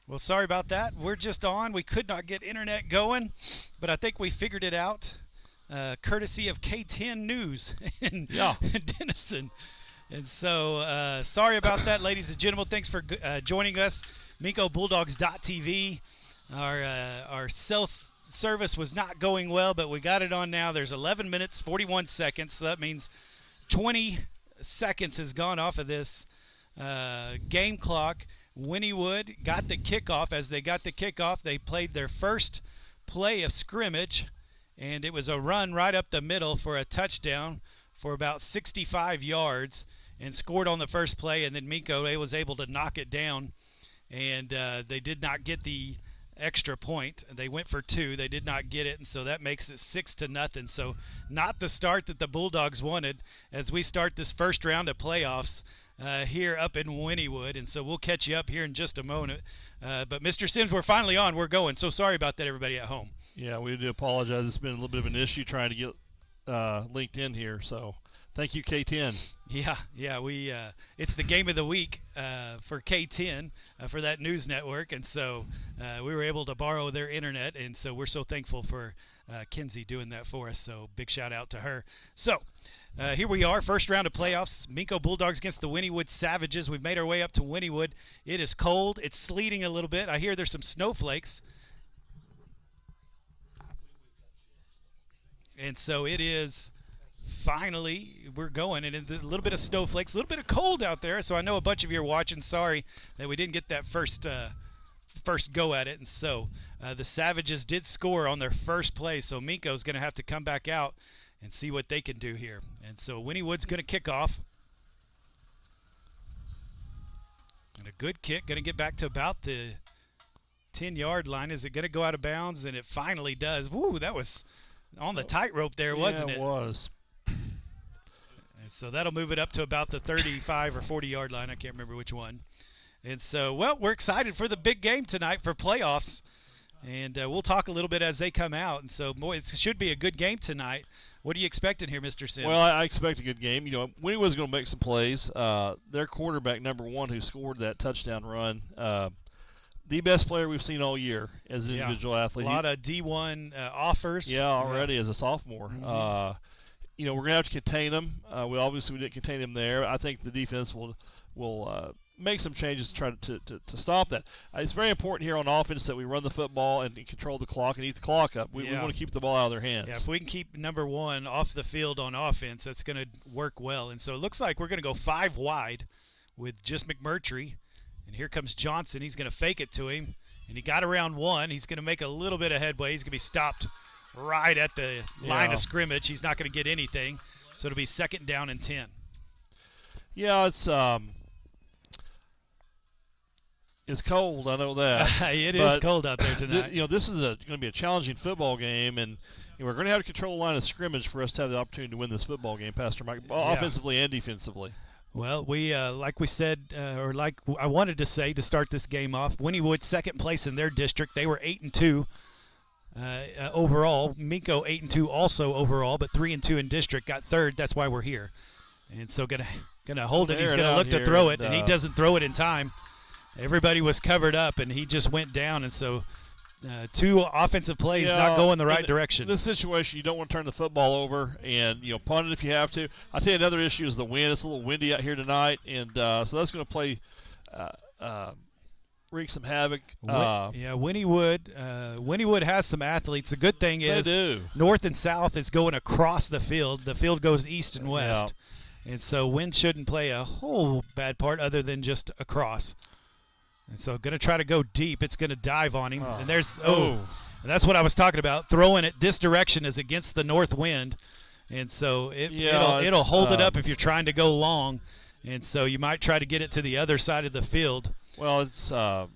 Well, sorry about that. We're just on. We could not get internet going, but I think we figured it out, courtesy of K10 News in Yeah. Denison. And so, sorry about that, ladies and gentlemen. Thanks for joining us. Minco Bulldogs.tv. Our cell service was not going well, but we got it on now. There's 11 minutes, 41 seconds. So that means 20 seconds has gone off of this game clock. Wynnewood got the kickoff. As they got the kickoff, they played their first play of scrimmage, and it was a run right up the middle for a touchdown for about 65 yards, and scored on the first play. And then Minco was able to knock it down, and they did not get the extra point. They went for 2. They did not get it, and so that makes it 6-0. So not the start that the Bulldogs wanted as we start this first round of playoffs here up in Wynnewood. And so we'll catch you up here in just a moment. But Mr. Sims, we're finally on. We're going. So sorry about that, everybody at home. Yeah, we do apologize. It's been a little bit of an issue trying to get linked in here. So thank you, K10. Yeah, we it's the game of the week for K10 for that news network, and so we were able to borrow their internet, and so we're so thankful for Kinsey doing that for us. So big shout out to her. So here we are, first round of playoffs. Minco Bulldogs against the Wynnewood Savages. We've made our way up to Wynnewood. It is cold. It's sleeting a little bit. I hear there's some snowflakes. And so it is finally, we're going. And a little bit of snowflakes, a little bit of cold out there. So I know a bunch of you are watching. Sorry that we didn't get that first go at it. And so the Savages did score on their first play. So Minco's going to have to come back out and see what they can do here. And so Wynnewood's going to kick off. And a good kick, going to get back to about the 10-yard line. Is it going to go out of bounds? And it finally does. Woo, that was on the tightrope there, wasn't it? Yeah, it was. And so that'll move it up to about the 35 or 40-yard line. I can't remember which one. And so, well, we're excited for the big game tonight for playoffs. And we'll talk a little bit as they come out. And so, boy, it should be a good game tonight. What are you expecting here, Mr. Sims? Well, I expect a good game. You know, Wynnewood's going to make some plays. Their quarterback, number 1, who scored that touchdown run, the best player we've seen all year as an individual athlete. A lot of D1 offers. Yeah, already as a sophomore. Mm-hmm. You know, we're going to have to contain him. We didn't contain him there. I think the defense will make some changes to try to stop that. It's very important here on offense that we run the football and control the clock and eat the clock up. We want to keep the ball out of their hands. Yeah, if we can keep number 1 off the field on offense, that's going to work well. And so it looks like we're going to go 5 wide with just McMurtry. And here comes Johnson. He's going to fake it to him. And he got around 1. He's going to make a little bit of headway. He's going to be stopped right at the line of scrimmage. He's not going to get anything. So it'll be 2nd down and 10. Yeah, it's cold. I know that. It is cold out there tonight. This is going to be a challenging football game, and we're going to have to control the line of scrimmage for us to have the opportunity to win this football game, Pastor Mike, offensively and defensively. Well, we like we said, or like I wanted to say to start this game off, Wynnewood 2nd place in their district. They were 8-2 overall. Minco 8-2 also overall, but 3-2 in district. Got 3rd. That's why we're here. And so gonna hold it. He's gonna look to throw it, and he doesn't throw it in time. Everybody was covered up, and he just went down. And so 2 offensive plays not going the right direction. In this situation, you don't want to turn the football over and punt it if you have to. I'll tell you another issue is the wind. It's a little windy out here tonight, and so that's going to wreak some havoc. Wynnewood has some athletes. The good thing is north and south is going across the field. The field goes east and west, and so wind shouldn't play a whole bad part other than just across. And so going to try to go deep. It's going to dive on him. And there's and that's what I was talking about. Throwing it this direction is against the north wind. And so it'll hold it up if you're trying to go long. And so you might try to get it to the other side of the field. Well, it's so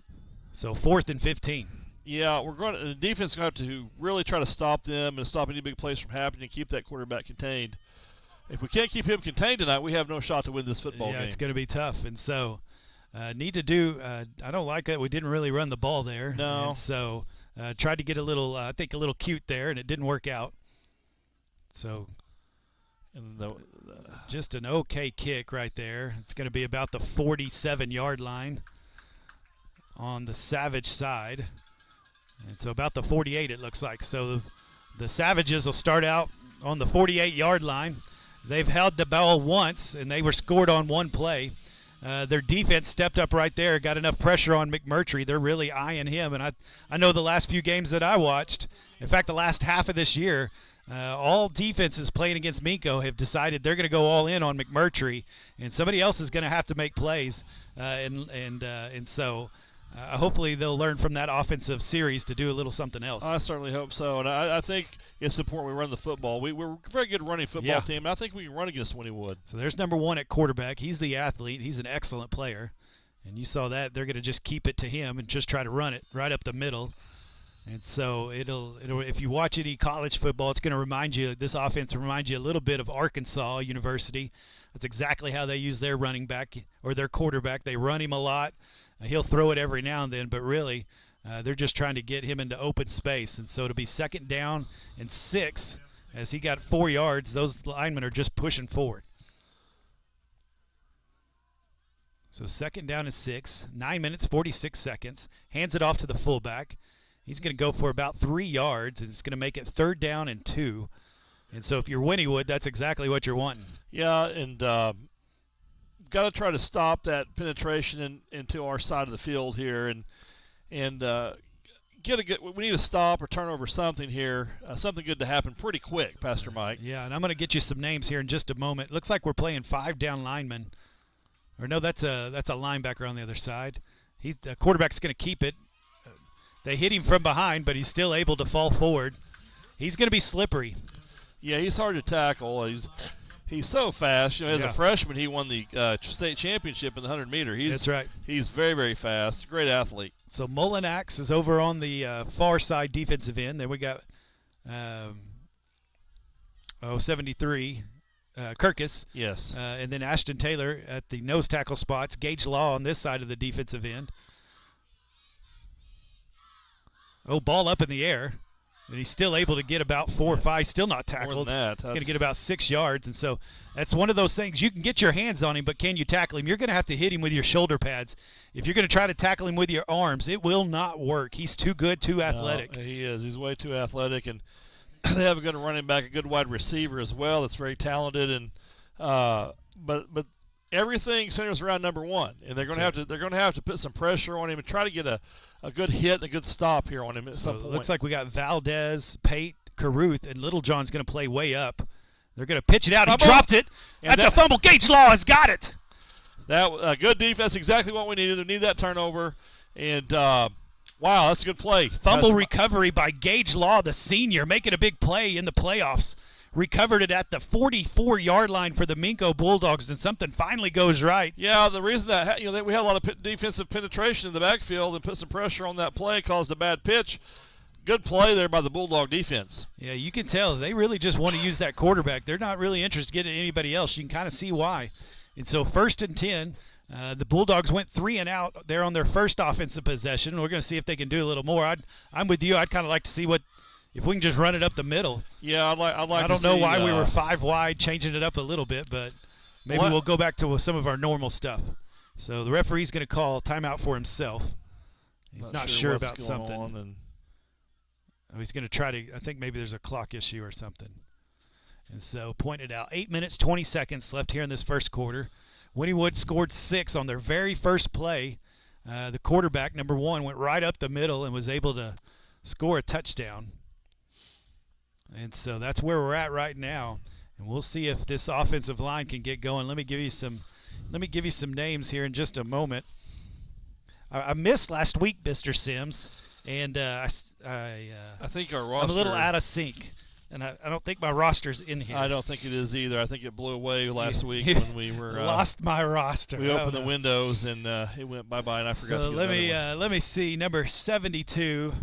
4th and 15. Yeah, the defense is going to have to really try to stop them and stop any big plays from happening and keep that quarterback contained. If we can't keep him contained tonight, we have no shot to win this football game. Yeah, it's going to be tough. And so need to do I don't like that we didn't really run the ball there. No. And so tried to get a little cute there, and it didn't work out. So just an okay kick right there. It's going to be about the 47-yard line. on the Savage side. And so about the 48 it looks like. So the Savages will start out on the 48-yard line. They've held the ball once, and they were scored on one play. Their defense stepped up right there, got enough pressure on McMurtry. They're really eyeing him. And I know the last few games that I watched, in fact, the last half of this year, all defenses playing against Minco have decided they're going to go all in on McMurtry, and somebody else is going to have to make plays. And so hopefully they'll learn from that offensive series to do a little something else. I certainly hope so. And I think it's important we run the football. We're a very good running football team, and I think we can run against Wynnewood. So there's number 1 at quarterback. He's the athlete. He's an excellent player. And you saw that. They're going to just keep it to him and just try to run it right up the middle. And so it'll if you watch any college football, it's going to remind you, this offense reminds you a little bit of Arkansas University. That's exactly how they use their running back or their quarterback. They run him a lot. He'll throw it every now and then, but really they're just trying to get him into open space. And so to be 2nd down and 6, as he got 4 yards, those linemen are just pushing forward. So 2nd down and 6, 9 minutes, 46 seconds. Hands it off to the fullback. He's going to go for about 3 yards, and it's going to make it 3rd down and 2. And so if you're Wynnewood, that's exactly what you're wanting. Yeah, and got to try to stop that penetration into our side of the field here, and we need to stop or turn over something here, something good to happen pretty quick, Pastor Mike. Yeah, and I'm going to get you some names here in just a moment. Looks like we're playing 5 down linemen. Or no, that's a linebacker on the other side. The quarterback's going to keep it. They hit him from behind, but he's still able to fall forward. He's going to be slippery. Yeah, he's hard to tackle. He's so fast. You know, as a freshman, he won the state championship in the 100-meter. That's right. He's very, very fast. Great athlete. So Mullinax is over on the far side defensive end. Then we got 73, Kirkus. Yes. And then Ashton Taylor at the nose tackle spots. Gage Law on this side of the defensive end. Ball up in the air. And he's still able to get about 4 or 5, still not tackled. More than that. He's going to get about 6 yards. And so that's one of those things. You can get your hands on him, but can you tackle him? You're going to have to hit him with your shoulder pads. If you're going to try to tackle him with your arms, it will not work. He's too good, too athletic. No, he is. He's way too athletic. And they have a good running back, a good wide receiver as well that's very talented. And but everything centers around number 1, and they're going to have to put some pressure on him and try to get a good hit and a good stop here on him at some point. It looks like we got Valdez, Pate, Caruth, and Littlejohn's going to play way up. They're going to pitch it out. He dropped it. That's a fumble. Gage Law has got it. That good defense. That's exactly what we needed. We need that turnover. And wow, that's a good play. Fumble recovery by Gage Law, the senior, making a big play in the playoffs. Recovered it at the 44-yard line for the Minco Bulldogs, and something finally goes right. Yeah, the reason that we had a lot of defensive penetration in the backfield and put some pressure on that play caused a bad pitch. Good play there by the Bulldog defense. Yeah, you can tell they really just want to use that quarterback. They're not really interested in getting anybody else. You can kind of see why. And so 1st and 10, the Bulldogs went 3 and out there on their first offensive possession. We're going to see if they can do a little more. I'm with you. I'd kind of like to see if we can just run it up the middle. Yeah, I'd like. I don't know why we were 5 wide, changing it up a little bit, but maybe we'll go back to some of our normal stuff. So the referee's going to call timeout for himself. He's not sure about something. He's going to try to. I think maybe there's a clock issue or something. And so pointed out. 8 minutes, 20 seconds left here in this first quarter. Wynnewood scored 6 on their very first play. The quarterback, number 1, went right up the middle and was able to score a touchdown. And so that's where we're at right now, and we'll see if this offensive line can get going. Let me give you some names here in just a moment. I missed last week, Mr. Sims, and I think our roster. I'm a little out of sync, and I don't think my roster's in here. I don't think it is either. I think it blew away last week when we were lost my roster. We opened the windows and it went bye-bye, and I forgot. So let me see. Number 72.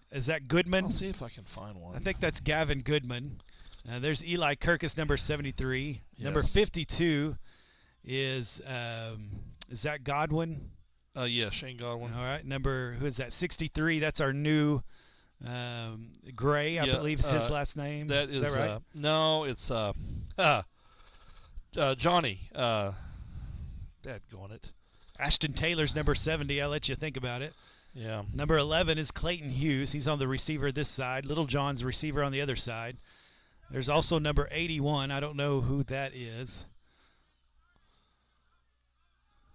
Is that Goodman? I'll see if I can find one. I think that's Gavin Goodman. There's Eli Kirkus, number 73. Yes. Number 52 is that Godwin? Yeah, Shane Godwin. All right. Who is that? 63. That's our new Gray, I believe is his last name. Is that right? No, it's Johnny. Dadgone it. Ashton Taylor's number 70. I'll let you think about it. Yeah. Number 11 is Clayton Hughes. He's on the receiver this side. Little John's receiver on the other side. There's also number 81. I don't know who that is.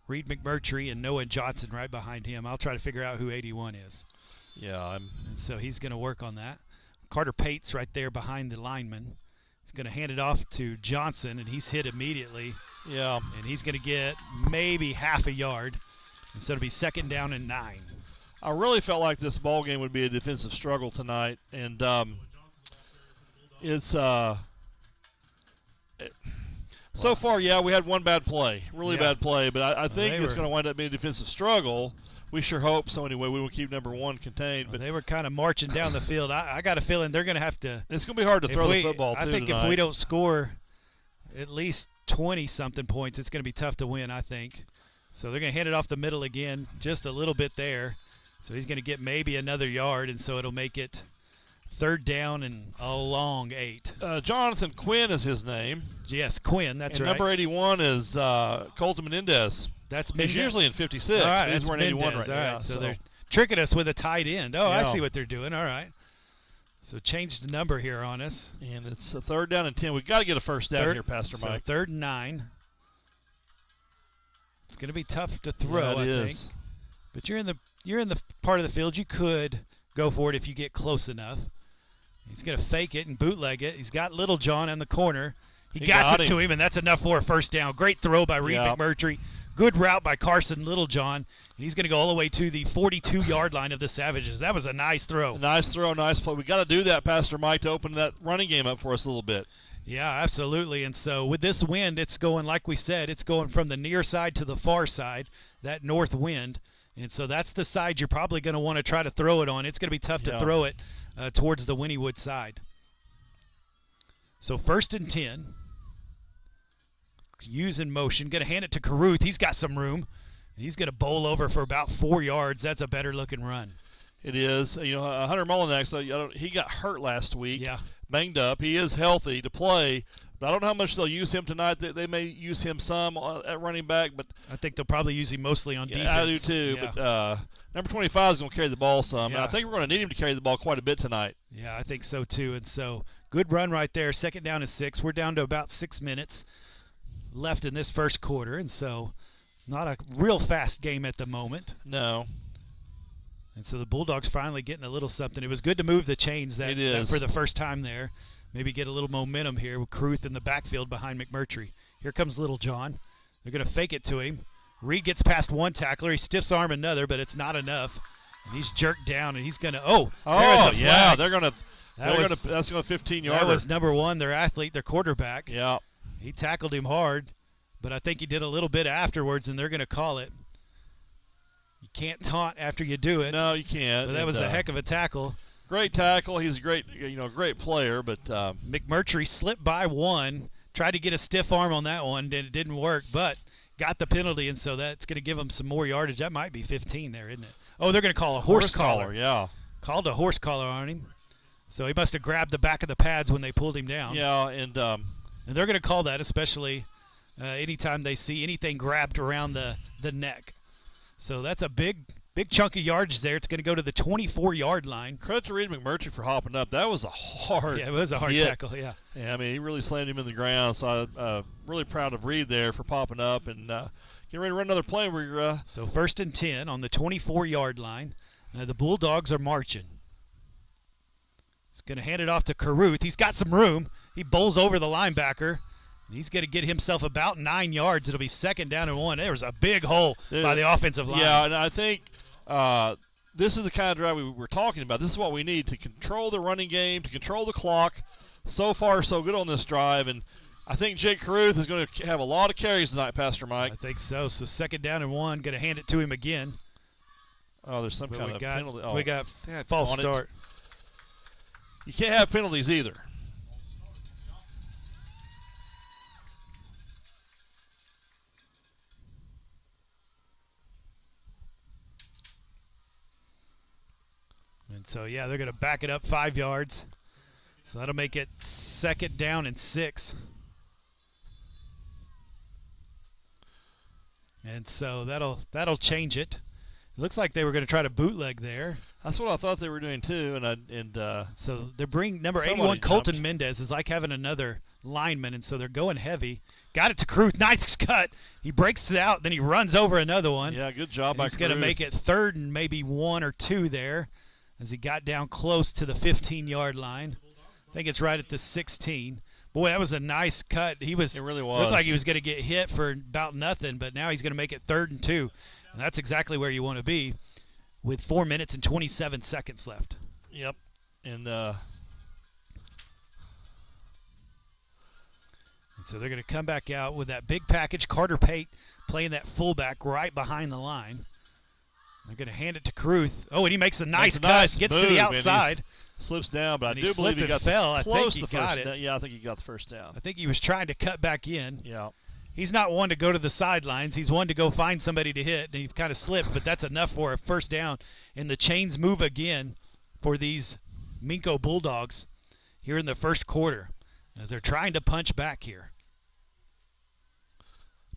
Reed McMurtry and Noah Johnson right behind him. I'll try to figure out who 81 is. Yeah, And so he's going to work on that. Carter Pates right there behind the lineman. He's going to hand it off to Johnson, and he's hit immediately. Yeah. And he's going to get maybe half a yard. And so it'll be 2nd down and 9. I really felt like this ball game would be a defensive struggle tonight, and it's so far, yeah, we had one bad play, really bad play, but I think it's going to wind up being a defensive struggle. We sure hope so. Anyway, we will keep number 1 contained. But they were kind of marching down the field. I got a feeling they're going to have to. It's going to be hard to throw the football. I think tonight. If we don't score at least 20-something points, it's going to be tough to win. I think. So they're going to hand it off the middle again, just a little bit there. So he's going to get maybe another yard, and so it'll make it 3rd down and a long 8. Jonathan Quinn is his name. Yes, Quinn. That's and right. Number 81 is Colton Menendez. That's He's usually in 56. All right, he's wearing 81 right all now. right, so they're tricking us with a tight end. Oh, yeah. I see what they're doing. All right. So change the number here on us. And it's a 3rd down and 10. We've got to get a first down here, Pastor Mike. 3rd and 9. It's going to be tough to throw, I think. But you're in the part of the field you could go for it if you get close enough. He's going to fake it and bootleg it. He's got Little John in the corner. He got it to him, and that's enough for a first down. Great throw by Reed McMurtry. Good route by Carson Littlejohn. And he's going to go all the way to the 42-yard line of the Savages. That was a nice throw. Nice throw, nice play. We got to do that, Pastor Mike, to open that running game up for us a little bit. Yeah, absolutely. And so with this wind, it's going, like we said, it's going from the near side to the far side, that north wind. And so that's the side you're probably going to want to try to throw it on. It's going to be tough to throw it towards the Wynnewood side. So 1st and 10. Hughes in motion. Going to hand it to Caruth. He's got some room. He's going to bowl over for about 4 yards. That's a better-looking run. It is. You know, Hunter Mullinex, he got hurt last week. Yeah. Banged up. He is healthy to play, but I don't know how much they'll use him tonight. They may use him some at running back, but I think they'll probably use him mostly on defense. I do too. Yeah. But number 25 is going to carry the ball some, Yeah. and I think we're going to need him to carry the ball quite a bit tonight. Yeah, I think so too. And so good run right there. 2nd down and 6. We're down to about 6 minutes left in this first quarter, and so not a real fast game at the moment. No. And so the Bulldogs finally getting a little something. It was good to move the chains that for the first time there. Maybe get a little momentum here with Caruth in the backfield behind McMurtry. Here comes Little John. They're going to fake it to him. Reed gets past one tackler. He stiffs arm another, but it's not enough. And he's jerked down, and he's going to there's a flag. Yeah, they're going to that's going to 15-yarder. That was number 1, their athlete, their quarterback. Yeah. He tackled him hard, but I think he did a little bit afterwards, and they're going to call it. You can't taunt after you do it. No, you can't. But that was a heck of a tackle. Great tackle. He's a great player, but McMurtry slipped by one, tried to get a stiff arm on that one, and it didn't work, but got the penalty, and so that's going to give him some more yardage. That might be 15 there, isn't it? Oh, they're going to call a horse collar. Yeah. Called a horse collar on him. So he must have grabbed the back of the pads when they pulled him down. Yeah, and they're going to call that, especially anytime they see anything grabbed around the neck. So that's a big chunk of yardage there. It's going to go to the 24-yard line. Credit to Reed McMurtry for hopping up. That was a hard it was a hard hit. tackle, yeah. Yeah, I mean, he really slammed him in the ground. So I'm really proud of Reed there for popping up and getting ready to run another play. So 1st and 10 on the 24-yard line. The Bulldogs are marching. He's going to hand it off to Caruth. He's got some room. He bowls over the linebacker. He's going to get himself about 9 yards. It'll be 2nd down and 1. There was a big hole by the offensive line. Yeah, and I think this is the kind of drive we were talking about. This is what we need to control the running game, to control the clock. So far, so good on this drive. And I think Jake Caruth is going to have a lot of carries tonight, Pastor Mike. I think so. So 2nd down and 1. Going to hand it to him again. Oh, there's some kind of penalty. Oh, we got false start. You can't have penalties either. And so, yeah, they're going to back it up 5 yards. So that'll make it 2nd down and 6. And so that'll change it. Looks like they were going to try to bootleg there. That's what I thought they were doing too, So they're bringing number somebody 81 Colton jumped. Mendez is like having another lineman, and so they're going heavy. Got it to Caruth. Nice cut. He breaks it out, then he runs over another one. Yeah, good job by He's going to Caruth. make it 3rd and maybe 1 or 2 there as he got down close to the 15-yard line. I think it's right at the 16. Boy, that was a nice cut. It really was. Looked like he was going to get hit for about nothing, but now he's going to make it 3rd and 2. And that's exactly where you want to be with 4 minutes and 27 seconds left. Yep. And so they're going to come back out with that big package. Carter Pate playing that fullback right behind the line. They're going to hand it to Caruth. Oh, and he makes a nice cut. Gets to the outside. Slips down, but And I he do believe slipped he and got fell. I close think to he got first it. down. Yeah, I think he got the first down. I think he was trying to cut back in. Yeah. He's not one to go to the sidelines. He's one to go find somebody to hit, and he kind of slipped, but that's enough for a first down. And the chains move again for these Minco Bulldogs here in the first quarter as they're trying to punch back here.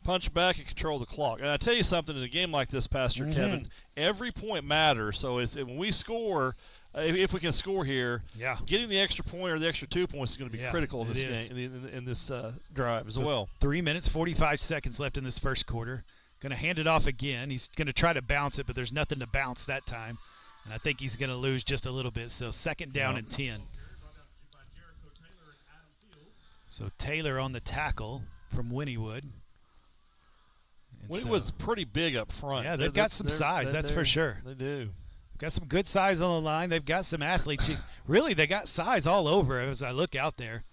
Punch back and control the clock. And I tell you something, in a game like this, Pastor Kevin, every point matters. So when we score, if we can score here, getting the extra point or the extra 2 points is going to be critical in this game, in this drive as well. 3 minutes, 45 seconds left in this first quarter. Going to hand it off again. He's going to try to bounce it, but there's nothing to bounce that time. And I think he's going to lose just a little bit. So 2nd down and 10. So Taylor on the tackle from Wynnewood. Wynnewood's pretty big up front. Yeah, they've got some size, that's for sure. They do. Got some good size on the line. They've got some athletes. Really, they got size all over as I look out there.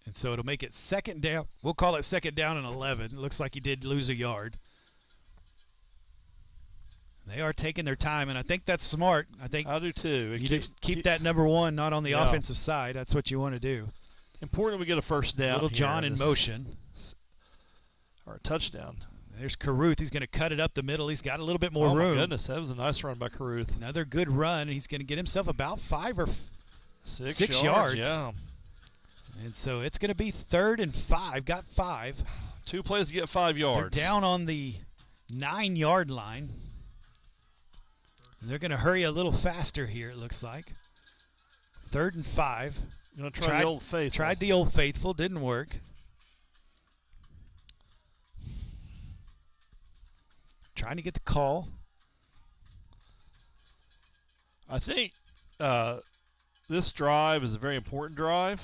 And so it'll make it 2nd down. We'll call it 2nd down and 11. It looks like he did lose a yard. They are taking their time, and I think that's smart. I do too. You keep that number 1 not on the offensive side. That's what you want to do. Important we get a first down. Little John in motion. Or a touchdown. There's Caruth. He's going to cut it up the middle. He's got a little bit more room. Oh, my goodness. That was a nice run by Caruth. Another good run. He's going to get himself about 5 or 6 yards. Yeah. And so it's going to be 3rd and 5. Got 5. 2 plays to get 5 yards. They're down on the 9-yard line. They're going to hurry a little faster here, it looks like. 3rd and 5. Going to try the Old Faithful. Tried the Old Faithful. Didn't work. Trying to get the call. I think this drive is a very important drive,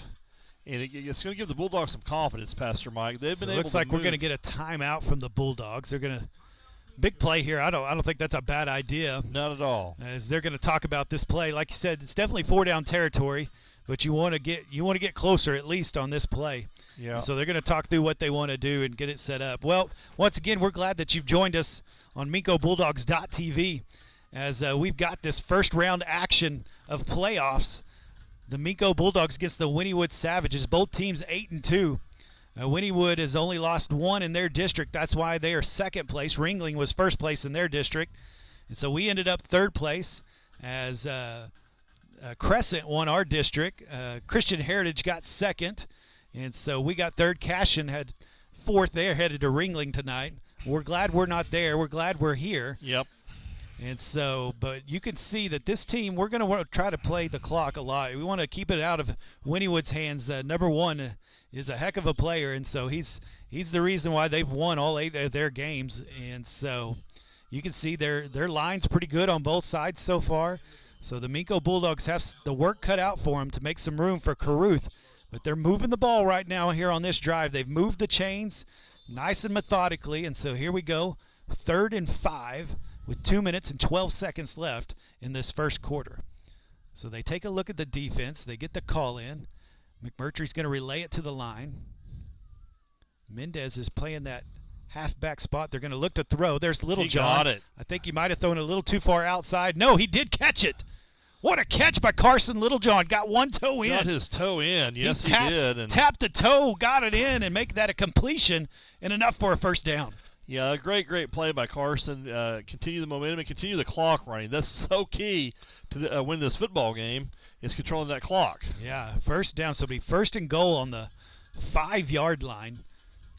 and it's going to give the Bulldogs some confidence, Pastor Mike. They've been able to looks like we're going to get a timeout from the Bulldogs. They're going to big play here. I don't think that's a bad idea. Not at all. As they're going to talk about this play, like you said, it's definitely 4-down territory, but you want to get closer at least on this play. Yeah. And so they're going to talk through what they want to do and get it set up. Well, once again, we're glad that you've joined us on MincoBulldogs.tv as we've got this first round action of playoffs. The Minco Bulldogs against the Wynnewood Savages. Both teams 8-2. Wynnewood has only lost 1 in their district. That's why they are 2nd place. Ringling was 1st place in their district. And so we ended up 3rd place as Crescent won our district. Christian Heritage got 2nd. And so we got 3rd. Cashion had 4th. They're headed to Ringling tonight. We're glad we're not there. We're glad we're here. Yep. And so, but you can see that this team, we're going to try to play the clock a lot. We want to keep it out of Wynnewood's hands. Number 1 is a heck of a player, and so he's the reason why they've won all 8 of their games. And so you can see their line's pretty good on both sides so far. So the Minco Bulldogs have the work cut out for them to make some room for Caruth. But they're moving the ball right now here on this drive. They've moved the chains nice and methodically, and so here we go, 3rd and 5 with 2 minutes and 12 seconds left in this first quarter. So they take a look at the defense. They get the call in. McMurtry's going to relay it to the line. Mendez is playing that halfback spot. They're going to look to throw. There's Little John. Got it. I think he might have thrown a little too far outside. No, he did catch it. What a catch by Carson Littlejohn. Got one toe in. Got his toe in. Yes, he did. And tapped the toe, got it in, and make that a completion and enough for a first down. Yeah, a great play by Carson. Continue the momentum and continue the clock running. That's so key to win this football game is controlling that clock. Yeah, first down. So it'll be 1st and goal on the 5-yard line.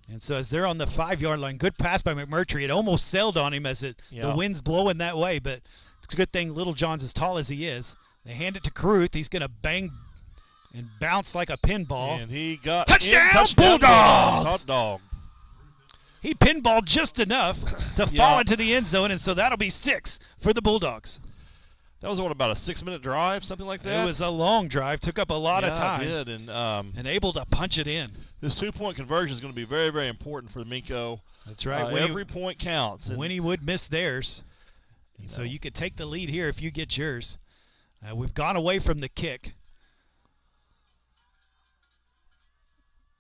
And so as they're on the 5-yard line, good pass by McMurtry. It almost sailed on him as the wind's blowing that way, but it's a good thing Little John's as tall as he is. They hand it to Caruth. He's going to bang and bounce like a pinball. And he got touchdown Bulldogs! Hot dog. He pinballed just enough to fall into the end zone, and so that'll be 6 for the Bulldogs. That was about a 6-minute drive, something like that? It was a long drive. Took up a lot of time. It did. And able to punch it in. This 2-point conversion is going to be very, very important for the Minco. That's right. Every point counts. Wynnewood missed theirs. So you could take the lead here if you get yours. We've gone away from the kick.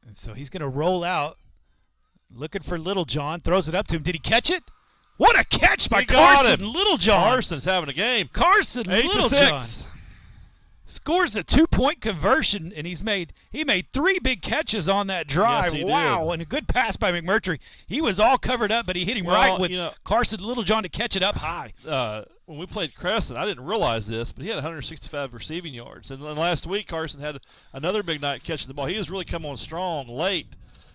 And so he's going to roll out, looking for Little John. Throws it up to him. Did he catch it? What a catch by Carson Littlejohn. Carson's having a game. Carson 8-6. Littlejohn scores a 2-point conversion, and he made 3 big catches on that drive. Yes, he wow, did. And a good pass by McMurtry. He was all covered up, but he hit him right with Carson Littlejohn to catch it up high. When we played Crescent, I didn't realize this, but he had 165 receiving yards. And then last week, Carson had another big night catching the ball. He has really come on strong late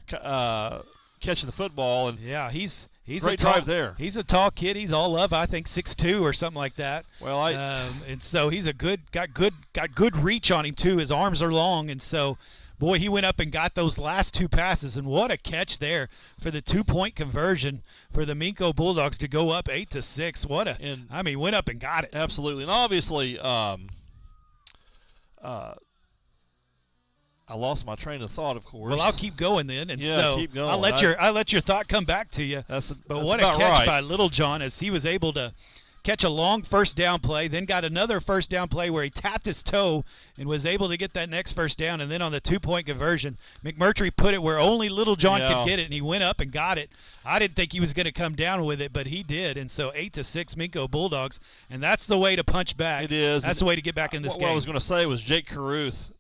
catching the football. And he's great drive there. He's a tall kid. He's all of, I think, 6'2" or something like that. Well, and so he's got good reach on him too. His arms are long, and so boy, he went up and got those last 2 passes, and what a catch there for the 2-point conversion for the Minco Bulldogs to go up 8-6. Went up and got it. Absolutely, and obviously, I lost my train of thought, of course. Well, I'll keep going then, and keep going. I'll let your thought come back to you. That's what a catch by Little John, as he was able to catch a long first down play, then got another first down play where he tapped his toe and was able to get that next first down, and then on the 2-point conversion, McMurtry put it where only Little John could get it, and he went up and got it. I didn't think he was going to come down with it, but he did, and so 8-6 Minco Bulldogs, and that's the way to punch back. It is. That's the way to get back in this game. What I was going to say was Jake Caruth.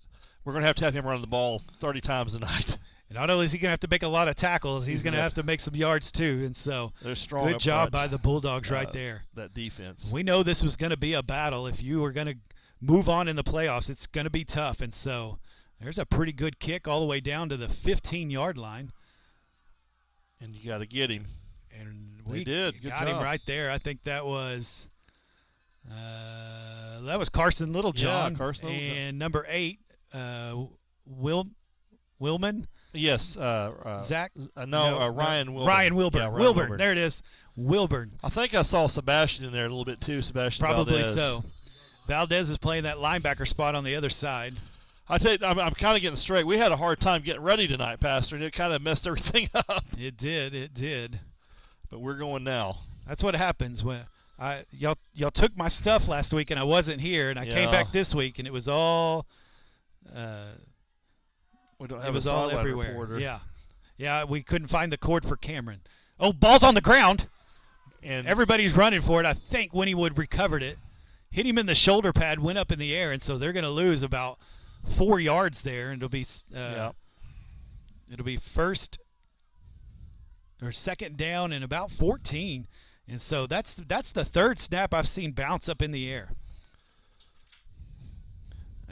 We're going to have him run the ball 30 times a night. And not only is he going to have to make a lot of tackles, he's going to have to make some yards too. And so they're strong. Good job by the Bulldogs right there. That defense. We know this was going to be a battle. If you were going to move on in the playoffs, it's going to be tough. And so there's a pretty good kick all the way down to the 15-yard line. And you got to get him. And we did. Good got job. Him right there. I think that was Carson Littlejohn. Yeah, Carson Littlejohn. And number 8, Willman. Yes. Zach? Ryan Wilburn. Ryan Wilburn. Yeah, Wilburn. There it is. Wilburn. I think I saw Sebastian in there a little bit too. Sebastian Probably Valdez. so. Valdez is playing that linebacker spot on the other side. I tell you, I'm kind of getting straight. We had a hard time getting ready tonight, Pastor, and it kind of messed everything up. It did. But we're going now. That's what happens when y'all took my stuff last week and I wasn't here, and I came back this week and it was all. We don't have it was a all everywhere. Reporter. Yeah. We couldn't find the cord for Cameron. Oh, ball's on the ground, and everybody's running for it. I think Wynnewood recovered it, hit him in the shoulder pad, went up in the air, and so they're going to lose about 4 yards there, and it'll be first or second down and about 14, and so that's the third snap I've seen bounce up in the air.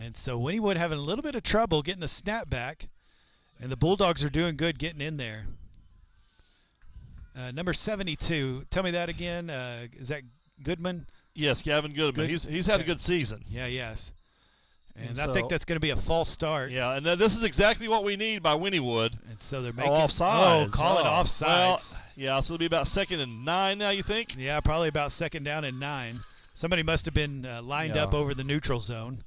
And so Wynnewood having a little bit of trouble getting the snap back, and the Bulldogs are doing good getting in there. Number 72, tell me that again. Is that Goodman? Yes, Gavin Goodman. He's had a good season. Yeah, yes. And I think that's going to be a false start. Yeah, and this is exactly what we need by Wynnewood. And so they're making offsides. Call it offsides. Well, yeah, so it'll be about 2nd and 9 now, you think? Yeah, probably about 2nd down and 9. Somebody must have been lined up over the neutral zone.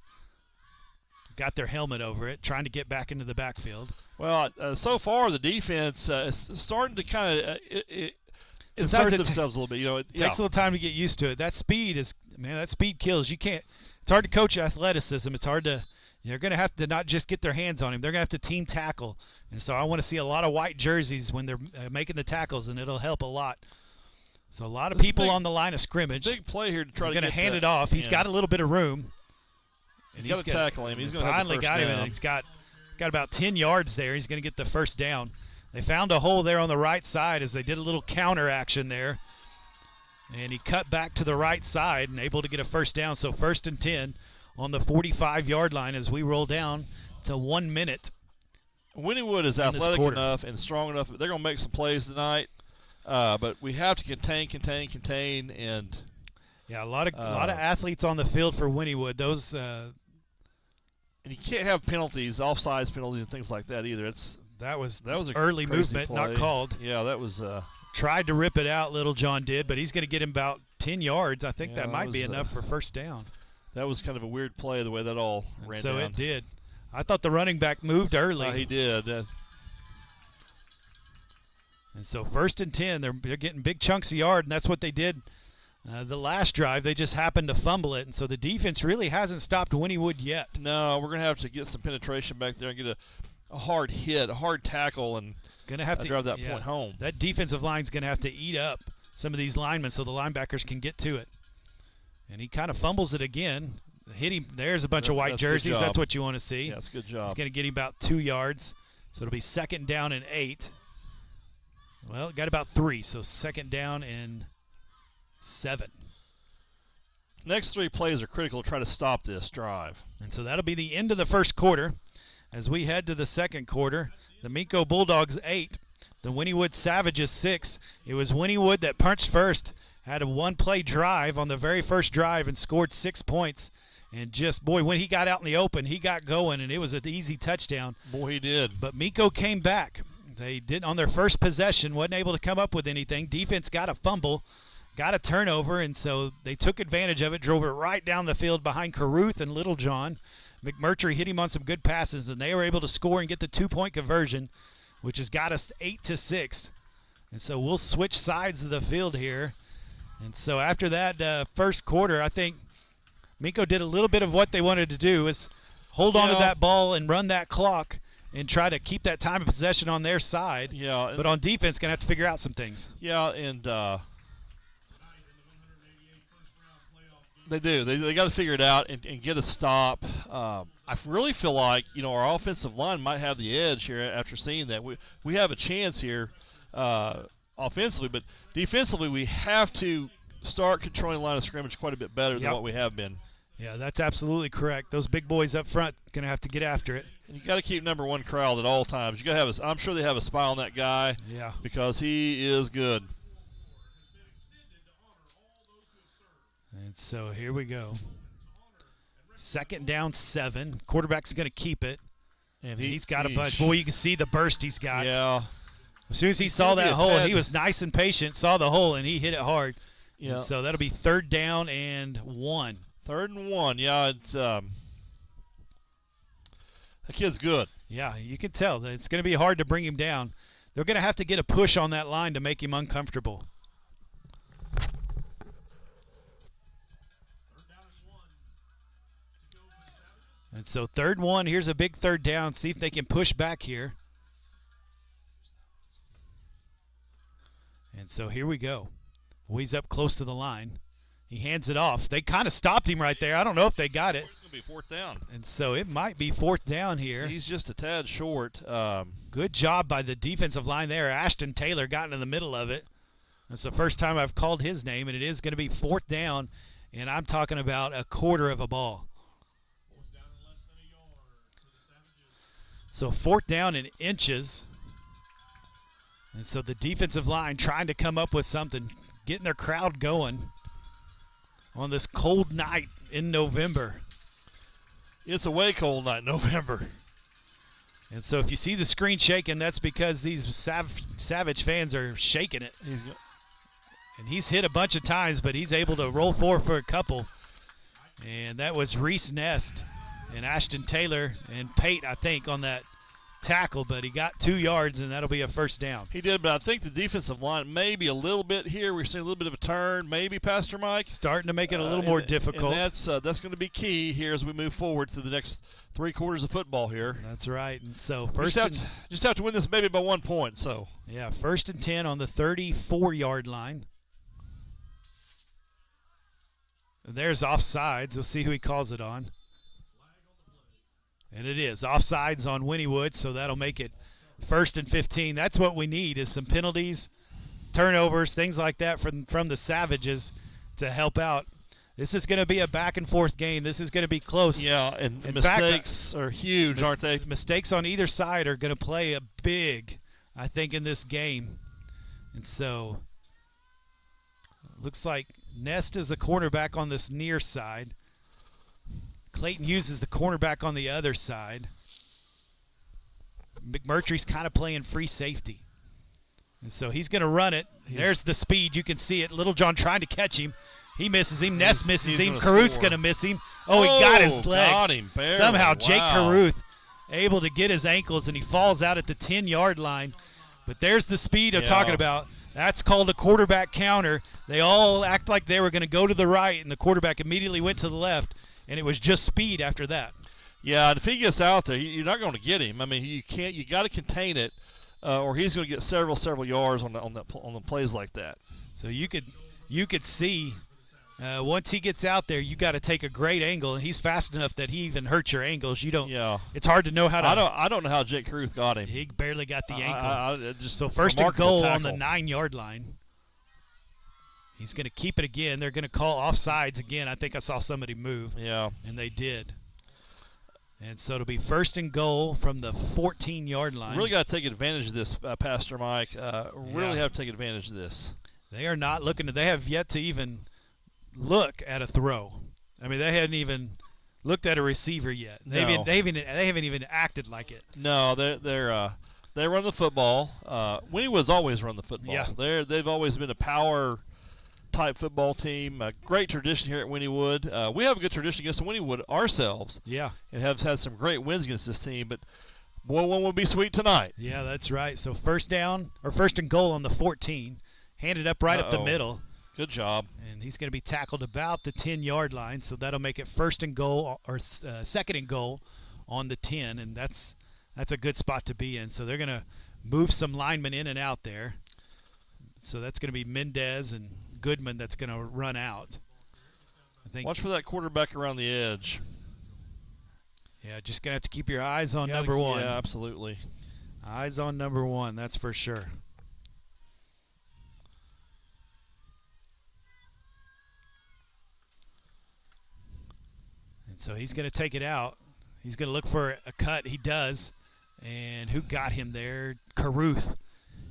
Got their helmet over it, trying to get back into the backfield. Well, so far the defense is starting to kind of insert themselves a little bit. It takes a little time to get used to it. That speed kills. You can't. It's hard to coach athleticism. It's hard to. They're going to have to not just get their hands on him. They're going to have to team tackle, and so I want to see a lot of white jerseys when they're making the tackles, and it'll help a lot. So a lot of people on the line of scrimmage. Big play here to try to get to hand it off. He's got a little bit of room. And he's got to tackle him. He's going to finally got him, and he's got about 10 yards there. He's going to get the first down. They found a hole there on the right side as they did a little counter action there. And he cut back to the right side and able to get a first down. So 1st and 10 on the 45-yard line as we roll down to 1 minute Wynnewood is athletic enough and strong enough. They're going to make some plays tonight, but we have to contain, and yeah, a lot of athletes on the field for Wynnewood. Those and you can't have penalties, offsides penalties, and things like that either. That was an early movement, play. not called. Yeah, that was. Tried to rip it out, Little John did, but he's going to get him about 10 yards. I think Yeah, that might be enough for first down. That was kind of a weird play the way that all ran so down. it did. I thought the running back moved early. He did. And so 1st and 10, they're getting big chunks of yard, and that's what they did the last drive. They just happened to fumble it, and so the defense really hasn't stopped Wynnewood yet. No, we're going to have to get some penetration back there and get a hard hit, a hard tackle, and gonna have to drive that point home. That defensive line's going to have to eat up some of these linemen so the linebackers can get to it. And he kind of fumbles it again. Hit him. There's a bunch of white jerseys. That's what you want to see. Yeah, that's a good job. He's going to get him about 2 yards. So it'll be 2nd down and 8. Well, it got about 3, so 2nd down and 7. Next 3 plays are critical to try to stop this drive. And so that'll be the end of the first quarter. As we head to the second quarter, the Minco Bulldogs 8, the Wynnewood Savages 6. It was Wynnewood that punched first, had a 1-play drive on the very first drive and scored 6 points. And just, boy, when he got out in the open, he got going, and it was an easy touchdown. Boy, he did. But Minco came back. They did on their first possession, wasn't able to come up with anything. Defense got a fumble, got a turnover, and so they took advantage of it, drove it right down the field behind Caruth and Littlejohn. McMurtry hit him on some good passes, and they were able to score and get the 2-point conversion, which has got us 8-6. And so we'll switch sides of the field here. And so after that first quarter, I think Minco did a little bit of what they wanted to do, is hold on to that ball and run that clock and try to keep that time of possession on their side. Yeah. But on defense, going to have to figure out some things. Yeah, and they do. They got to figure it out and get a stop. I really feel like, our offensive line might have the edge here after seeing that. We have a chance here offensively, but defensively we have to start controlling the line of scrimmage quite a bit better than what we have been. Yeah, that's absolutely correct. Those big boys up front going to have to get after it. And you got to keep number 1 corralled at all times. You got to have I'm sure they have a spy on that guy. Yeah. Because he is good. And so here we go. 2nd down 7. Quarterback's going to keep it. And he's got a bunch. Boy, you can see the burst he's got. Yeah. As soon as he saw that hole, he was nice and patient, saw the hole, and he hit it hard. Yeah. And so that'll be 3rd down and 1. 3rd and 1. Yeah, it's that kid's good. Yeah, you can tell that it's going to be hard to bring him down. They're going to have to get a push on that line to make him uncomfortable. And so 3rd and 1, here's a big 3rd down. See if they can push back here. And so here we go. Well, he's up close to the line. He hands it off. They kind of stopped him right there. I don't know if they got it. It's going to be 4th down. And so it might be 4th down here. He's just a tad short. Good job by the defensive line there. Ashton Taylor got in the middle of it. That's the first time I've called his name, and it is going to be 4th down, and I'm talking about a quarter of a ball. So 4th down in inches. And so the defensive line trying to come up with something, getting their crowd going on this cold night in November. It's a way cold night in November. And so if you see the screen shaking, that's because these Savage fans are shaking it. And he's hit a bunch of times, but he's able to roll forward for a couple. And that was Reese Nest and Ashton Taylor and Pate, I think, on that tackle, but he got 2 yards, and that'll be a 1st down. He did, but I think the defensive line maybe a little bit here. We're seeing a little bit of a turn, maybe, Pastor Mike. Starting to make it a little more difficult. And that's going to be key here as we move forward to the next 3 quarters of football here. That's right. And so just have to win this maybe by 1 point. So yeah, 1st and 10 on the 34-yard line. And there's offsides. We'll see who he calls it on. And it is offsides on Wynnewood, so that'll make it 1st and 15. That's what we need, is some penalties, turnovers, things like that from the Savages to help out. This is going to be a back-and-forth game. This is going to be close. Yeah, and In mistakes fact, are huge, aren't they? Mistakes on either side are going to play a big, I think, in this game. And so looks like Nest is the cornerback on this near side. Clayton Hughes is the cornerback on the other side. McMurtry's kind of playing free safety. And so he's going to run it. There's the speed. You can see it. Little John trying to catch him. He misses him. Ness misses him. Caruth's going to miss him. Oh, he got his legs. Got him, barely. Somehow Jake Wow. Caruth able to get his ankles, and he falls out at the 10-yard line. But there's the speed I'm talking about. That's called a quarterback counter. They all act like they were going to go to the right, and the quarterback immediately went to the left, and it was just speed after that. Yeah, and if he gets out there, you're not going to get him. I mean, you can't. You got to contain it, or he's going to get several yards on the plays like that. So you could see once he gets out there, you got to take a great angle, and he's fast enough that he even hurts your angles. You don't. Yeah. It's hard to know how to. I don't know how Jake Caruth got him. He barely got the ankle. Just so first and goal tackle on the 9-yard line. He's going to keep it again. They're going to call offsides again. I think I saw somebody move. Yeah. And they did. And so it'll be first and goal from the 14-yard line. Really got to take advantage of this, Pastor Mike. Really have to take advantage of this. They are not looking to. They have yet to even look at a throw. I mean, they hadn't even looked at a receiver yet. They haven't even acted like it. No, they run the football. Wynnewood's always run the football. Yeah. They've always been a power type football team. Great tradition here at Wynnewood. We have a good tradition against Wynnewood ourselves. Yeah. And have had some great wins against this team, but boy, one will be sweet tonight. Yeah, that's right. So first and goal on the 14. Handed up right up the middle. Good job. And he's going to be tackled about the 10-yard line, so that'll make it first and goal or second and goal on the 10, and that's a good spot to be in. So they're going to move some linemen in and out there. So that's going to be Mendez and Goodman that's going to run out. I think. Watch for that quarterback around the edge. Yeah, just going to have to keep your eyes on number one. Yeah, absolutely. Eyes on number one, that's for sure. And so he's going to take it out. He's going to look for a cut. He does. And who got him there? Caruth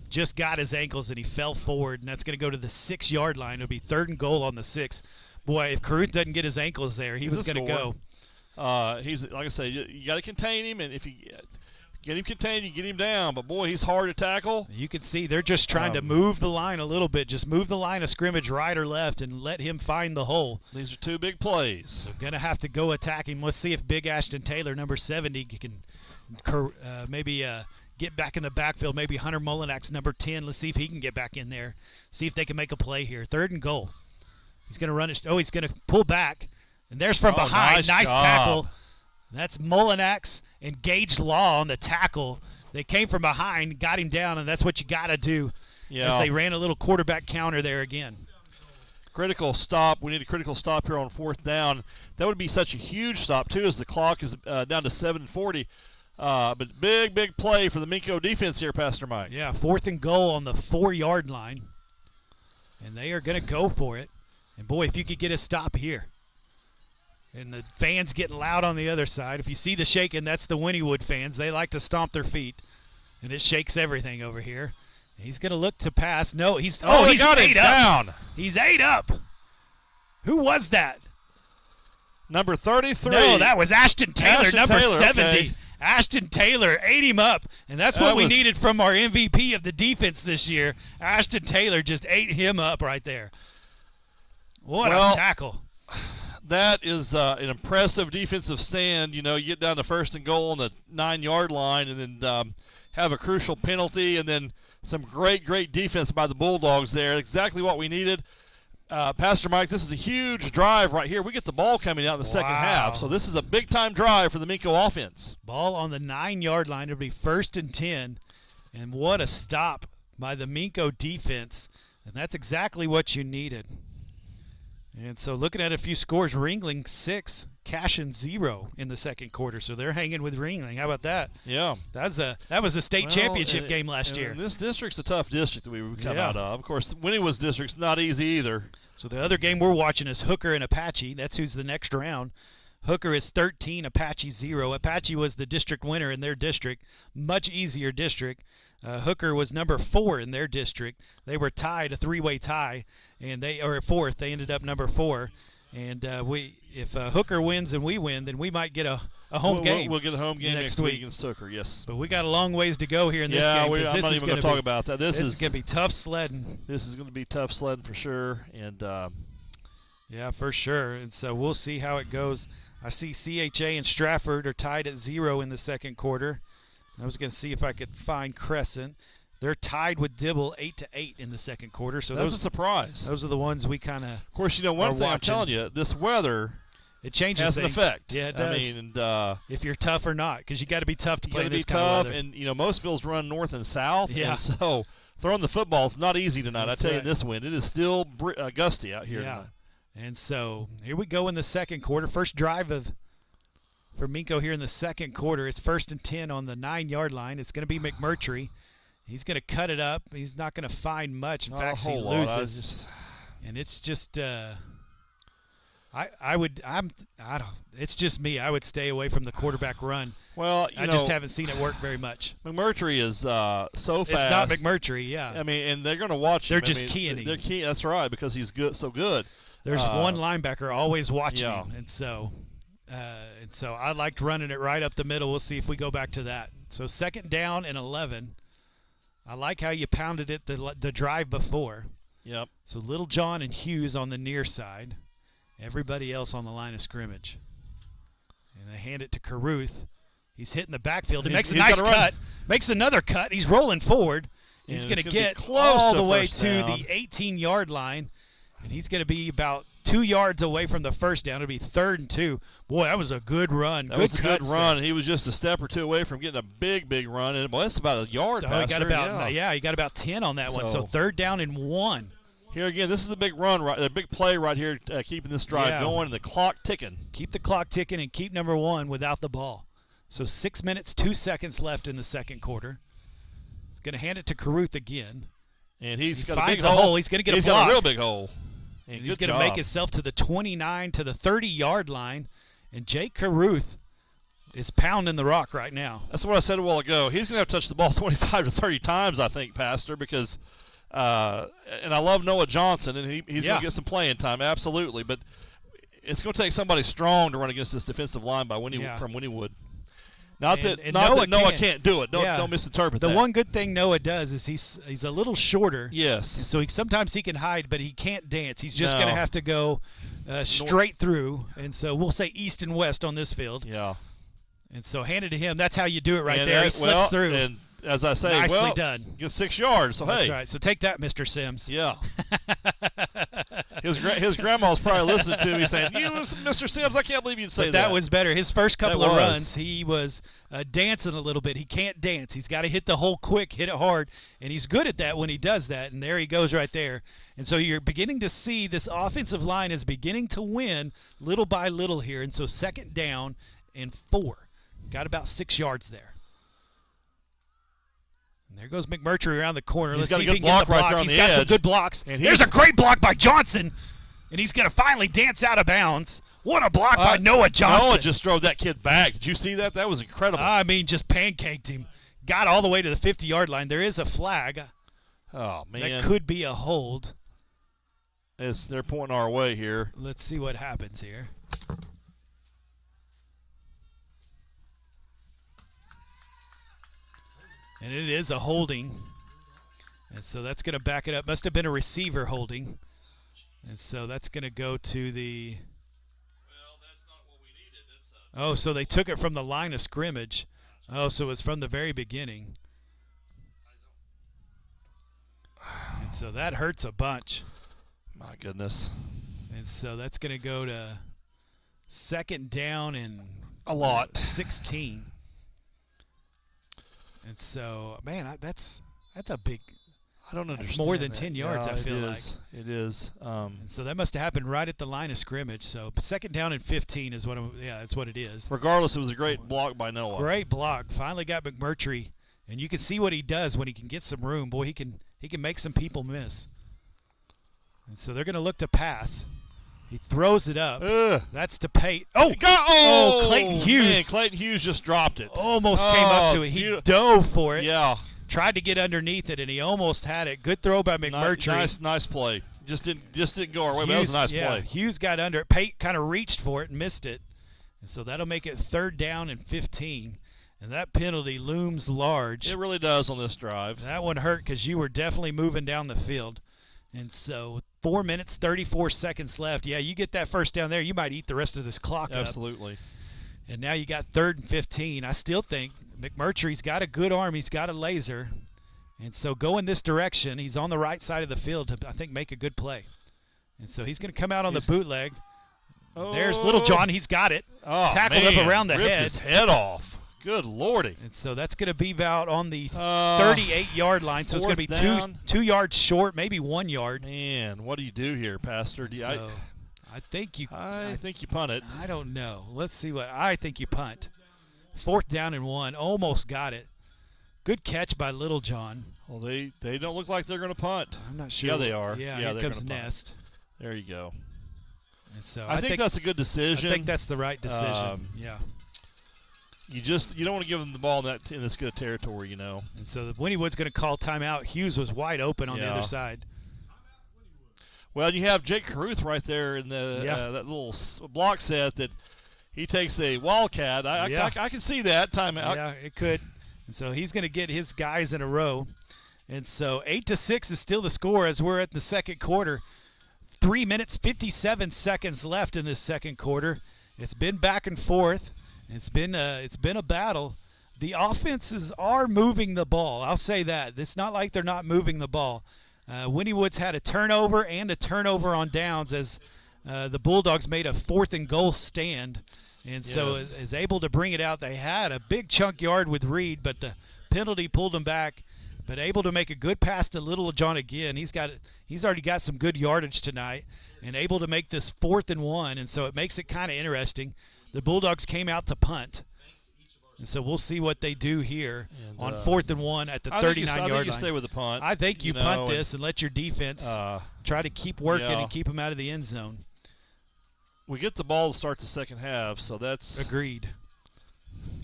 just got his ankles, and he fell forward, and that's going to go to the 6-yard line. It'll be third and goal on the 6. Boy, if Caruth doesn't get his ankles there, he was going to go. He's, like I say, you got to contain him, and if you get him contained, you get him down. But, boy, he's hard to tackle. You can see they're just trying to move the line a little bit. Just move the line of scrimmage right or left and let him find the hole. These are two big plays. So going to have to go attack him. Let's see if Big Ashton Taylor, number 70, can maybe get back in the backfield. Maybe Hunter Molinak's number 10. Let's see if he can get back in there. See if they can make a play here. Third and goal. He's going to run it. Oh, he's going to pull back. And there's from behind. Nice tackle. That's Molinax and Gage Law on the tackle. They came from behind, got him down, and that's what you got to do. Yeah. As they ran a little quarterback counter there again. Critical stop. We need a critical stop here on fourth down. That would be such a huge stop, too, as the clock is down to 7:40. But big play for the Minco defense here, Pastor Mike. Yeah, fourth and goal on the 4-yard line. And they are going to go for it. And, boy, if you could get a stop here. And the fans getting loud on the other side. If you see the shaking, that's the Wynnewood fans. They like to stomp their feet. And it shakes everything over here. He's going to look to pass. No, he's he's 8 up. Down. He's 8 up. Who was that? Number 33. No, that was Ashton Taylor, number 70. Okay. Ashton Taylor ate him up, and that's what we needed from our MVP of the defense this year. Ashton Taylor just ate him up right there. What a tackle. That is an impressive defensive stand. You know, you get down to first and goal on the 9-yard line and then have a crucial penalty and then some great defense by the Bulldogs there. Exactly what we needed. Pastor Mike, this is a huge drive right here. We get the ball coming out in the second half, so this is a big-time drive for the Minco offense. Ball on the 9-yard line. It'll be first and 10, and what a stop by the Minco defense, and that's exactly what you needed. And so looking at a few scores, Ringling 6, Cashin 0 in the second quarter. So they're hanging with Ringling. How about that? Yeah. That was a state championship game last year. This district's a tough district that we would come out of. Of course, Wynnewood's district's not easy either. So the other game we're watching is Hooker and Apache. That's who's the next round. Hooker is 13, Apache 0. Apache was the district winner in their district. Much easier district. Hooker was number 4 in their district. They were tied, a 3-way tie, and they are fourth. They ended up number 4. And if Hooker wins and we win, then we might get a home game. We'll get a home game next week against Hooker. Yes. But we got a long ways to go here in this game. I'm not even going to talk about that. This is going to be tough sledding. This is going to be tough sledding for sure. And yeah, for sure. And so we'll see how it goes. I see CHA and Stratford are tied at 0 in the second quarter. I was going to see if I could find Crescent. They're tied with Dibble 8-8 in the second quarter. So that's a surprise. Those are the ones we kind of course, one thing I'm telling you, this weather changes has an effect. Yeah, it does. I mean, if you're tough or not, because you got to be tough to play this kind of weather. And most fields run north and south. Yeah. And so throwing the football is not easy tonight. That's I tell you, right. this wind, it is still gusty out here. Yeah. Tonight. And so here we go in the second quarter. First drive for Minco here in the second quarter. It's 1st and 10 on the 9-yard line. It's going to be McMurtry. He's going to cut it up. He's not going to find much. In fact, he loses. And it's just it's just me. I would stay away from the quarterback run. Well, I just haven't seen it work very much. McMurtry is so fast. It's not McMurtry, yeah. I mean, and they're going to watch him. They're just keying him. They're keying. That's right, because he's so good. There's one linebacker always watching him, and so I liked running it right up the middle. We'll see if we go back to that. So 2nd down and 11. I like how you pounded it the drive before. Yep. So Little John and Hughes on the near side. Everybody else on the line of scrimmage. And they hand it to Caruth. He's hitting the backfield. He makes a nice cut. Makes another cut. He's rolling forward. He's going to get all the way to the 18-yard line. And he's going to be about 2 yards away from the first down. It'll be 3rd and 2. Boy, that was a good run. That was a good run. He was just a step or two away from getting a big run. And boy, that's about a yard. He got about 10 on that one. So 3rd down and 1. Here again, this is a big run, a big play right here, keeping this drive going and the clock ticking. Keep the clock ticking and keep number 1 without the ball. So 6 minutes, 2 seconds left in the second quarter. He's going to hand it to Caruth again. And he got a big hole. He's going to get a block. Got a real big hole. And he's going to make himself to the 29 to the 30-yard line. And Jake Caruth is pounding the rock right now. That's what I said a while ago. He's going to have to touch the ball 25 to 30 times, I think, Pastor, because and I love Noah Johnson, and he's going to get some playing time, absolutely. But it's going to take somebody strong to run against this defensive line from Wynnewood. Not that Noah can't do it. Don't misinterpret that. The one good thing Noah does is he's a little shorter. Yes. And so sometimes he can hide, but he can't dance. He's just going to have to go straight through. And so we'll say east and west on this field. Yeah. And so hand it to him. That's how you do it right there. He slips through. And as I say, nicely done. Get 6 yards. So that's right. So take that, Mr. Sims. Yeah. His grandma's probably listening to me saying, Mr. Sims, I can't believe you'd say that. That was better. His first couple of runs, he was dancing a little bit. He can't dance. He's got to hit the hole quick, hit it hard, and he's good at that when he does that, and there he goes right there. And so you're beginning to see this offensive line is beginning to win little by little here, and so 2nd down and 4. Got about 6 yards there. And there goes McMurtry around the corner. Let's see if he can get the block. He's got some good blocks. There's a great block by Johnson, and he's going to finally dance out of bounds. What a block by Noah Johnson. Noah just drove that kid back. Did you see that? That was incredible. I mean, just pancaked him. Got all the way to the 50-yard line. There is a flag. Oh, man. That could be a hold. They're pointing our way here. Let's see what happens here. And it is a holding. And so that's going to back it up. Must have been a receiver holding. And so that's going to go to the – well, that's not what we needed. So they took it from the line of scrimmage. Oh, so it was from the very beginning. And so that hurts a bunch. My goodness. And so that's going to go to 2nd down and a lot. 16. And so, man, that's a big. I don't understand. It's more than that. 10 yards, Yeah, I feel like. It is. And so that must have happened right at the line of scrimmage. So second down and 15 is that's what it is. Regardless, it was a great block by Noah. Great block. Finally got McMurtry, and you can see what he does when he can get some room. Boy, he can make some people miss. And so they're going to look to pass. He throws it up. That's to Pate. Oh, Clayton Hughes. Man, Clayton Hughes just dropped it. Almost came up to it. He dove for it. Yeah. Tried to get underneath it, and he almost had it. Good throw by McMurtry. Nice play. Just didn't go our way, but that was a nice play. Hughes got under it. Pate kind of reached for it and missed it. And so that'll make it 3rd down and 15. And that penalty looms large. It really does on this drive. That one hurt because you were definitely moving down the field. And so 4 minutes, 34 seconds left. Yeah, you get that first down there, you might eat the rest of this clock up. Absolutely. And now you got 3rd and 15. I still think McMurtry's got a good arm. He's got a laser. And so go in this direction. He's on the right side of the field to, I think, make a good play. And so he's going to come out on the bootleg. There's Little John. He's got it. Tackled up around the ripped head. His head off. Good Lordy. And so that's going to be about on the 38-yard line. So it's going to be 2 yards short, maybe 1 yard. Man, what do you do here, Pastor? I think you punt it. I don't know. Let's see what I think you punt. 4th down and 1. Almost got it. Good catch by Little John. Well, they don't look like they're going to punt. I'm not sure. Yeah, they are. Yeah, here comes Nest. There you go. And so I think that's a good decision. I think that's the right decision. Yeah. You don't want to give them the ball in this good territory, you know. And so Wynnewood's going to call timeout. Hughes was wide open on the other side. Well, you have Jake Caruth right there in the that little block set that he takes a wildcat. I can see that timeout. Yeah, it could. And so he's going to get his guys in a row. And so 8-6 is still the score as we're at the second quarter. 3 minutes, 57 seconds left in this second quarter. It's been back and forth. It's been a battle. The offenses are moving the ball. I'll say that. It's not like they're not moving the ball. Wynnewood's had a turnover and a turnover on downs as the Bulldogs made a 4th and goal stand. And so is able to bring it out. They had a big chunk yard with Reed, but the penalty pulled them back. But able to make a good pass to Little John again. He's already got some good yardage tonight and able to make this 4th and 1. And so it makes it kind of interesting. The Bulldogs came out to punt. And so we'll see what they do here on 4th and 1 at the 39-yard line. I think you stay with the punt. I think you punt this and let your defense try to keep working and keep them out of the end zone. We get the ball to start the second half, so that's agreed.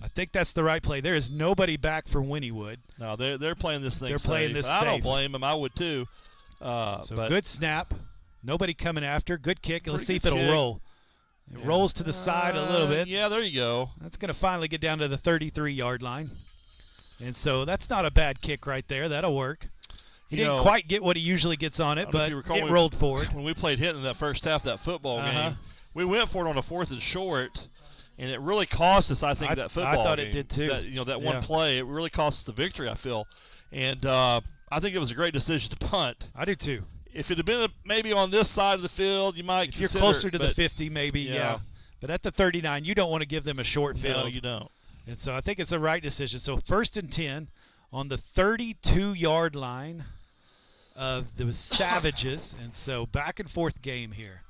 I think that's the right play. There is nobody back for Wynnewood. No, they're playing this thing. They're playing this I safe. don't blame them. I would too. So good snap. Nobody coming after. Good kick. Let's see if it'll kick. roll. It rolls to the side a little bit. Yeah, there you go. That's going to finally get down to the 33-yard line. And so that's not a bad kick right there. That'll work. He didn't quite get what he usually gets on it, but it rolled forward. When we played Hinton in that first half of that football game, we went for it on a 4th and short, and it really cost us, I think, that football game. I thought it did too. That one play, it really cost us the victory, I feel. And I think it was a great decision to punt. I do too. If it had been maybe on this side of the field, you might If you're closer to the 50, maybe, yeah. But at the 39, you don't want to give them a short field. No, you don't. And so I think it's the right decision. So 1st and 10 on the 32-yard line of the Savages. And so back and forth game here.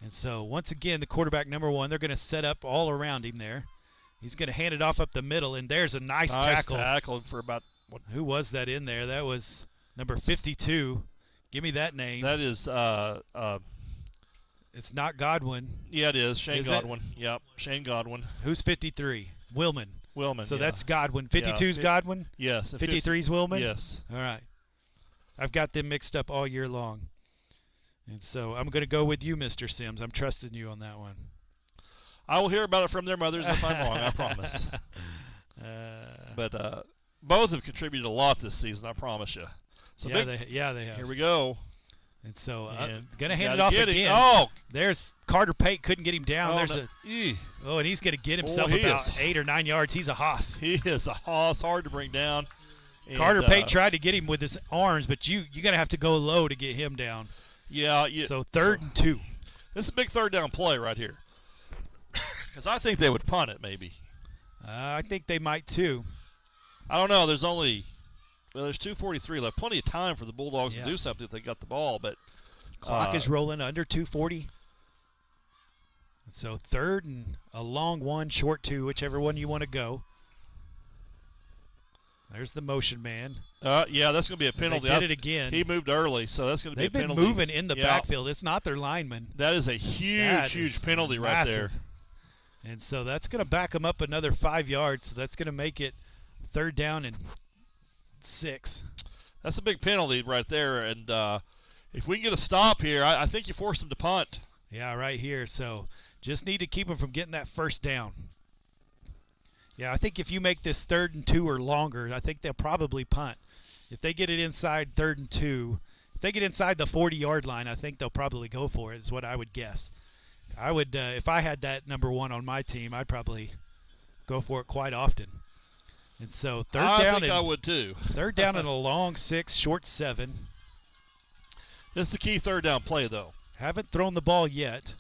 And so once again, the quarterback number 1, they're going to set up all around him there. He's going to hand it off up the middle, and there's a nice tackle. Nice tackle for about what? Who was that in there? That was number 52. Give me that name. That is it's not Godwin. Yeah, it is. Shane Godwin. Yep, Shane Godwin. Who's 53? Willman. So that's Godwin. 52's Godwin? Yes. 53's Willman? Yes. All right. I've got them mixed up all year long. And so I'm going to go with you, Mr. Sims. I'm trusting you on that one. I will hear about it from their mothers if I'm wrong, I promise. But both have contributed a lot this season, I promise you. So they have. Here we go. And so going to hand it off again. Oh, there's Carter Pate couldn't get him down. And he's going to get himself about 8 or 9 yards. He's a hoss. He is a hoss, hard to bring down. Carter Pate tried to get him with his arms, but you're going to have to go low to get him down. Yeah. So 3rd and 2. This is a big 3rd down play right here. Because I think they would punt it maybe. I think they might too. I don't know. There's only Well, there's 2:43 left. Plenty of time for the Bulldogs to do something if they got the ball, but clock is rolling under 2:40. So third and a long one, short two, whichever one you want to go. There's the motion man. Yeah, that's going to be a penalty. They did it again. He moved early, so that's going to be a penalty. They've been moving in the backfield. It's not their lineman. That is a huge penalty right there. And so that's going to back them up another 5 yards. So that's going to make it 3rd down and 6. That's a big penalty right there. And if we can get a stop here, I think you force them to punt. Yeah, right here. So just need to keep them from getting that 1st down. Yeah, I think if you make this 3rd and 2 or longer, I think they'll probably punt. If they get it inside 3rd and 2, if they get inside the 40-yard line, I think they'll probably go for it, is what I would guess. I would, if I had that number 1 on my team, I'd probably go for it quite often. And so I would too. 3rd down and a long 6, short 7. This is the key 3rd down play, though. Haven't thrown the ball yet.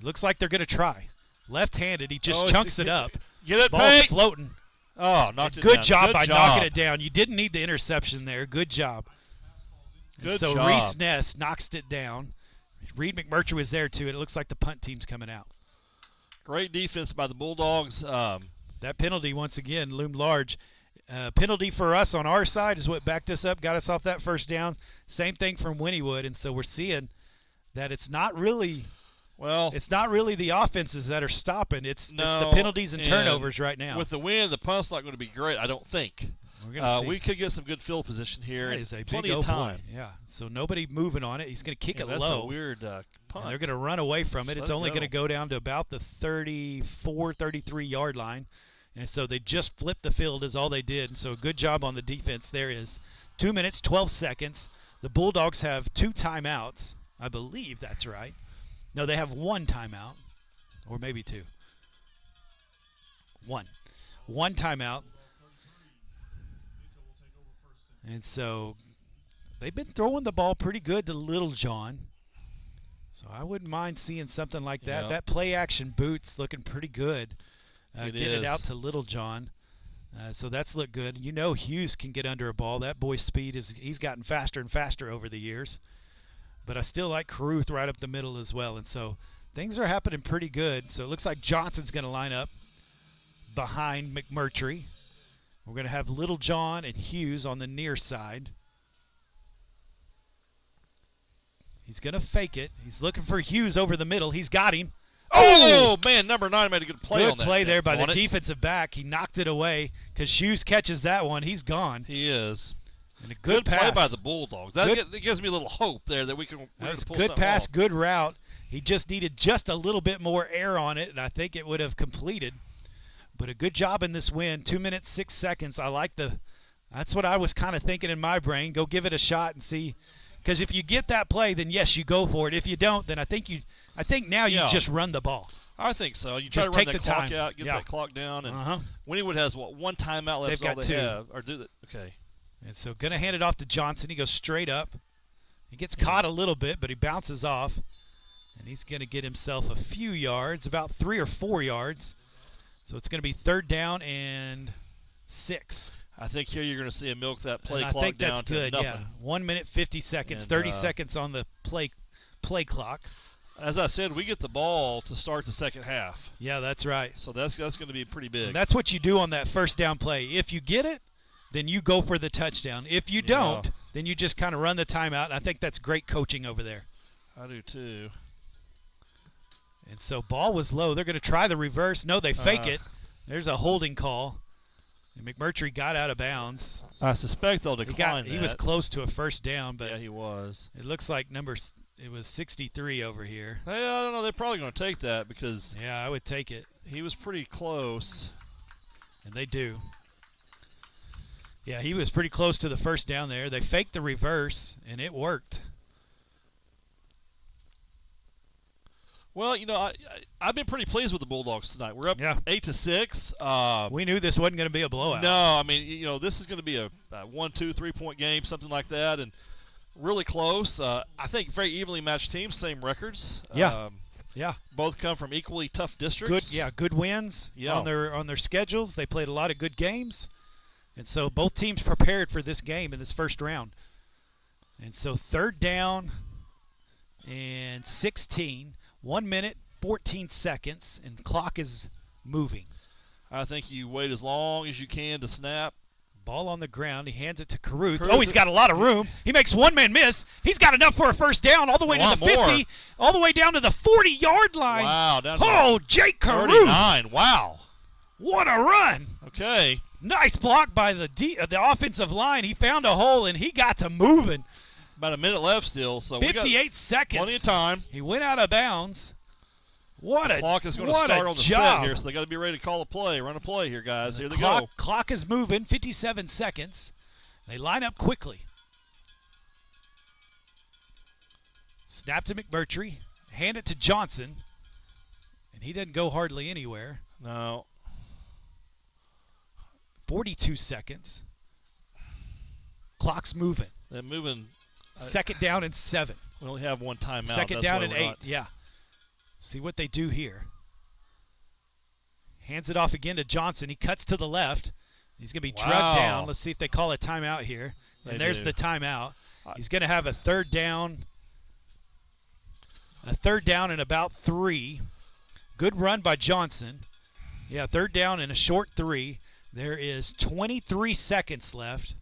Looks like they're going to try. Left-handed, he just chunks it up. Get it, ball's Pate. Floating. Oh, knocked it Good down. job by knocking it down. You didn't need the interception there. Good job. Good so job. Reese Ness knocks it down. Reed McMurtry was there, too, and it looks like the punt team's coming out. Great defense by the Bulldogs. That penalty, once again, loomed large. Penalty for us on our side is what backed us up, got us off that 1st down. Same thing from Wynnewood, and so we're seeing that it's not really the offenses that are stopping. It's the penalties and turnovers right now. With the wind, the punt's not going to be great, I don't think. We're gonna see. We could get some good field position here. That is a plenty big of time. Yeah. So nobody moving on it. He's going to kick it that's low. A weird punt. And they're going to run away from it. Just it's only going to go down to about the 34, 33-yard line. And so they just flipped the field is all they did. And so good job on the defense. There is 2 minutes, 12 seconds. The Bulldogs have 2 timeouts. I believe that's right. No, they have 1 timeout, or maybe 2. 1 timeout. And so they've been throwing the ball pretty good to Little John. So I wouldn't mind seeing something like that. Yeah. That play action boot's looking pretty good. Get is. it out to Little John. So that's looked good. You know Hughes can get under a ball. That boy's speed he's gotten faster and faster over the years. But I still like Caruth right up the middle as well. And so things are happening pretty good. So it looks like Johnson's going to line up behind McMurtry. We're going to have Little John and Hughes on the near side. He's going to fake it. He's looking for Hughes over the middle. He's got him. Oh, man, number 9 made a good play on that. Good play there by the defensive back. He knocked it away because Hughes catches that one. He's gone. He is. And a good pass. Play by the Bulldogs. That gives me a little hope there that we can That was a pull good pass, off. good route. He just needed just a little bit more air on it, and I think it would have completed. But a good job in this win. 2 minutes, 6 seconds. I like that's what I was kind of thinking in my brain. Go give it a shot and see. Because if you get that play, then yes, you go for it. If you don't, then I think now you just run the ball. I think so. You try just to run take the clock out, get that clock down, and Wynnewood has 1 timeout left. They've got 2. Okay. And so going to hand it off to Johnson. He goes straight up. He gets caught a little bit, but he bounces off. And he's going to get himself a few yards, about 3 or 4 yards. So it's going to be 3rd down and 6. I think here you're going to see him milk that play and clock I think down that's to good, nothing. yeah. 1 minute, 50 seconds, And, 30 seconds on the play clock. As I said, we get the ball to start the second half. Yeah, that's right. So that's going to be pretty big. And that's what you do on that 1st down play. If you get it, then you go for the touchdown. If you don't, then you just kind of run the timeout. And I think that's great coaching over there. I do too. And so ball was low. They're going to try the reverse. No, they fake it. There's a holding call. And McMurtry got out of bounds. I suspect they'll decline He was close to a 1st down, but yeah, he was. It looks like it was 63 over here. Hey, I don't know. They're probably going to take that because yeah, I would take it. He was pretty close. And they do. Yeah, he was pretty close to the 1st down there. They faked the reverse, and it worked. Well, I've been pretty pleased with the Bulldogs tonight. We're up 8-6. We knew this wasn't going to be a blowout. No, I mean, this is going to be a 1, 2, 3-point game, something like that, and really close. I think very evenly matched teams, same records. Yeah. Both come from equally tough districts. Good wins on their schedules. They played a lot of good games. And so both teams prepared for this game in this first round. And so 3rd down and 16, 1 minute, 14 seconds, and clock is moving. I think you wait as long as you can to snap. Ball on the ground. He hands it to Caruth. Oh, he's got a lot of room. He makes one man miss. He's got enough for a first down all the way to the 50, all the way down to the 40-yard line. Wow. Oh, Jake Caruth. 39. Wow. What a run. Okay. Nice block by the offensive line. He found a hole, and he got to moving. About a minute left still. So 58 seconds. Plenty of time. He went out of bounds. What a clock is going to start on the job set here, so they got to be ready to call a play, run a play here, guys. Here they go. go. Clock is moving. 57 seconds. They line up quickly. Snap to McMurtry. Hand it to Johnson. And he doesn't go hardly anywhere. No. 42 seconds. Clock's moving. They're moving. 2nd down and 7. We only have one timeout. 2nd down and 8. Yeah. See what they do here. Hands it off again to Johnson. He cuts to the left. He's going to be drugged down. Let's see if they call a timeout here. And there's the timeout. He's going to have a 3rd down. A 3rd down and about 3. Good run by Johnson. Yeah, 3rd down and a short 3. There is 23 seconds left.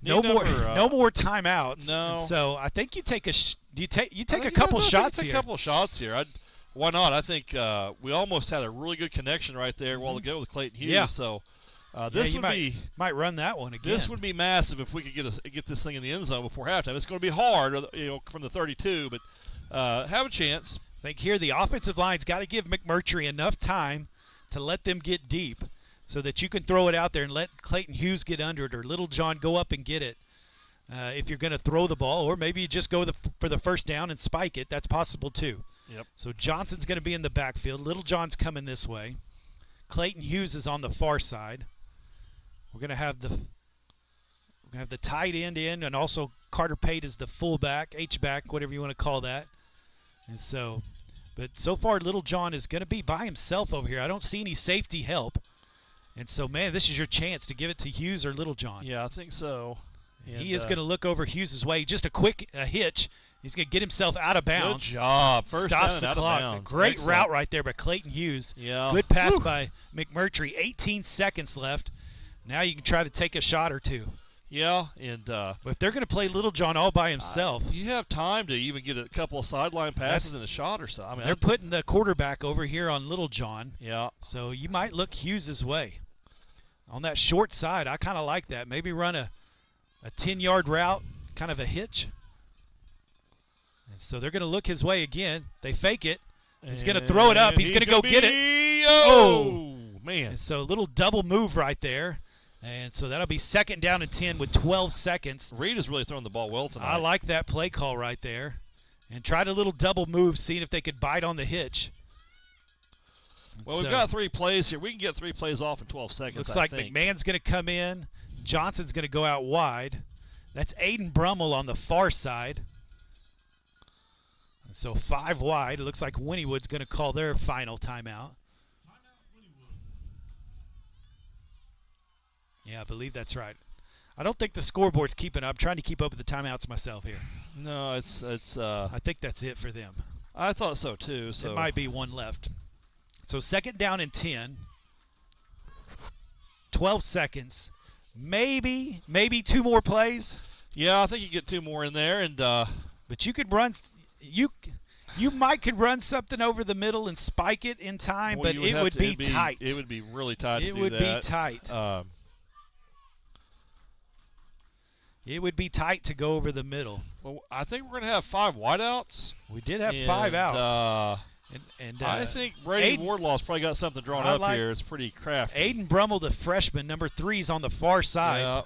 No more timeouts. No. And so I think you take a couple shots here. A couple shots here. Why not? I think we almost had a really good connection right there a while ago with Clayton Hughes. Yeah. So this might run that one again. This would be massive if we could get this thing in the end zone before halftime. It's going to be hard, from the 32, but have a chance. I think here the offensive line's got to give McMurtry enough time to let them get deep, so that you can throw it out there and let Clayton Hughes get under it, or Little John go up and get it if you're going to throw the ball, or maybe you just go for the first down and spike it. That's possible too. Yep. So Johnson's going to be in the backfield. Little John's coming this way. Clayton Hughes is on the far side. We're going to have the tight end in, and also Carter Pate is the fullback, H-back, whatever you want to call that. And so, but so far Little John is going to be by himself over here. I don't see any safety help. And so, man, this is your chance to give it to Hughes or Little John. Yeah, I think so. And he is going to look over Hughes' way. Just a quick hitch. He's going to get himself out of bounds. Good job. First Stops down the clock. Out of bounds. Great Excellent. route right there by Clayton Hughes. Yeah. Good pass by McMurtry. 18 seconds left. Now you can try to take a shot or two. Yeah, and but if they're going to play Little John all by himself, you have time to even get a couple of sideline passes and a shot or so. I mean, they're putting the quarterback over here on Little John. Yeah. So you might look Hughes' way. On that short side, I kind of like that. Maybe run a 10-yard route, kind of a hitch. And so they're going to look his way again. They fake it. He's going to throw it up. He's going to go get it. Oh, man. And so a little double move right there. And so that'll be 2nd down and 10 with 12 seconds. Reed is really throwing the ball well tonight. I like that play call right there. And tried a little double move, seeing if they could bite on the hitch. Well, we've got 3 plays here. We can get 3 plays off in 12 seconds. Looks like McMahon's going to come in. Johnson's going to go out wide. That's Aiden Brummel on the far side. And so 5 wide. It looks like Wynnewood's going to call their final timeout. Yeah, I believe that's right. I don't think the scoreboard's keeping up. I'm trying to keep up with the timeouts myself here. No, it's. I think that's it for them. I thought so too. So it might be one left. So 2nd down and 10. 12 seconds. Maybe 2 more plays. Yeah, I think you get 2 more in there, and. But you could run. You might could run something over the middle and spike it in time, but it would be tight. It would be really tight. It would be tight. It would be tight to go over the middle. Well, I think we're going to have 5 wideouts. We did have 5 out. And I think Brady Wardlaw's probably got something drawn up here. It's pretty crafty. Aiden Brummel, the freshman, number 3, is on the far side. Yeah.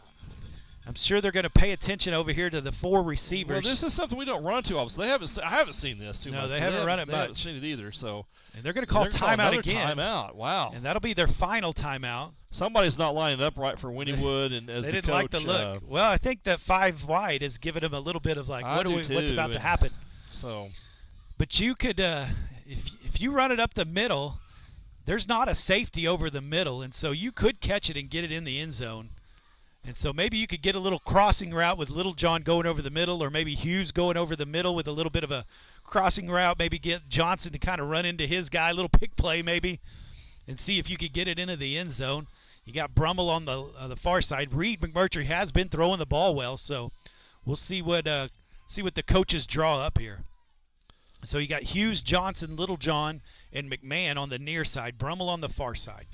I'm sure they're going to pay attention over here to the 4 receivers. Well, this is something we don't run too often. I haven't seen this too much. No, they haven't run it much. They haven't seen it either. So. And they're going to call timeout again. Timeout. Wow. And that'll be their final timeout. Somebody's not lining up right for Wynnewood, and as they the didn't coach, like the look. Well, I think that 5 wide has given them a little bit of like, what's about to happen? So. But you could, if you run it up the middle, there's not a safety over the middle, and so you could catch it and get it in the end zone. And so maybe you could get a little crossing route with Little John going over the middle, or maybe Hughes going over the middle with a little bit of a crossing route, maybe get Johnson to kind of run into his guy, a little pick play maybe, and see if you could get it into the end zone. You got Brummel on the far side. Reed McMurtry has been throwing the ball well, so we'll see what the coaches draw up here. So you got Hughes, Johnson, Little John, and McMahon on the near side, Brummel on the far side.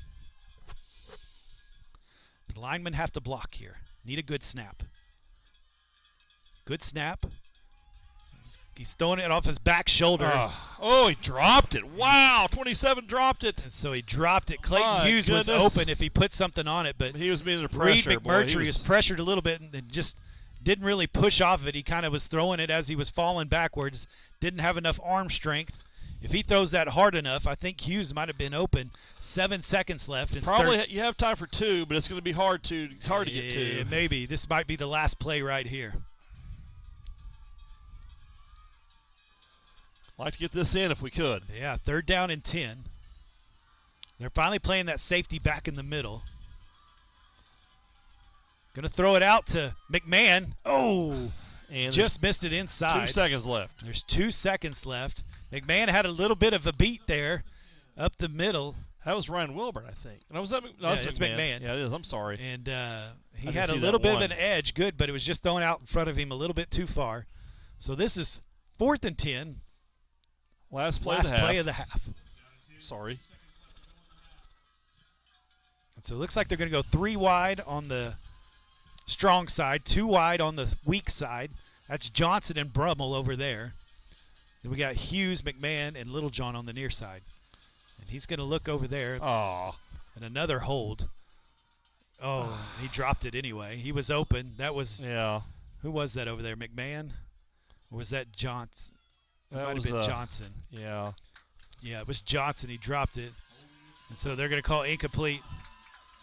The linemen have to block here. Need a good snap. Good snap. He's throwing it off his back shoulder. Oh, he dropped it. Wow, 27 dropped it. And so he dropped it. Clayton Hughes was open if he put something on it, but he was being under pressure. Reed McMurtry is pressured a little bit and just didn't really push off of it. He kind of was throwing it as he was falling backwards. Didn't have enough arm strength. If he throws that hard enough, I think Hughes might have been open. 7 seconds left. It's probably you have time for 2, but it's going to be hard to get 2. Maybe. This might be the last play right here. Like to get this in if we could. Yeah, 3rd down and 10. They're finally playing that safety back in the middle. Going to throw it out to McMahon. Oh, and just missed it inside. 2 seconds left. There's 2 seconds left. McMahon had a little bit of a beat there up the middle. That was Ryan Wilburn, I think. No, was that it's McMahon. Yeah, it is. I'm sorry. And he had a little bit of an edge. Good, but it was just thrown out in front of him a little bit too far. So this is 4th and 10. Last play of the half. Sorry. And so it looks like they're going to go 3 wide on the strong side, 2 wide on the weak side. That's Johnson and Brummel over there. Then we got Hughes, McMahon, and Little John on the near side. And he's going to look over there. Oh. And another hold. Oh, he dropped it anyway. He was open. That was – yeah. Who was that over there, McMahon? Or was that Johnson? That might have been Johnson. Yeah. Yeah, it was Johnson. He dropped it. And so they're going to call incomplete.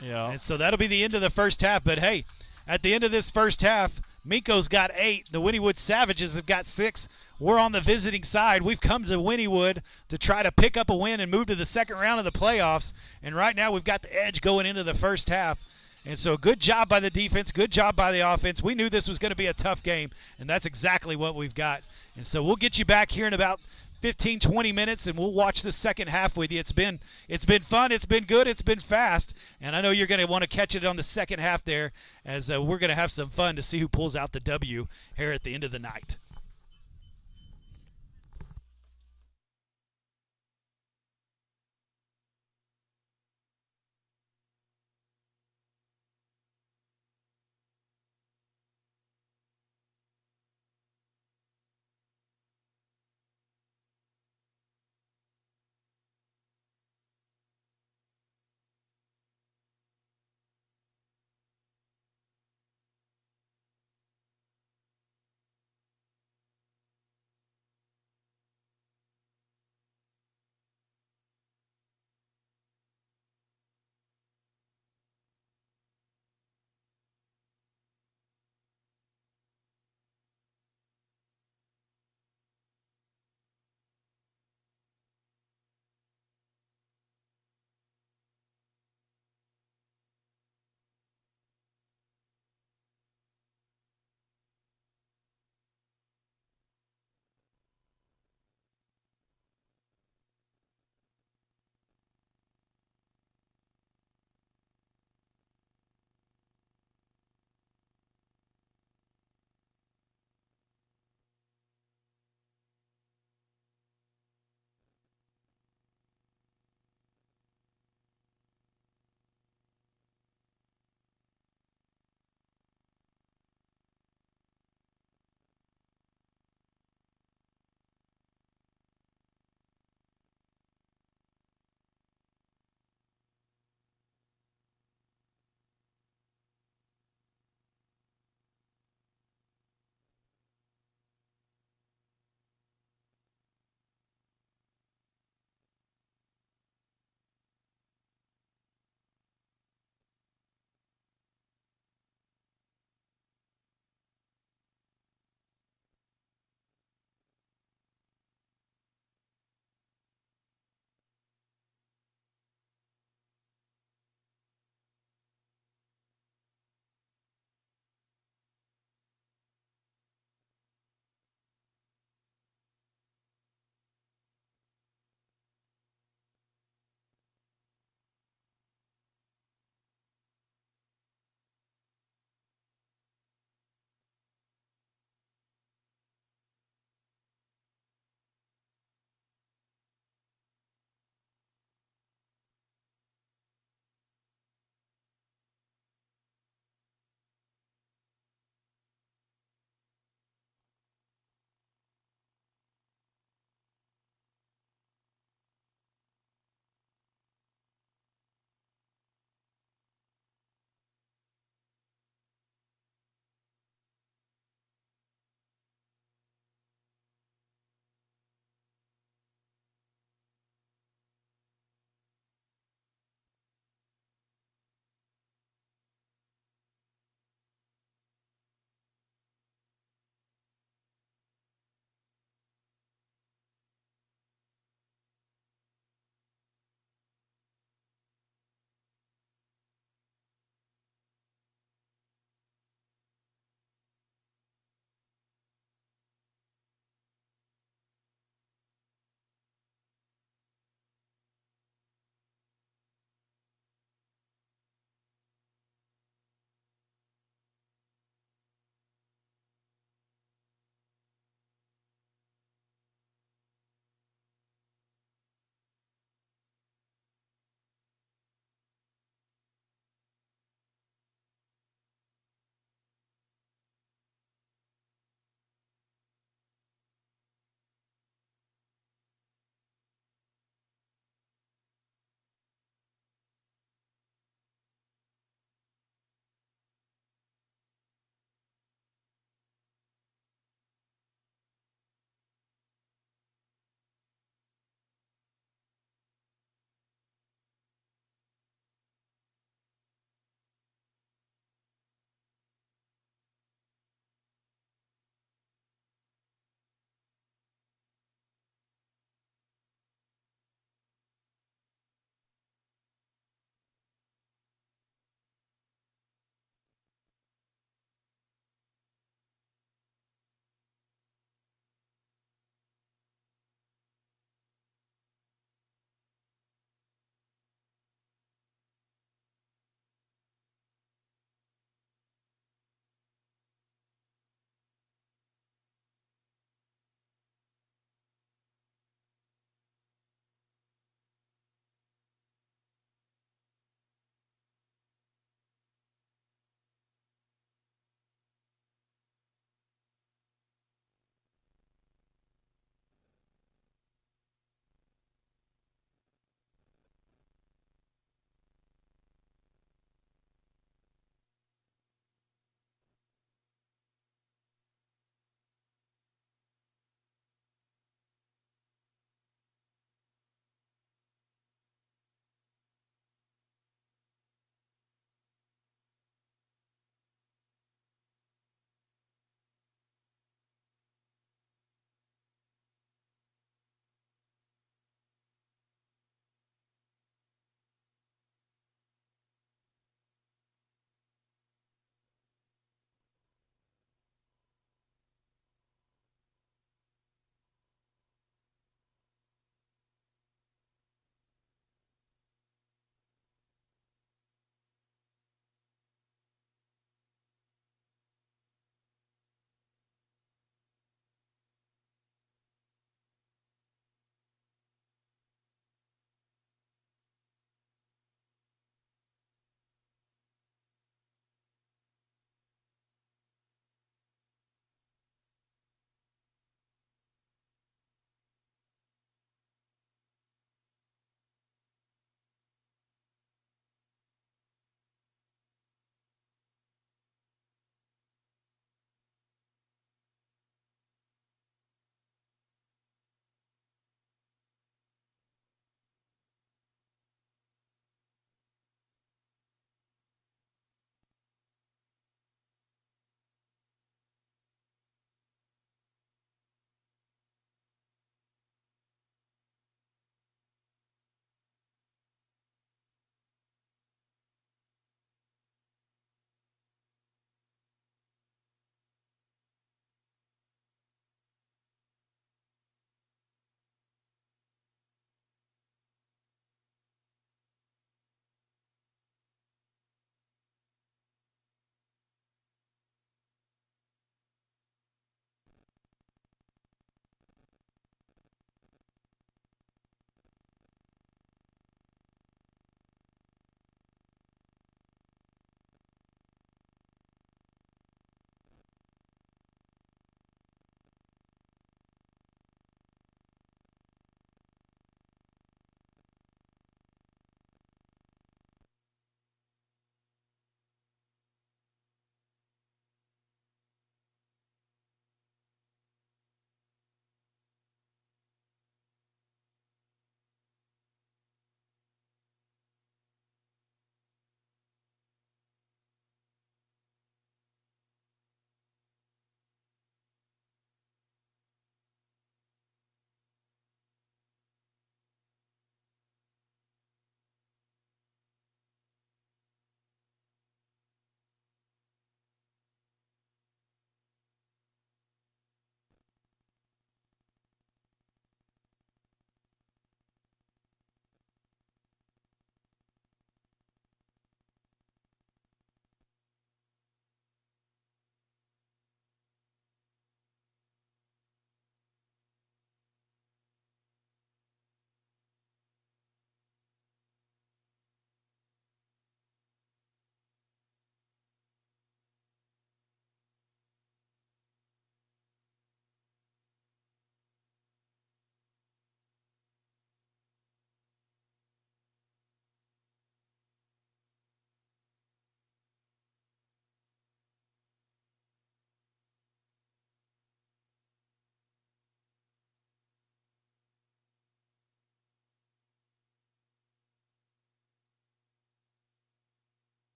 Yeah. And so that'll be the end of the first half. But, hey, at the end of this first half, Minco's got 8. The Wynnewood Savages have got 6. We're on the visiting side. We've come to Wynnewood to try to pick up a win and move to the second round of the playoffs. And right now we've got the edge going into the first half. And so good job by the defense, good job by the offense. We knew this was going to be a tough game, and that's exactly what we've got. And so we'll get you back here in about 15, 20 minutes, and we'll watch the second half with you. It's been fun, it's been good, it's been fast, and I know you're going to want to catch it on the second half there as we're going to have some fun to see who pulls out the W here at the end of the night.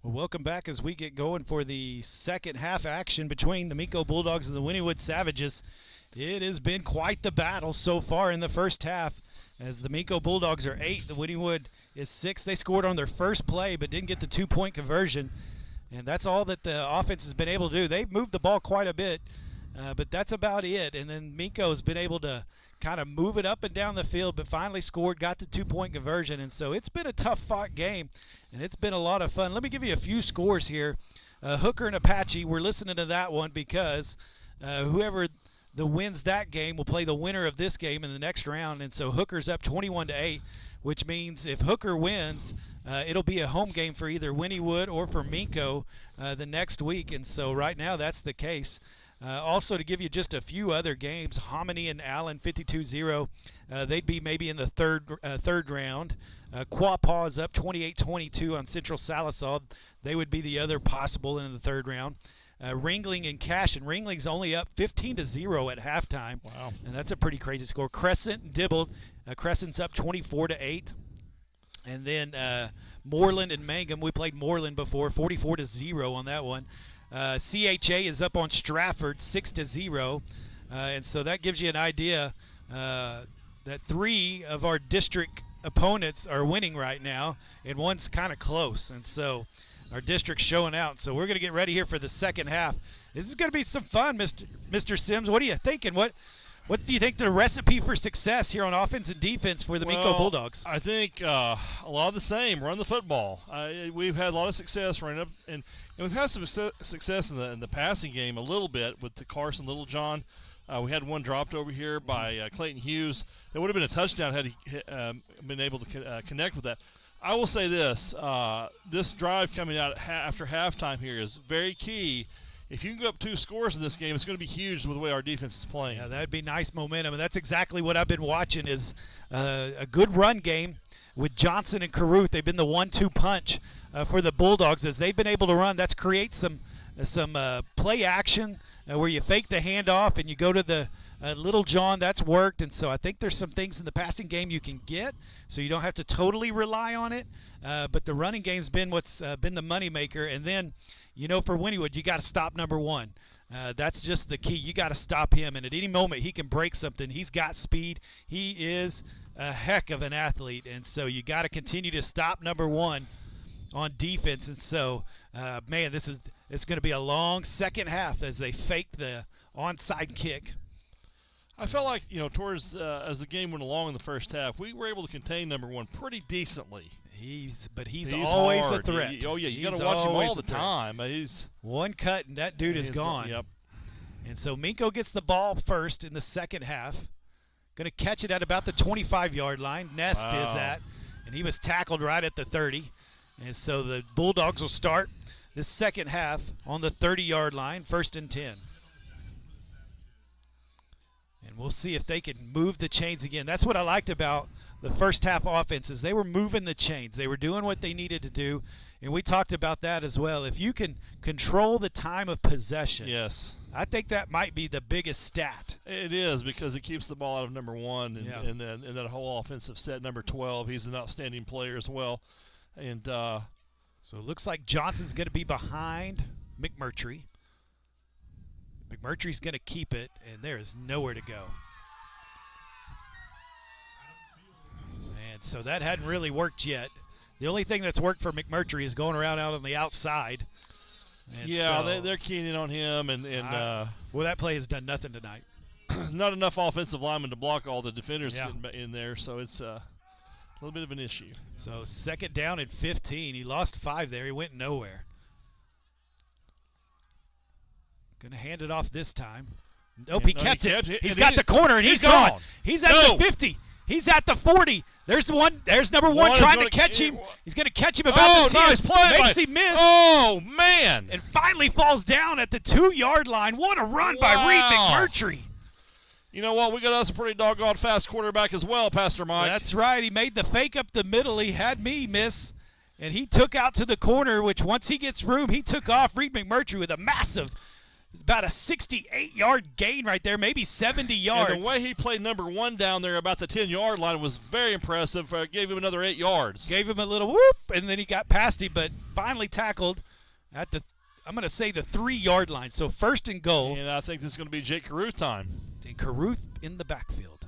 Well, welcome back as we get going for the second half action between the Minco Bulldogs and the Wynnewood Savages. It has been quite the battle so far in the first half, as the Minco Bulldogs are 8, the Wynnewood is 6. They scored on their first play but didn't get the 2-point conversion, and that's all that the offense has been able to do. They've moved the ball quite a bit, but that's about it. And then Minco has been able to kind of move it up and down the field, but finally scored, got the 2-point conversion. And so it's been a tough-fought game, and it's been a lot of fun. Let me give you a few scores here. Hooker and Apache, we're listening to that one because whoever wins that game will play the winner of this game in the next round. And so Hooker's up 21-8, which means if Hooker wins, it'll be a home game for either Wynnewood or for Minco the next week. And so right now that's the case. Also, to give you just a few other games, Hominy and Allen 52-0. They'd be maybe in the third round. Quapaw is up 28-22 on Central Salisaw. They would be the other possible in the third round. Ringling and Cash, and Ringling's only up 15-0 at halftime. Wow. And that's a pretty crazy score. Crescent and Dibble. Crescent's up 24-8. And then Moreland and Mangum, we played Moreland before, 44-0 on that one. CHA is up on Stratford 6-0, and so that gives you an idea that 3 of our district opponents are winning right now, and one's kind of close, and so our district's showing out. So we're going to get ready here for the second half. This is going to be some fun, Mr. Sims. What are you thinking? What do you think the recipe for success here on offense and defense for the Minco Bulldogs? I think a lot of the same. Run the football. We've had a lot of success running up, and we've had some success in the passing game a little bit with the Carson Littlejohn. We had one dropped over here by Clayton Hughes. That would have been a touchdown had he been able to connect with that. I will say this. This drive coming out after halftime here is very key. If you can go up 2 scores in this game, it's going to be huge with the way our defense is playing. Yeah, that'd be nice momentum, and that's exactly what I've been watching is a good run game with Johnson and Caruth. They've been the 1-2 punch for the Bulldogs as they've been able to run. That's create some play action where you fake the handoff and you go to the Little John. That's worked, and so I think there's some things in the passing game you can get so you don't have to totally rely on it. But the running game's been what's been the moneymaker, and then for Wynnewood, you got to stop number 1. That's just the key. You got to stop him, and at any moment he can break something. He's got speed. He is a heck of an athlete, and so you got to continue to stop number 1 on defense. And so, man, it's going to be a long second half as they fake the onside kick. I felt like, towards as the game went along in the first half, we were able to contain number 1 pretty decently. He's always hard. a threat. You got to watch him all the time. He's one cut and that dude is gone. Yep. And so Minco gets the ball first in the second half. Going to catch it at about the 25-yard line. Nest is that, and he was tackled right at the 30. And so the Bulldogs will start this second half on the 30-yard line, 1st and 10. And we'll see if they can move the chains again. That's what I liked about the first half offense is they were moving the chains. They were doing what they needed to do, and we talked about that as well. If you can control the time of possession, yes, I think that might be the biggest stat. It is because it keeps the ball out of number 1 and that whole offensive set. Number 12, he's an outstanding player as well. And so it looks like Johnson's going to be behind McMurtry. McMurtry's going to keep it, and there is nowhere to go. And so that hadn't really worked yet. The only thing that's worked for McMurtry is going around out on the outside. And they're keying in on him. Well, that play has done nothing tonight. Not enough offensive linemen to block all the defenders getting in there, so it's a little bit of an issue. So 2nd down and 15. He lost 5 there. He went nowhere. Going to hand it off this time. Nope, he kept it. He's got the corner, and he's gone. He's at the 50. He's at the 40. There's number 1 trying to catch him. He's going to catch him about the 10. Nice play. Makes him miss. Oh, man. And finally falls down at the 2-yard line. What a run by Reed McMurtry. You know what? We got us a pretty doggone fast quarterback as well, Pastor Mike. That's right. He made the fake up the middle. He had me miss. And he took out to the corner, which once he gets room, he took off. Reed McMurtry with a massive about a 68-yard gain right there, maybe 70 yards. And the way he played number 1 down there about the 10-yard line was very impressive. Gave him another 8 yards. Gave him a little whoop, and then he got past him, but finally tackled at the, I'm going to say, the 3-yard line. So first and goal. And I think this is going to be Jake Caruth time. And Caruth in the backfield.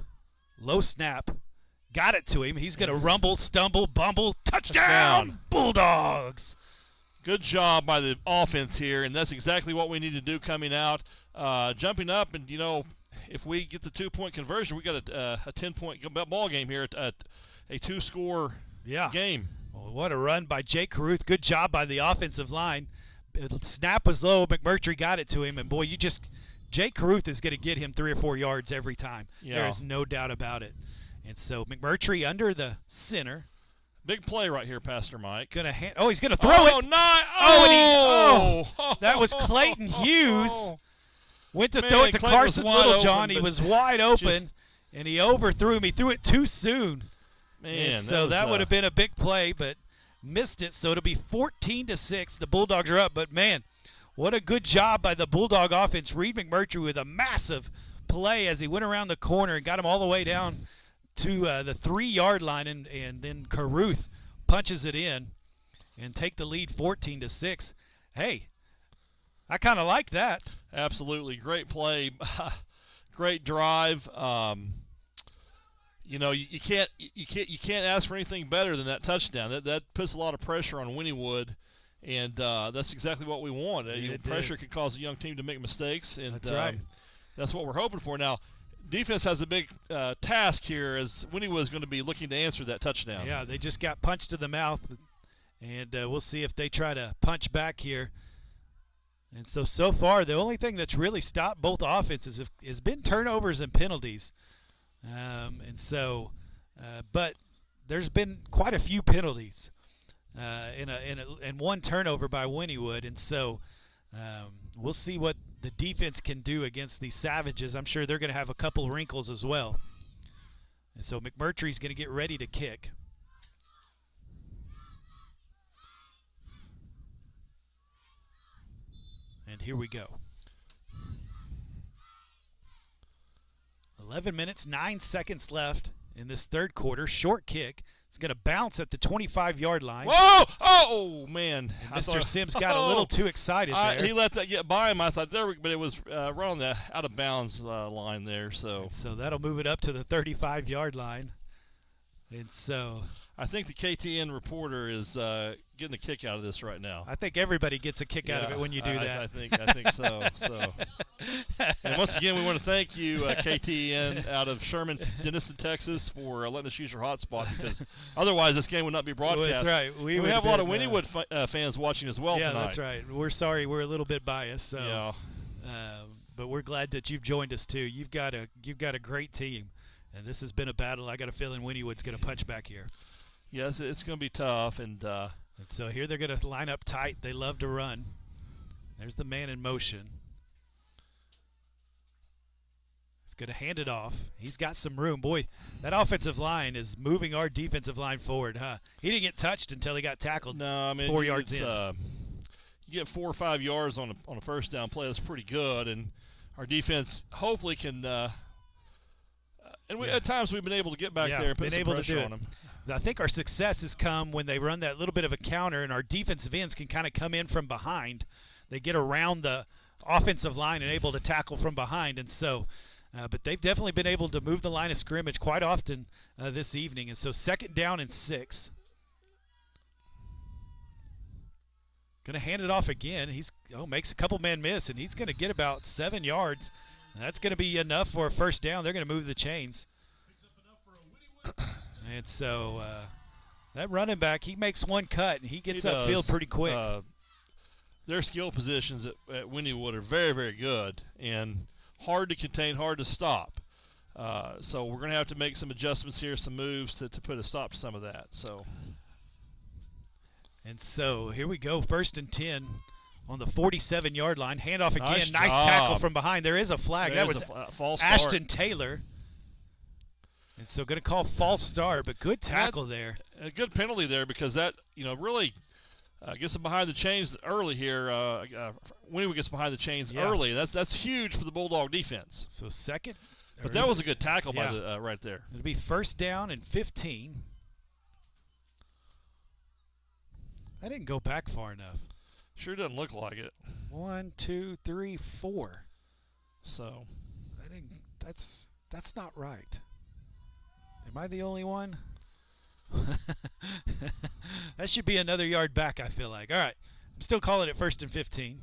Low snap. Got it to him. He's going to rumble, stumble, bumble. Touchdown, Bulldogs. Good job by the offense here, and that's exactly what we need to do coming out. Jumping up, and, if we get the 2-point conversion, we got a 10-point ball game here, a 2-score game. Well, what a run by Jake Caruth. Good job by the offensive line. Snap was low. McMurtry got it to him, and, boy, Jake Caruth is going to get him 3 or 4 yards every time. Yeah. There is no doubt about it. And so McMurtry under the center. Big play right here, Pastor Mike. He's going to throw it. That was Clayton Hughes. Went to throw it to Carson Littlejohn. He was wide open, and he overthrew him. He threw it too soon. Man, so that would have been a big play, but missed it. So it'll be 14-6. The Bulldogs are up. But, man, what a good job by the Bulldog offense. Reed McMurtry with a massive play as he went around the corner and got him all the way down to the 3-yard line, and then Caruth punches it in and take the lead 14-6. Hey, I kind of like that. Absolutely. Great play. Great drive. You can't ask for anything better than that touchdown. That puts a lot of pressure on Wynnewood, and that's exactly what we want. Pressure can cause a young team to make mistakes, and that's right. That's what we're hoping for. Now, defense has a big task here, as Wynnewood is going to be looking to answer that touchdown. Yeah, they just got punched to the mouth, and we'll see if they try to punch back here. And so far, the only thing that's really stopped both offenses has been turnovers and penalties. But there's been quite a few penalties and one turnover by Wynnewood, and so we'll see what the defense can do against these Savages. I'm sure they're going to have a couple wrinkles as well. And so McMurtry's going to get ready to kick. And here we go. 11 minutes, 9 seconds left in this third quarter. Short kick. It's going to bounce at the 25-yard line. Whoa! Oh, man. Mr. Sims got a little too excited there. He let that get by him. I thought but it was right on the out-of-bounds line there. So that'll move it up to the 35-yard line. And so I think the KTN reporter is getting a kick out of this right now. I think everybody gets a kick out of it when you do that. I think so. And once again, we want to thank you, KTN, out of Sherman, Denison, Texas, for letting us use your hotspot, because otherwise this game would not be broadcast. That's right. We have a lot of Wynnewood fans watching as well tonight. Yeah, that's right. We're sorry. We're a little bit biased. So, yeah. But we're glad that you've joined us too. You've got a great team, and this has been a battle. I got a feeling Wynnewood's going to punch back here. Yes, it's going to be tough, and so here they're going to line up tight. They love to run. There's the man in motion. He's going to hand it off. He's got some room. Boy, that offensive line is moving our defensive line forward, huh? He didn't get touched until he got tackled. No, I mean 4 yards in. You get 4 or 5 yards on a first down play. That's pretty good, and our defense hopefully can. At times we've been able to get back there and put some pressure on them. I think our success has come when they run that little bit of a counter, and our defensive ends can kind of come in from behind. They get around the offensive line and able to tackle from behind, and so. But they've definitely been able to move the line of scrimmage quite often this evening, and so 2nd down and 6. Going to hand it off again. He's makes a couple man miss, and he's going to get about 7 yards. And that's going to be enough for a first down. They're going to move the chains. And so that running back, he makes one cut, and he gets upfield pretty quick. Their skill positions at Wynnewood are very, very good and hard to contain, hard to stop. So we're going to have to make some adjustments here, some moves to put a stop to some of that. And so here we go, 1st and 10 on the 47-yard line. Handoff again. Nice job. tackle from behind. There is a flag. That was a false Ashton start. Taylor. And so going to call false start, but good tackle there. A good penalty there, because that, really Gets them behind the chains early here. Wynnewood gets behind the chains early. That's huge for the Bulldog defense. So second. But that was a good tackle by the right there. It'll be first down and 15. That didn't go back far enough. Sure doesn't look like it. 1, 2, 3, 4. So that's not right. Am I the only one? That should be another yard back, I feel like. All right. I'm still calling it first and 15.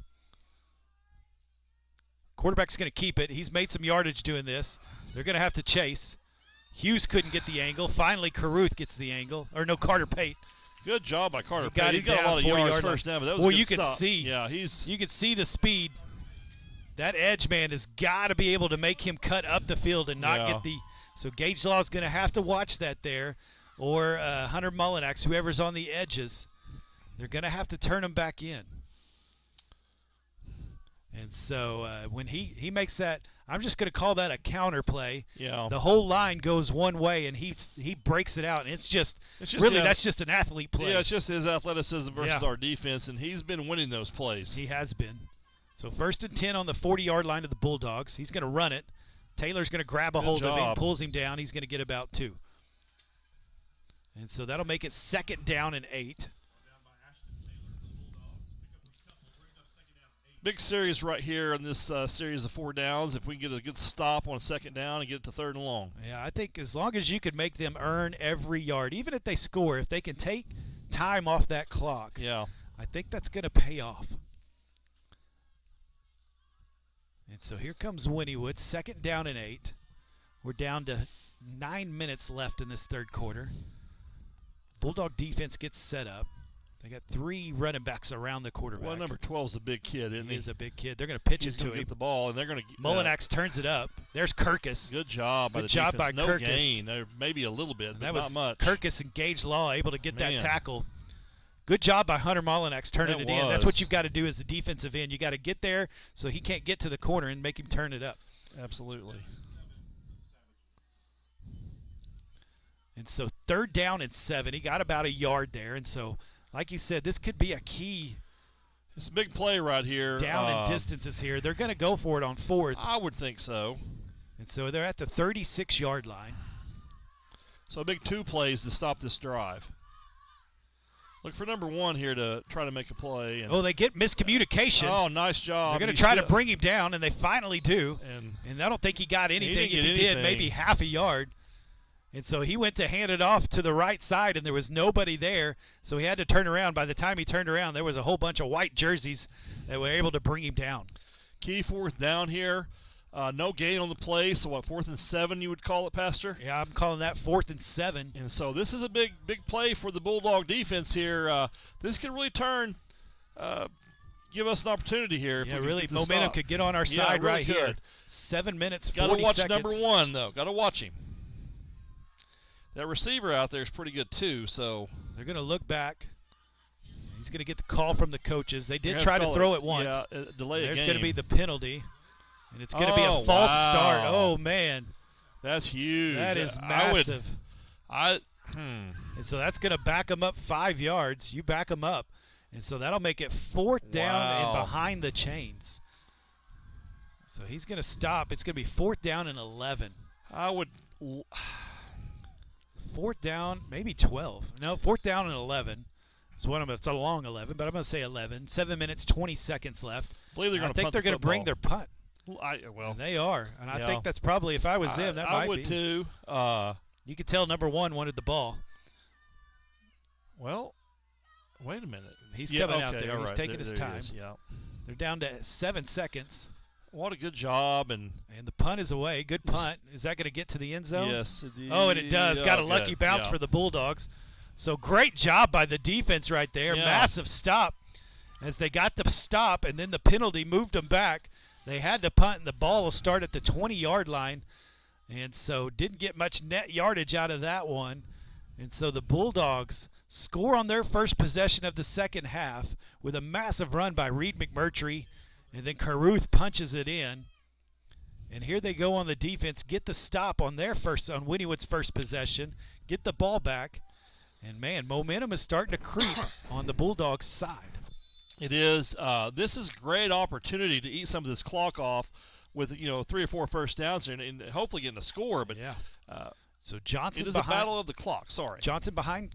Quarterback's going to keep it. He's made some yardage doing this. They're going to have to chase. Hughes couldn't get the angle. Finally, Caruth gets the angle. Or no, Carter Pate. Good job by Carter Pate. He got a lot of yards first down, but that was a good you could stop. see. Yeah, you could see the speed. That edge man has got to be able to make him cut up the field and not get the. So Gage Law's going to have to watch that there, or Hunter Mullinax, whoever's on the edges. They're going to have to turn him back in. And so when he makes that, I'm just going to call that a counter play. Yeah. The whole line goes one way, and he breaks it out, and it's just really that's just an athlete play. Yeah, it's just his athleticism versus our defense, and he's been winning those plays. He has been. So first and 10 on the 40-yard line of the Bulldogs. He's going to run it. Taylor's going to grab a hold of him, pulls him down. He's going to get about 2. And so that'll make it second down and 8. Big series right here in this series of 4 downs. If we can get a good stop on second down and get it to third and long. Yeah, I think as long as you could make them earn every yard, even if they score, if they can take time off that clock, I think that's going to pay off. And so here comes Wynnewood, second down and 8. We're down to 9 minutes left in this third quarter. Bulldog defense gets set up. They got 3 running backs around the quarterback. Well, number 12 is a big kid, isn't he? He is a big kid. They're going to pitch it to him. Get the ball, and they're going to. Mullinax turns it up. There's Kirkus. Good job by the job defense. by no Kirkus. Gain, maybe a little bit, but not much. Kirkus and Gage Law able to get that tackle. Good job by Hunter Mullinax turning it in. That's what you've got to do as the defensive end. You got to get there so he can't get to the corner and make him turn it up. Absolutely. And so third down and 7. He got about a yard there, and so. Like you said, this could be a key. It's a big play right here. Down in distances here. They're going to go for it on 4th. I would think so. And so they're at the 36-yard line. So a big 2 plays to stop this drive. Look for number 1 here to try to make a play. And they get miscommunication. Oh, nice job. They're going to try to bring him down, and they finally do. And I don't think he got anything. If he did, maybe half a yard. And so he went to hand it off to the right side, and there was nobody there, so he had to turn around. By the time he turned around, there was a whole bunch of white jerseys that were able to bring him down. Key 4th down here. No gain on the play, so what, 4th and 7 you would call it, Pastor? Yeah, I'm calling that 4th and 7. And so this is a big play for the Bulldog defense here. This could really turn, give us an opportunity here. Yeah, really, momentum could get on our side right here. 7 minutes, 40 seconds. Got to watch number 1, though. Got to watch him. That receiver out there is pretty good, too. So they're going to look back. He's going to get the call from the coaches. They did try to throw it once. Yeah, delay a game. There's going to be the penalty, and it's going to be a false start. Oh, man. That's huge. That is massive. And so that's going to back them up 5 yards. You back them up. And so that'll make it 4th down and behind the chains. So he's going to stop. It's going to be 4th down and 11. I would... 4th down, maybe 12. No, 4th down and 11. It's a long 11, but I'm going to say 11. 7 minutes, 20 seconds left. I think they're going to bring their punt. And they are. And I think that's probably, if I was them, that might be. I would too. You could tell number 1 wanted the ball. Well, wait a minute. He's coming out there. He's taking his time. Yeah. They're down to 7 seconds. What a good job. And the punt is away. Good punt. Is that going to get to the end zone? Yes. Oh, and it does. Got a lucky bounce for the Bulldogs. So great job by the defense right there. Yeah. Massive stop. As they got the stop and then the penalty moved them back, they had to punt, and the ball will start at the 20-yard line. And so didn't get much net yardage out of that one. And so the Bulldogs score on their first possession of the second half with a massive run by Reed McMurtry. And then Caruth punches it in. And here they go on the defense, get the stop on Wynnewood's first possession, get the ball back. And, man, momentum is starting to creep on the Bulldogs' side. It is. This is a great opportunity to eat some of this clock off with 3 or 4 first downs and hopefully getting a score. But yeah. So Johnson it is behind, a battle of the clock. Sorry. Johnson behind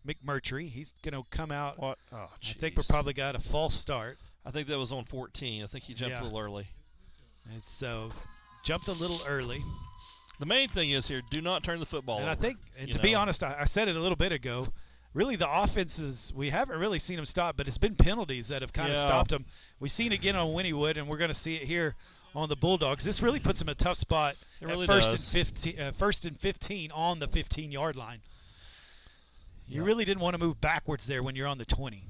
McMurtry. He's going to come out. What? Oh, I think we probably got a false start. I think that was on 14. I think he jumped a little early. And so jumped a little early. The main thing is here, do not turn the football over. And I think, to be honest, I said it a little bit ago, really the offenses, we haven't really seen them stop, but it's been penalties that have kind of stopped them. We've seen it again on Wynnewood, and we're going to see it here on the Bulldogs. This really puts them in a tough spot at first and 15 on the 15-yard line. You really didn't want to move backwards there when you're on the 20.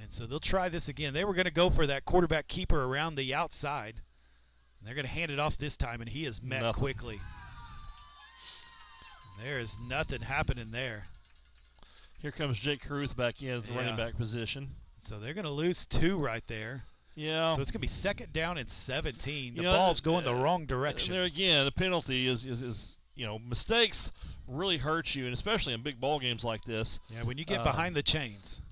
And so they'll try this again. They were going to go for that quarterback keeper around the outside. And they're going to hand it off this time, and he is met quickly. There is nothing happening there. Here comes Jake Caruth back in at the running back position. So they're going to lose 2 right there. Yeah. So it's going to be 2nd down and 17. The ball's going the wrong direction. There again, the penalty is mistakes really hurt you, and especially in big ball games like this. Yeah, when you get behind the chains.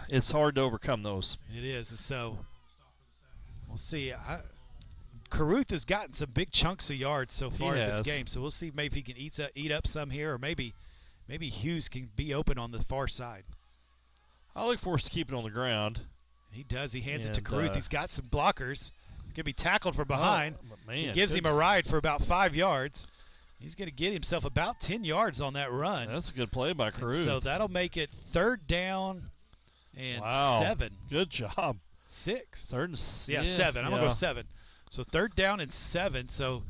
It's hard to overcome those. It is. And so we'll see. Caruth has gotten some big chunks of yards so far in this game, so we'll see maybe if he can eat up some here, or maybe Hughes can be open on the far side. I look for us to keep it on the ground. He does. He hands it to Caruth. He's got some blockers. He's going to be tackled from behind. He gives him a ride for about 5 yards. He's going to get himself about 10 yards on that run. That's a good play by Caruth. So that'll make it 3rd down and 7. Good job. 6. 3rd and 6. Yeah, 7. I'm going to go 7. So 3rd down and 7. So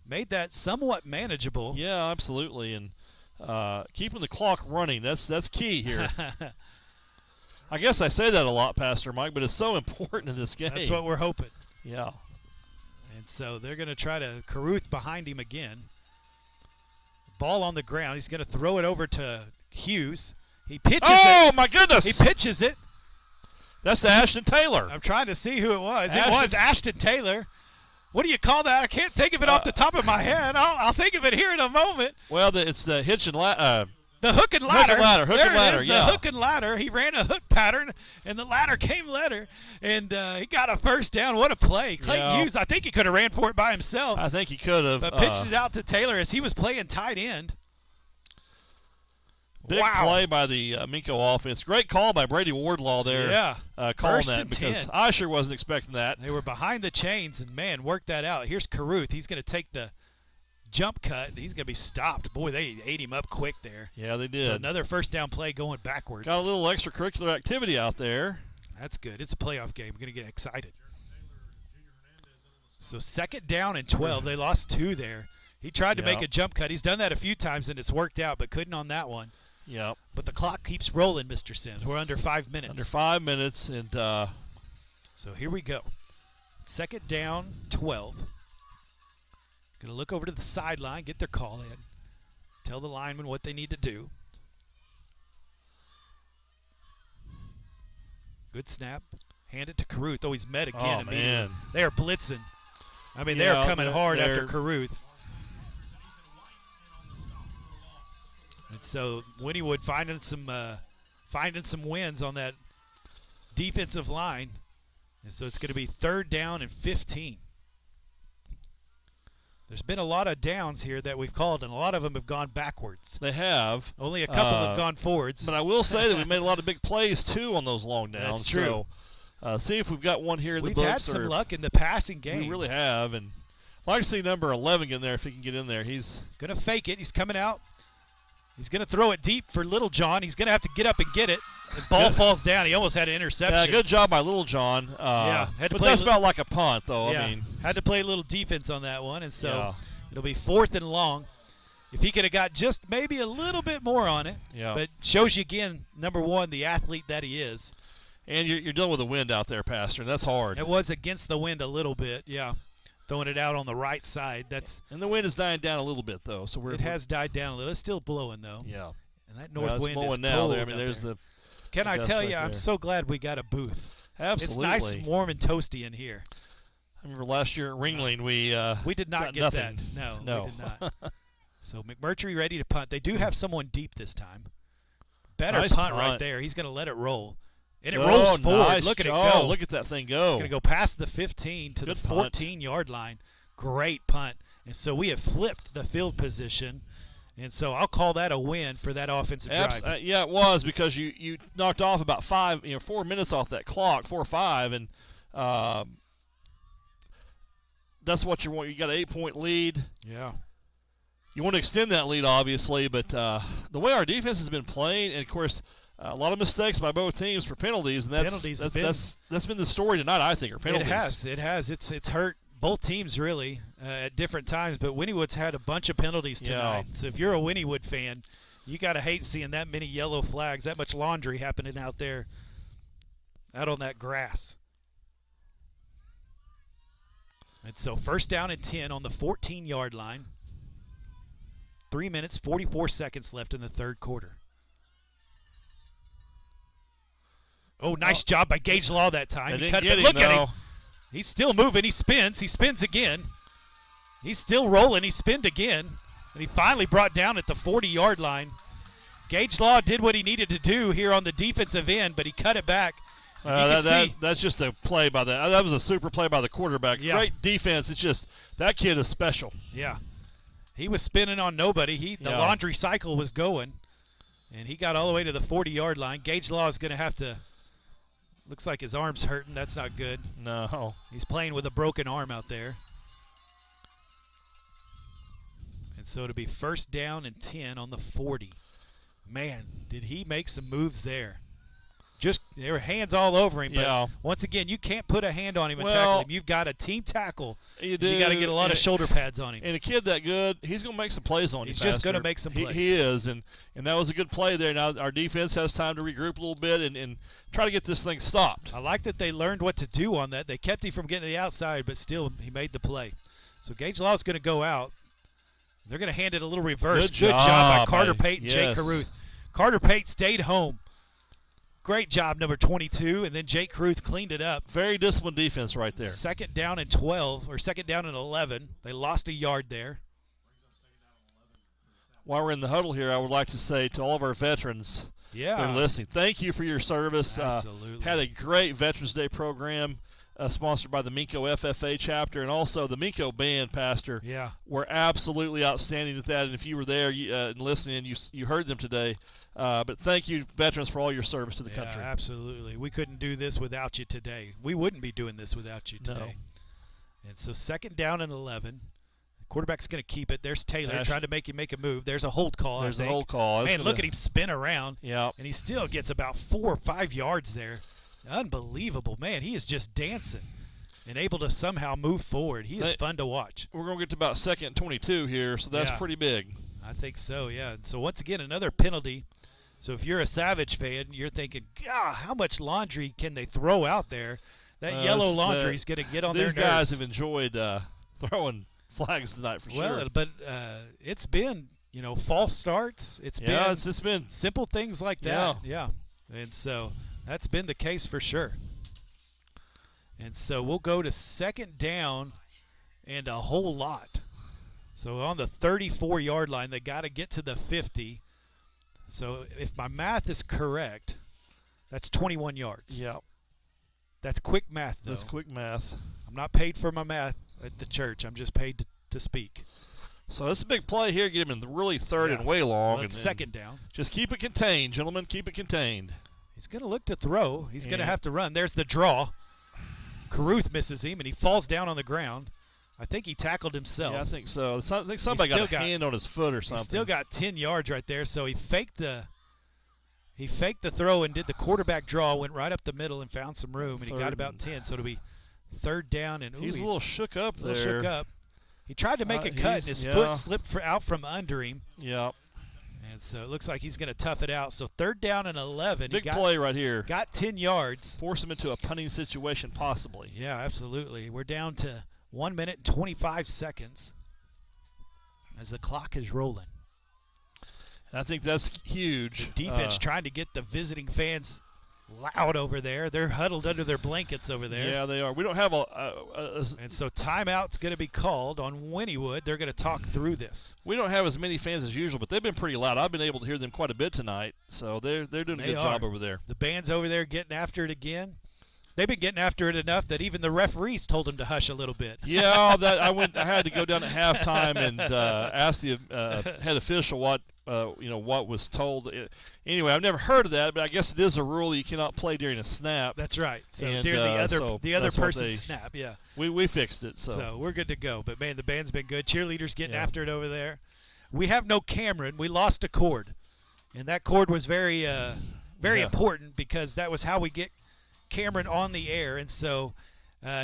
made that somewhat manageable. Yeah, absolutely. And keeping the clock running, that's key here. I guess I say that a lot, Pastor Mike, but it's so important in this game. That's what we're hoping. Yeah. And so they're going to try to Caruth behind him again. Ball on the ground. He's going to throw it over to Hughes. He pitches it. Oh, my goodness. He pitches it. That's to Ashton Taylor. I'm trying to see who it was. It was Ashton Taylor. What do you call that? I can't think of it off the top of my head. I'll think of it here in a moment. Well, it's the hitch and the hook and ladder. Hook and ladder, The hook and ladder. He ran a hook pattern, and the ladder came later, and he got a 1st down. What a play. Clayton Hughes, I think he could have ran for it by himself. I think he could have. But pitched it out to Taylor as he was playing tight end. Big play by the Minco offense. Great call by Brady Wardlaw there. Yeah. Calling that because 10. I sure wasn't expecting that. They were behind the chains, and, man, worked that out. Here's Caruth. He's going to take the jump cut. He's going to be stopped. Boy, they ate him up quick there. Yeah, they did. So another 1st down play going backwards. Got a little extracurricular activity out there. That's good. It's a playoff game. We're going to get excited. So 2nd down and 12. They lost 2 there. He tried to make a jump cut. He's done that a few times, and it's worked out, but couldn't on that one. Yep. But the clock keeps rolling, Mr. Sims. We're under 5 minutes. Under 5 minutes, and so here we go. 2nd down, 12. Going to look over to the sideline, get their call in, tell the linemen what they need to do. Good snap. Hand it to Caruth. Oh, he's met again immediately. Man. They are blitzing. I mean, they're coming hard after Caruth. And so Wynnewood finding some wins on that defensive line. And so it's going to be 3rd down and 15. There's been a lot of downs here that we've called, and a lot of them have gone backwards. They have. Only a couple have gone forwards. But I will say that we made a lot of big plays, too, on those long downs. That's true. So see if we've got one here in the books. We've had some luck in the passing game. We really have. And I'd like to see number 11 in there if he can get in there. He's going to fake it. He's coming out. He's going to throw it deep for Little John. He's going to have to get up and get it. The ball falls down. He almost had an interception. Yeah, good job by Little John. Had to but play that's about like a punt, though. Yeah, I mean, had to play a little defense on that one, and so it'll be 4th and long. If he could have got just maybe a little bit more on it, but shows you again, number 1, the athlete that he is. And you're dealing with the wind out there, Pastor, and that's hard. It was against the wind a little bit, throwing it out on the right side. And the wind is dying down a little bit, though. So it has died down a little. It's still blowing, though. Yeah. And that north wind is now cold there. I mean, there's there. the. Can I tell you, I'm so glad we got a booth. Absolutely. It's nice, warm, and toasty in here. I remember last year at Ringling, we did not get nothing. that. No, we did not. So McMurtry ready to punt. They do have someone deep this time. better Nice punt right there. He's going to let it roll. And it rolls forward. Nice. Look at it go. Look at that thing go. It's going to go past the 15 to Good the 14-yard line. Great punt. And so we have flipped the field position. And so I'll call that a win for that offensive drive. Yeah, it was, because you knocked off about 4 minutes off that clock, 4 or 5, and that's what you want. You got an 8-point lead. Yeah. You want to extend that lead, obviously, but the way our defense has been playing, and of course, a lot of mistakes by both teams for penalties, and that's been the story tonight, I think, or penalties. It has. It's hurt both teams really at different times, but Wynnewood's had a bunch of penalties tonight. Yeah. So if you're a Wynnewood fan, you got to hate seeing that many yellow flags, that much laundry happening out there, out on that grass. And so 1st down and 10 on the 14-yard line. 3 minutes, 44 seconds left in the third quarter. Oh, nice job by Gage Law that time. He cut it, look at him. He's still moving. He spins. He spins again. He's still rolling. He spinned again. And he finally brought down at the 40-yard line. Gage Law did what he needed to do here on the defensive end, but he cut it back. That's just a play by that was a super play by the quarterback. Yeah. Great defense. It's just that kid is special. Yeah. He was spinning on nobody. The laundry cycle was going, and he got all the way to the 40-yard line. Gage Law is going to have to – looks like his arm's hurting. That's not good. No. He's playing with a broken arm out there. And so it'll be 1st down and 10 on the 40. Man, did he make some moves there. Just there were hands all over him. Yeah. But once again, you can't put a hand on him and tackle him. You've got a team tackle. You do. You got to get a lot of shoulder pads on him. And a kid that good, he's going to make some plays on you. He's just going to make some plays. He is, and that was a good play there. Now our defense has time to regroup a little bit and try to get this thing stopped. I like that they learned what to do on that. They kept him from getting to the outside, but still he made the play. So Gage Law is going to go out. They're going to hand it a little reverse. Good job by Carter Pate and Jake Caruth. Carter Pate stayed home. Great job, number 22, and then Jake Caruth cleaned it up. Very disciplined defense right there. 2nd down and 12, or 2nd down and 11. They lost a yard there. While we're in the huddle here, I would like to say to all of our veterans that are listening, thank you for your service. Absolutely. Had a great Veterans Day program sponsored by the Minco FFA chapter, and also the Minco band, Pastor. Yeah. Were absolutely outstanding at that, and if you were there and listening, you heard them today. But thank you, veterans, for all your service to the country. Absolutely. We couldn't do this without you today. We wouldn't be doing this without you today. No. And so 2nd down and 11. The quarterback's going to keep it. There's Taylor trying to make him make a move. There's a hold call, There's a hold call. Man, look at him spin around. Yeah. And he still gets about 4 or 5 yards there. Unbelievable. Man, he is just dancing and able to somehow move forward. He is fun to watch. We're going to get to about 2nd and 22 here, so that's pretty big. I think so, yeah. So once again, another penalty. So if you're a Savage fan, you're thinking, God, how much laundry can they throw out there? That yellow laundry is going to get on their nerves. These guys have enjoyed throwing flags tonight for sure. Well, but it's been, false starts. It's been simple things like that. Yeah. And so that's been the case for sure. And so we'll go to 2nd down and a whole lot. So on the 34-yard line, they got to get to the 50. So if my math is correct, that's 21 yards. Yeah. That's quick math, though. That's quick math. I'm not paid for my math at the church. I'm just paid to speak. So that's a big play here. Get him in the really 3rd and way long. Well, it's 2nd down. Just keep it contained, gentlemen. Keep it contained. He's going to look to throw. He's going to have to run. There's the draw. Caruth misses him, and he falls down on the ground. I think he tackled himself. Yeah, I think so. I think somebody got a hand on his foot or something. He still got 10 yards right there, so he faked the throw and did the quarterback draw, went right up the middle and found some room, and he got about 10. So it'll be 3rd down. And he's a little shook up there. Shook up. He tried to make a cut, and his foot slipped out from under him. Yeah. And so it looks like he's going to tough it out. So 3rd down and 11. Big play right here. Got 10 yards. Force him into a punting situation possibly. Yeah, absolutely. We're down to 1 minute and 25 seconds as the clock is rolling. And I think that's huge. The defense trying to get the visiting fans loud over there. They're huddled under their blankets over there. Yeah, they are. We don't have and so timeout's going to be called on Wynnewood. They're going to talk through this. We don't have as many fans as usual, but they've been pretty loud. I've been able to hear them quite a bit tonight, so they're doing a good job over there. The band's over there getting after it again. They've been getting after it enough that even the referees told them to hush a little bit. Yeah, I had to go down at halftime and ask the head official what was told. Anyway, I've never heard of that, but I guess it is a rule you cannot play during a snap. That's right. So and, during the other person's snap, yeah. We fixed it. So we're good to go. But man, the band's been good. Cheerleaders getting after it over there. We have no Cameron. We lost a cord, and that cord was very important because that was how we get Cameron on the air, and so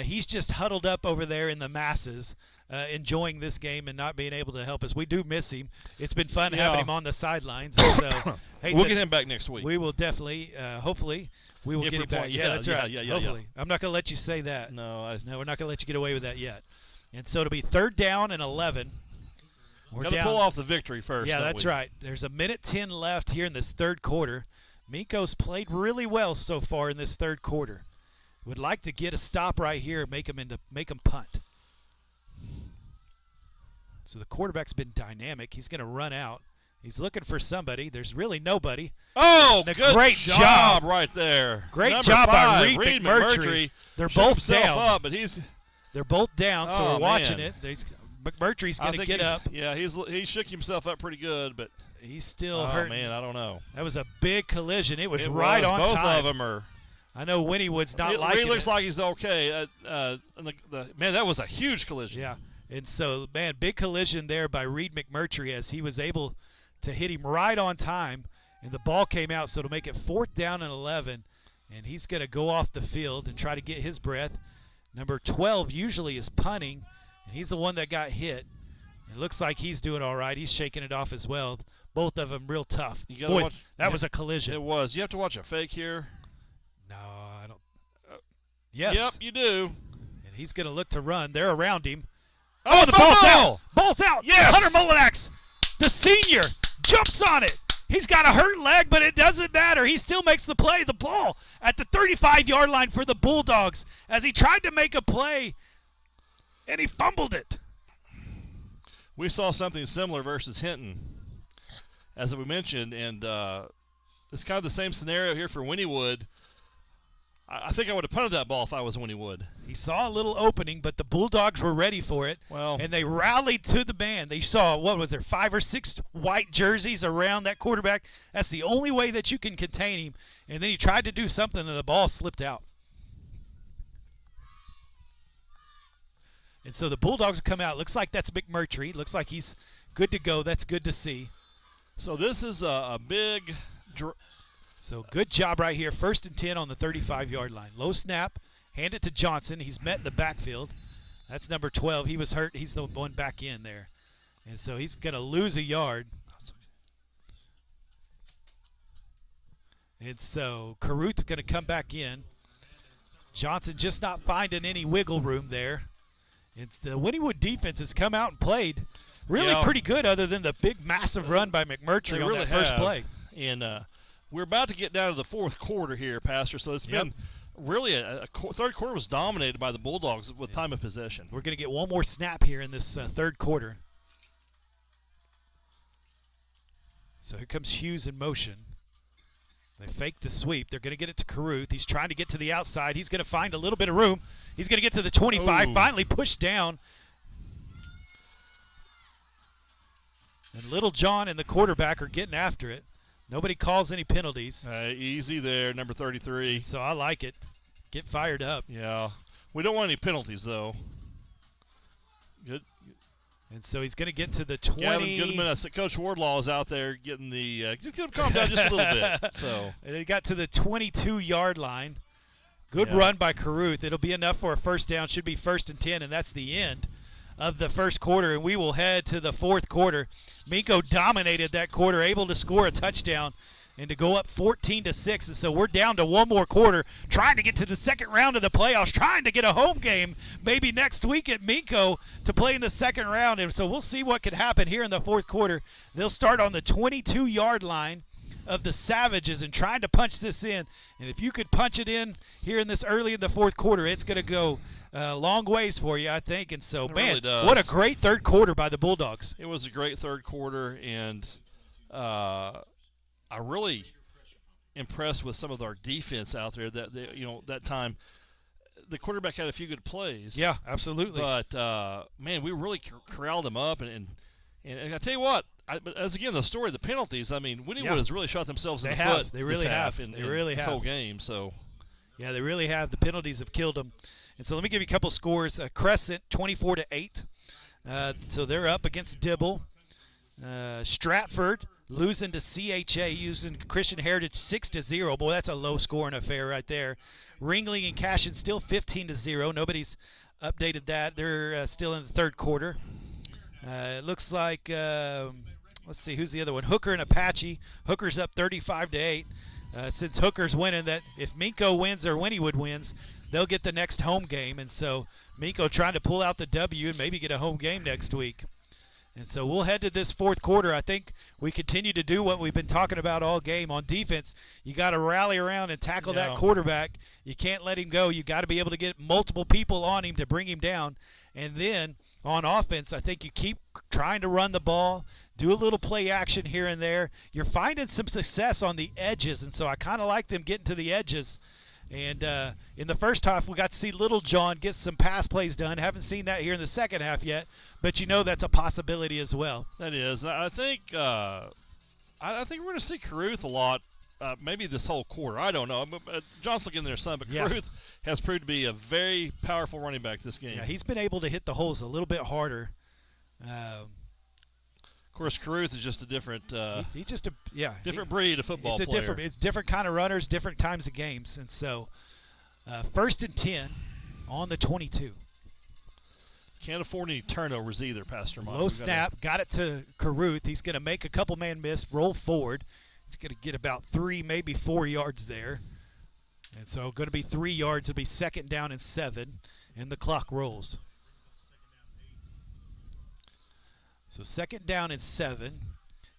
he's just huddled up over there in the masses, enjoying this game and not being able to help us. We do miss him. It's been fun having him on the sidelines. And so, we'll get him back next week. We will definitely, hopefully, we will get him back. Yeah, that's right. Yeah, hopefully. I'm not going to let you say that. No, we're not going to let you get away with that yet. And so it'll be 3rd down and 11. We're got to pull off the victory first. Yeah, that's right. There's a minute 10 left here in this 3rd quarter. Minco's played really well so far in this 3rd quarter. Would like to get a stop right here and make him punt. So the quarterback's been dynamic. He's going to run out. He's looking for somebody. There's really nobody. Oh, great job right there. Great Number job 5, by Reed McMurtry. They're both down. Up, but they're both down, so we're watching it. McMurtry's going to get up. Yeah, he shook himself up pretty good, but he's still hurt. Oh, man, I don't know. That was a big collision. It was right on both time. Both of them are. I know Wynnewood's not liking it. He looks like he's okay. Man, that was a huge collision. Yeah, and so, man, big collision there by Reed McMurtry as he was able to hit him right on time, and the ball came out, so to make it 4th down and 11, and he's going to go off the field and try to get his breath. Number 12 usually is punting, and he's the one that got hit. It looks like he's doing all right. He's shaking it off as well. Both of them real tough. Boy, that was a collision. It was. You have to watch a fake here. No, I don't. Yes. Yep, you do. And he's going to look to run. They're around him. Oh, the ball's out. Ball's out. Yes. Hunter Molinax, the senior, jumps on it. He's got a hurt leg, but it doesn't matter. He still makes the play. The ball at the 35-yard line for the Bulldogs as he tried to make a play, and he fumbled it. We saw something similar versus Hinton, as we mentioned, and it's kind of the same scenario here for Wynnewood. I think I would have punted that ball if I was Wynnewood. He saw a little opening, but the Bulldogs were ready for it, and they rallied to the band. They saw, 5 or 6 white jerseys around that quarterback. That's the only way that you can contain him. And then he tried to do something, and the ball slipped out. And so the Bulldogs come out. Looks like that's McMurtry. Looks like he's good to go. That's good to see. So this is a big So good job right here. 1st and 10 on the 35-yard line. Low snap. Hand it to Johnson. He's met in the backfield. That's number 12. He was hurt. He's the one back in there. And so he's going to lose a yard. And so Caruth's going to come back in. Johnson just not finding any wiggle room there. It's the Wynnewood defense has come out and played really pretty good other than the big, massive run by McMurtry on that first play. And we're about to get down to the 4th quarter here, Pastor, so it's been really a 3rd quarter was dominated by the Bulldogs with time of possession. We're going to get one more snap here in this 3rd quarter. So here comes Hughes in motion. They fake the sweep. They're going to get it to Caruth. He's trying to get to the outside. He's going to find a little bit of room. He's going to get to the 25, finally pushed down. And Little John and the quarterback are getting after it. Nobody calls any penalties. Easy there, number 33. So I like it. Get fired up. Yeah. We don't want any penalties, though. Good. And so he's going to get to the 20. Gavin Goodman, Coach Wardlaw is out there getting the just get him calm down just a little bit. So and he got to the 22-yard line. Good run by Caruth. It'll be enough for a 1st down. Should be 1st and 10, and that's the end of the 1st quarter. And we will head to the 4th quarter. Minco dominated that quarter, able to score a touchdown and to go up 14-6. And so we're down to one more quarter, trying to get to the 2nd round of the playoffs, trying to get a home game maybe next week at Minco to play in the 2nd round. And so we'll see what could happen here in the 4th quarter. They'll start on the 22-yard line. of the Savages and trying to punch this in. And if you could punch it in here in this early in the fourth quarter, it's going to go long ways for you, I think. And so, man, really what a great third quarter by the Bulldogs. It was a great third quarter, and I really impressed with some of our defense out there. That time the quarterback had a few good plays. Yeah, absolutely. But man, we really corralled them up, and I tell you what. But as again, the story of the penalties, I mean, Wynnewood has really shot themselves in the foot. They really have. In they really this have. whole game. So, yeah, they really have. The penalties have killed them. And so let me give you a couple scores. Crescent 24-8. So they're up against Dibble. Stratford losing to CHA using Christian Heritage 6-0. Boy, that's a low scoring affair right there. Ringling and Cashin still 15-0. Nobody's updated that. They're still in the third quarter. It looks like, let's see, who's the other one? Hooker and Apache. Hooker's up 35-8. Since Hooker's winning, that if Minco wins or Wynnewood wins, they'll get the next home game. And so Minco trying to pull out the W and maybe get a home game next week. And so we'll head to this fourth quarter. I think we continue to do what we've been talking about all game on defense. You got to rally around and tackle that quarterback. You can't let him go. You got to be able to get multiple people on him to bring him down. And then on offense, I think you keep trying to run the ball, do a little play action here and there. You're finding some success on the edges, and so I kind of like them getting to the edges. And in the first half, we got to see Little John get some pass plays done. Haven't seen that here in the second half yet, but you know that's a possibility as well. That is. I think we're going to see Caruth a lot, maybe this whole quarter. I don't know. John's looking there some, but Caruth has proved to be a very powerful running back this game. Yeah, he's been able to hit the holes a little bit harder. Of course, Caruth is just a different different breed of football player. It's different kind of runners, different times of games. And so 1st and 10 on the 22. Can't afford any turnovers either, Pastor Mike. Low snap, got it to Caruth. He's going to make a couple man miss, roll forward. He's going to get about 3, maybe 4 yards there. And so going to be 3 yards. It'll be 2nd down and 7, and the clock rolls. So 2nd down and 7.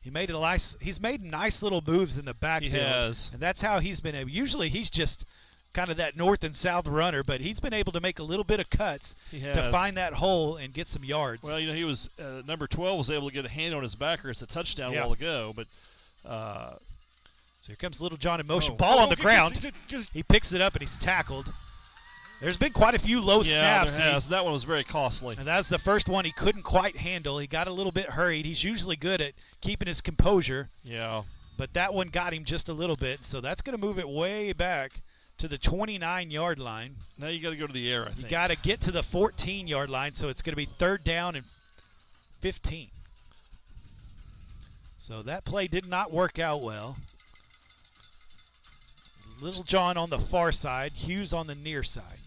He's made nice little moves in the backfield. He has. And that's how he's been able. Usually he's just kind of that north and south runner, but he's been able to make a little bit of cuts to find that hole and get some yards. Well, he was number 12 was able to get a hand on his backer. It's a touchdown a while ago, but so here comes Little John in motion. Ball on the ground. He picks it up and he's tackled. There's been quite a few low snaps. There has. That one was very costly. And that's the first one he couldn't quite handle. He got a little bit hurried. He's usually good at keeping his composure. Yeah. But that one got him just a little bit. So that's going to move it way back to the 29-yard line. Now you got to go to the air, I think. You got to get to the 14-yard line, so it's going to be 3rd down and 15. So that play did not work out well. Little John on the far side, Hughes on the near side.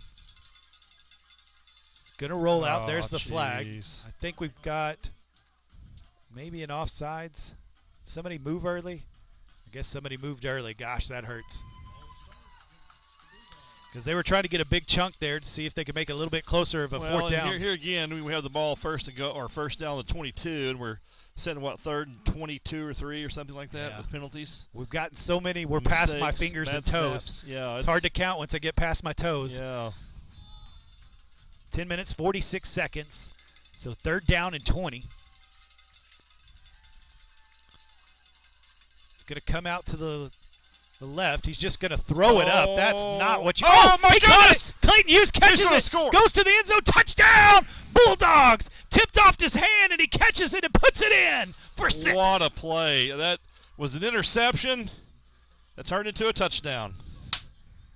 It's going to roll out. There's the flag. I think we've got maybe an offsides. Somebody move early? I guess somebody moved early. Gosh, that hurts. Because they were trying to get a big chunk there to see if they could make it a little bit closer of a 4th down. Here again, we have the ball first down to 22, and we're setting, 3rd and 22 or 3 or something like that with penalties. We've gotten so many. We're past my fingers and toes. Snaps. Yeah, it's hard to count once I get past my toes. Yeah. 10 minutes, 46 seconds. So 3rd down and 20. It's going to come out to the left. He's just going to throw it up. That's not what you. Oh my goodness! Clayton Hughes catches it. Score. Goes to the end zone. Touchdown! Bulldogs! Tipped off his hand, and he catches it and puts it in for 6. What a play. That was an interception that turned into a touchdown.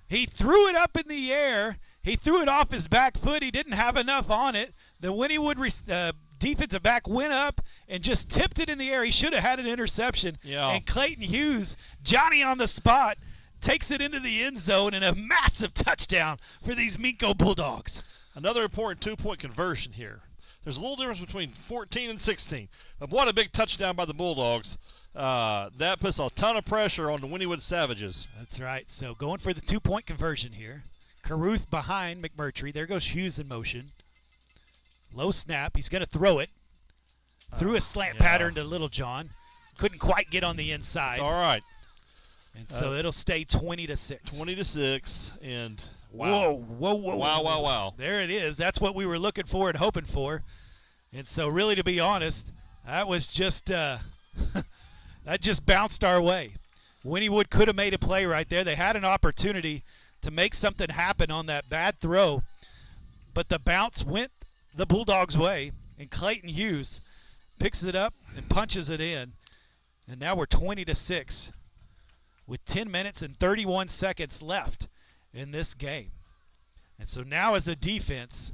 He threw it up in the air. He threw it off his back foot. He didn't have enough on it. The Wynnewood defensive back went up and just tipped it in the air. He should have had an interception. Yeah. And Clayton Hughes, Johnny on the spot, takes it into the end zone and a massive touchdown for these Minco Bulldogs. Another important 2-point conversion here. There's a little difference between 14 and 16. But what a big touchdown by the Bulldogs. That puts a ton of pressure on the Wynnewood Savages. That's right. So going for the 2-point conversion here. Caruth behind McMurtry. There goes Hughes in motion. Low snap. He's going to throw it. Threw a slant pattern to Little John. Couldn't quite get on the inside. It's all right. And so it'll stay 20-6. 20-6, and wow. Whoa. Wow. There it is. That's what we were looking for and hoping for. And so really, to be honest, that was just that just bounced our way. Wynnewood could have made a play right there. They had an opportunity to make something happen on that bad throw, but the bounce went the Bulldogs' way, and Clayton Hughes picks it up and punches it in. And now we're 20-6 with 10 minutes and 31 seconds left in this game. And so now as a defense,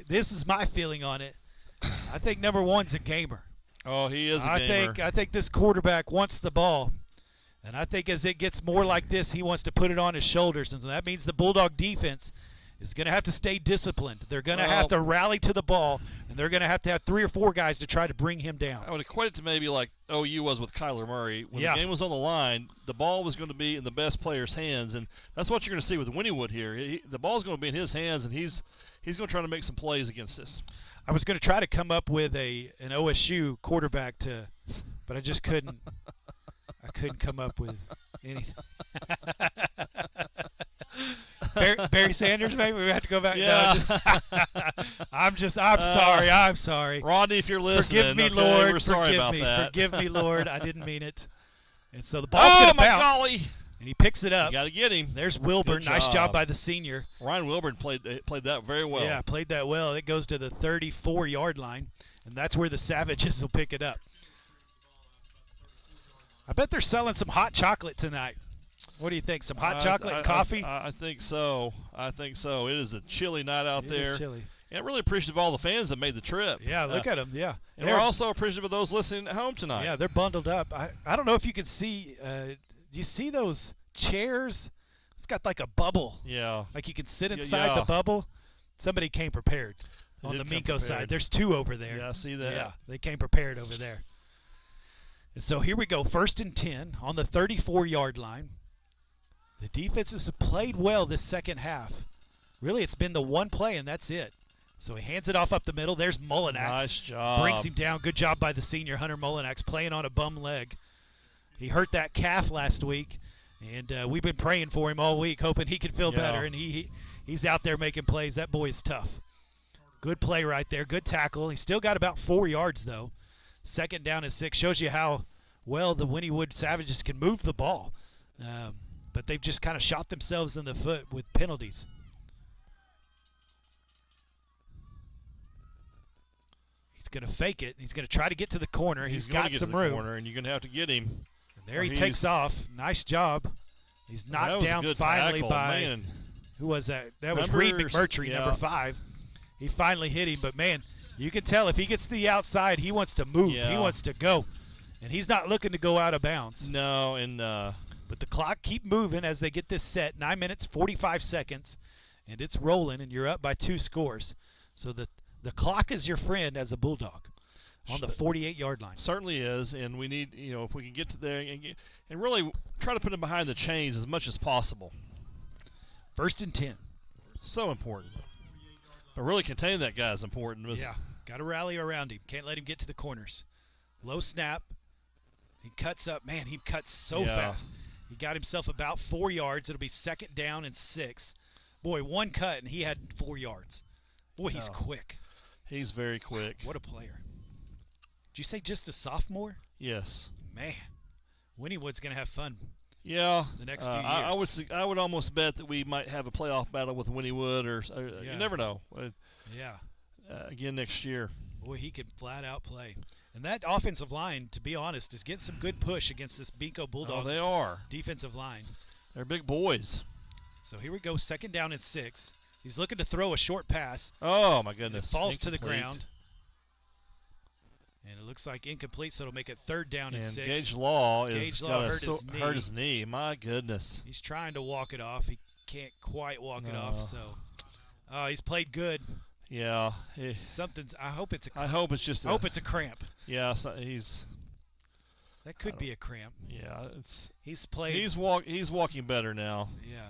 this is my feeling on it. I think number one's a gamer. Oh, he is a gamer. I think this quarterback wants the ball. And I think as it gets more like this, he wants to put it on his shoulders. And so that means the Bulldog defense is going to have to stay disciplined. They're going to have to rally to the ball, and they're going to have 3 or 4 guys to try to bring him down. I would equate it to maybe like OU was with Kyler Murray. When the game was on the line, the ball was going to be in the best player's hands, and that's what you're going to see with Wynnewood here. The ball's going to be in his hands, and he's going to try to make some plays against us. I was going to try to come up with an OSU quarterback but I just couldn't. I couldn't come up with anything. Barry Sanders, maybe we have to go back. Yeah. No, I'm sorry. I'm sorry. Rodney, if you're listening, forgive me, okay, Lord. we're sorry about that. Forgive me, Lord. I didn't mean it. And so the ball's going to bounce. Golly. And he picks it up. You got to get him. There's Wilburn. Nice job by the senior. Ryan Wilburn played that very well. Yeah, played that well. It goes to the 34-yard line, and that's where the Savages will pick it up. I bet they're selling some hot chocolate tonight. What do you think? Some hot chocolate and coffee? I think so. It is a chilly night out there. It is chilly. And really appreciative of all the fans that made the trip. Yeah, look at them. Yeah. And we're also appreciative of those listening at home tonight. Yeah, they're bundled up. I don't know if you can see. Do you see those chairs? It's got like a bubble. Yeah. Like you can sit inside the bubble. Somebody came prepared on the Minco side. There's 2 over there. Yeah, I see that. Yeah, they came prepared over there. And so here we go, 1st and 10 on the 34-yard line. The defenses have played well this second half. Really, it's been the one play, and that's it. So he hands it off up the middle. There's Mullinax. Nice job. Brings him down. Good job by the senior, Hunter Mullinax, playing on a bum leg. He hurt that calf last week, and we've been praying for him all week, hoping he could feel better, and he's out there making plays. That boy is tough. Good play right there. Good tackle. He's still got about 4 yards, though. 2nd down and 6. Shows you how well the Wynnewood Savages can move the ball. But they've just kind of shot themselves in the foot with penalties. He's going to fake it. He's going to try to get to the corner. He's got some room. Corner, and you're going to have to get him. And there he takes off. Nice job. He's knocked down finally by who was that? That was Reed McMurtry, number 5. He finally hit him, but man, you can tell if he gets to the outside, he wants to move. Yeah. He wants to go. And he's not looking to go out of bounds. No, and but the clock keep moving as they get this set. 9 minutes, 45 seconds, and it's rolling, and you're up by 2 scores. So the clock is your friend as a Bulldog on the 48-yard line. Certainly is, and we need, if we can get to there and really try to put him behind the chains as much as possible. 1st and 10. So important. But really containing that guy is important. Yeah, got to rally around him. Can't let him get to the corners. Low snap. He cuts up. Man, he cuts so fast. He got himself about 4 yards. It'll be 2nd down and 6. Boy, 1 cut, and he had 4 yards. Boy, he's quick. He's very quick. What a player. Did you say just a sophomore? Yes. Man, Wynnewood's going to have fun. Yeah, the next few years. I would almost bet that we might have a playoff battle with Wynnewood, or you never know. Again next year. Boy, he can flat out play. And that offensive line, to be honest, is getting some good push against this Minco Bulldog. They are. Defensive line. They're big boys. So here we go, 2nd down and 6. He's looking to throw a short pass. Oh my goodness! It falls to the ground. And it looks like incomplete, so it'll make it 3rd down and 6. Gage Law hurt his knee. My goodness. He's trying to walk it off. He can't quite walk it off. So, he's played good. Yeah. I hope it's a cramp. Yeah. He's. That could be a cramp. Yeah. He's played. He's walking better now. Yeah.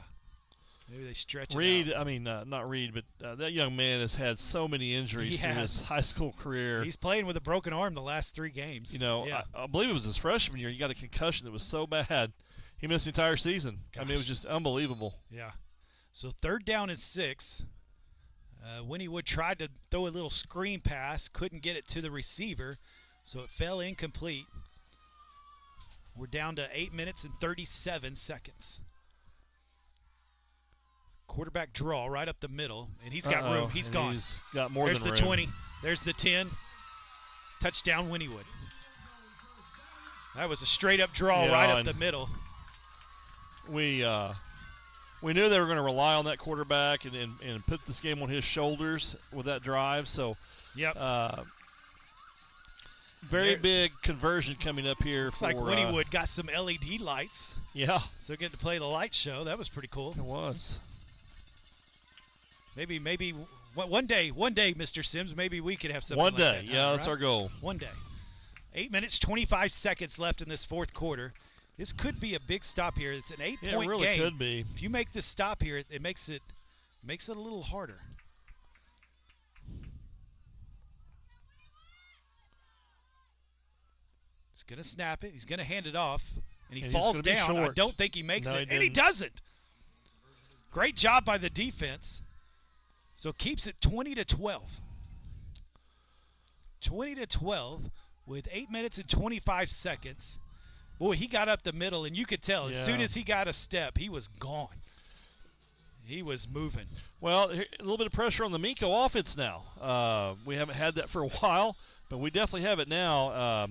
Maybe they stretch Reed, it out. I mean, not Reed, but that young man has had so many injuries in his high school career. He's playing with a broken arm the last 3 games. You know, yeah. I believe it was his freshman year. He got a concussion that was so bad, he missed the entire season. Gosh. I mean, it was just unbelievable. Yeah. So 3rd down and 6. Wynnewood tried to throw a little screen pass, couldn't get it to the receiver, so it fell incomplete. We're down to 8 minutes and 37 seconds. Quarterback draw right up the middle, and he's got room. He's gone. He's got more There's than room. There's the 20. There's the 10. Touchdown, Wynnewood. That was a straight-up draw right up the middle. We knew they were going to rely on that quarterback and put this game on his shoulders with that drive. So, yep. Very big conversion coming up here. Looks like Wynnewood got some LED lights. Yeah. So they're getting to play the light show. That was pretty cool. It was. Maybe one day, Mr. Sims, maybe we could have something one like day. that. Yeah, that's right? our goal. One day. 8 minutes, 25 seconds left in this 4th quarter. This could be a big stop here. It's an 8-point game. It really could be. If you make this stop here, it makes it a little harder. He's going to snap it. He's going to hand it off. And he falls down. I don't think he makes it. And he doesn't. Great job by the defense. So keeps it 20-12. 20-12 with 8 minutes and 25 seconds. Boy, he got up the middle, and you could tell as soon as he got a step, he was gone. He was moving. Well, a little bit of pressure on the Minco offense now. We haven't had that for a while, but we definitely have it now.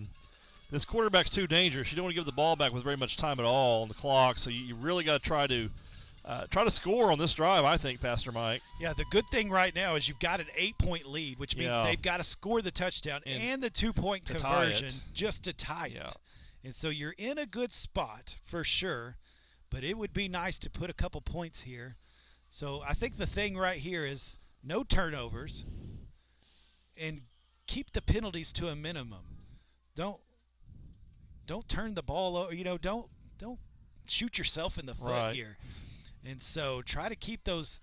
This quarterback's too dangerous. You don't want to give the ball back with very much time at all on the clock, so you really got to try to score on this drive, I think, Pastor Mike. Yeah, the good thing right now is you've got an 8-point lead, which means they've got to score the touchdown and the 2-point conversion just to tie it. And so you're in a good spot for sure, but it would be nice to put a couple points here. So I think the thing right here is no turnovers and keep the penalties to a minimum. Don't turn the ball over. You know, don't shoot yourself in the foot here. And so try to keep those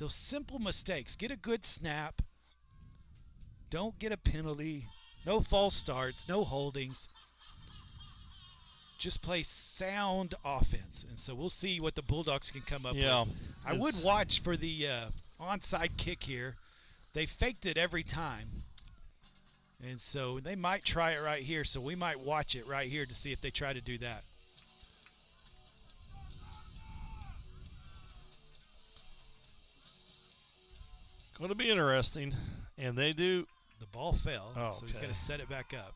simple mistakes. Get a good snap. Don't get a penalty. No false starts. No holdings. Just play sound offense. And so we'll see what the Bulldogs can come up with. I would watch for the onside kick here. They faked it every time. And so they might try it right here. So we might watch it right here to see if they try to do that. Going to be interesting, and they do. The ball fell, so he's okay. going to set it back up.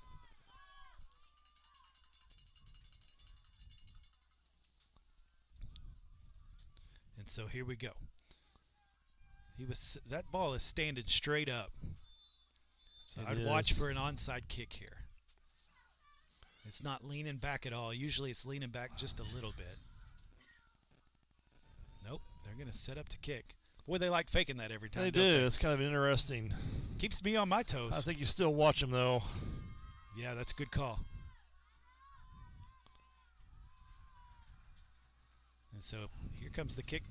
And so here we go. That ball is standing straight up. So I'd watch for an onside kick here. It's not leaning back at all. Usually it's leaning back just a little bit. Nope, they're going to set up to kick. Boy, they like faking that every time. They do. It's kind of interesting. Keeps me on my toes. I think you still watch them, though. Yeah, that's a good call. And so here comes the kick.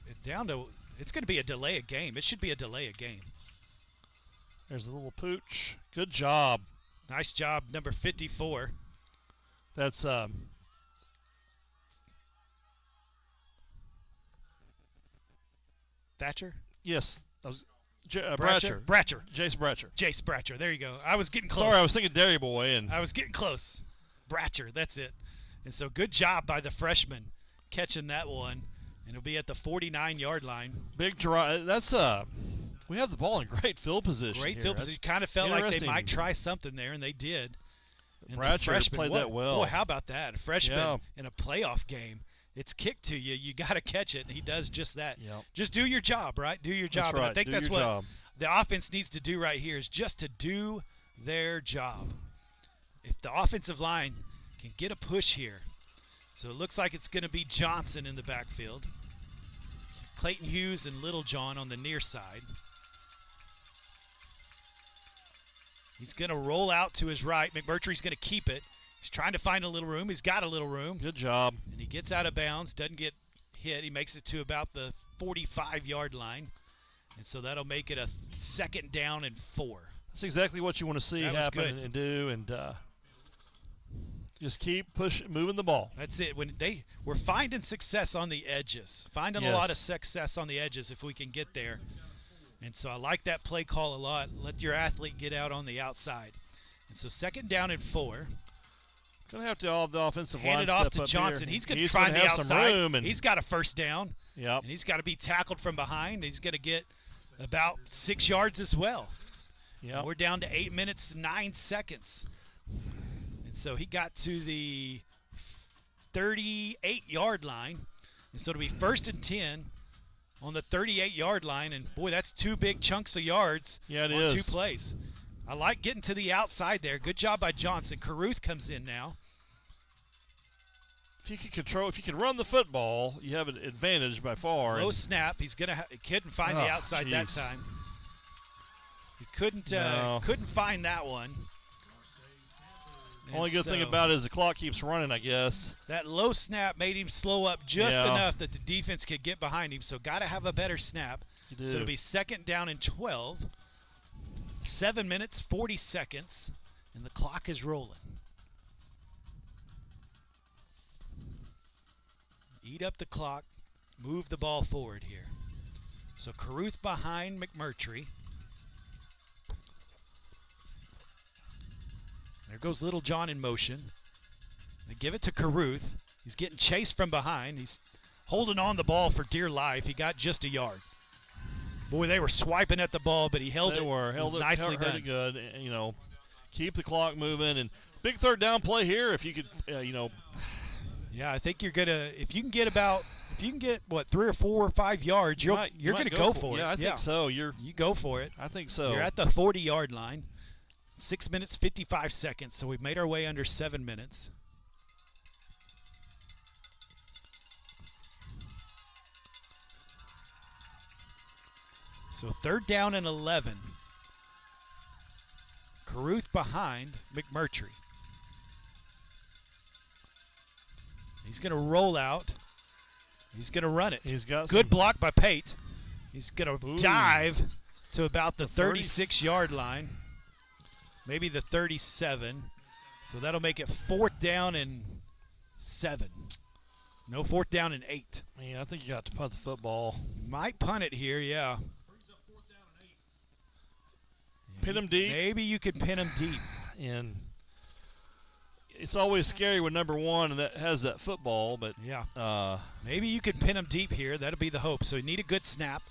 It's going to be a delay of game. It should be a delay of game. There's a little pooch. Good job. Nice job, number 54. That's Thatcher? Yes. That was Bratcher. Jace Bratcher. Jace Bratcher. There you go. I was getting close. Sorry, I was thinking Dairy Boy. And I was getting close. Bratcher, that's it. And so good job by the freshman catching that one. And it'll be at the 49-yard line. Big drive. That's we have the ball in great field position. Great field position. Kind of felt like they might try something there, and they did. And Bratcher played that well. Boy, how about that? A freshman in a playoff game. It's kicked to you. You got to catch it, and he does just that. Yep. Just do your job, right? Do your job. That's right. And I think that's what the offense needs to do right here is just to do their job. If the offensive line can get a push here. So it looks like it's going to be Johnson in the backfield. Clayton Hughes and Littlejohn on the near side. He's going to roll out to his right. McMurtry's going to keep it. He's trying to find a little room. He's got a little room. Good job. And he gets out of bounds, doesn't get hit. He makes it to about the 45-yard line. And so that'll make it a 2nd down and 4. That's exactly what you want to see happen and do, and just keep moving the ball. That's it. We're finding success on the edges, finding a lot of success on the edges if we can get there. And so I like that play call a lot. Let your athlete get out on the outside. And so 2nd down and 4. Going to have to all the offensive line hand it off to Johnson. He's going to try the outside. He's got a 1st down. Yep. And he's got to be tackled from behind. He's going to get about 6 yards as well. Yep. We're down to 8 minutes, 9 seconds. And so he got to the 38-yard line. And so it'll be 1st and 10 on the 38-yard line. And, boy, that's 2 big chunks of yards on 2 plays. I like getting to the outside there. Good job by Johnson. Caruth comes in now. If you can run the football, you have an advantage by far. Low snap. He's he couldn't find the outside that time. He couldn't find that one. Only good thing about it is the clock keeps running, I guess. That low snap made him slow up just enough that the defense could get behind him. So got to have a better snap. So it'll be 2nd down and 12. 7 minutes, 40 seconds, and the clock is rolling. Eat up the clock, move the ball forward here. So Caruth behind McMurtry. There goes Little John in motion. They give it to Caruth. He's getting chased from behind. He's holding on the ball for dear life. He got just a yard. Boy, they were swiping at the ball, but he held it. Held it nicely done. Good. Keep the clock moving, and big 3rd down play here. If you could, Yeah, I think you're gonna. If you can get 3 or 4 or 5 yards, you're gonna go for it. Yeah, I think so. You go for it. I think so. You're at the 40-yard line. 6 minutes, 55 seconds. So we've made our way under 7 minutes. So 3rd down and 11. Caruth behind McMurtry. He's going to roll out. He's going to run it. He's got good block by Pate. He's going to dive to about the 36-yard line, maybe the 37. So that'll make it 4th down and 7. No 4th down and 8. Man, I think you got to punt the football. Might punt it here, yeah. Pin him deep. Maybe you could pin him deep. And it's always scary when number 1 and that has that football, but maybe you could pin him deep here. That'll be the hope. So you need a good snap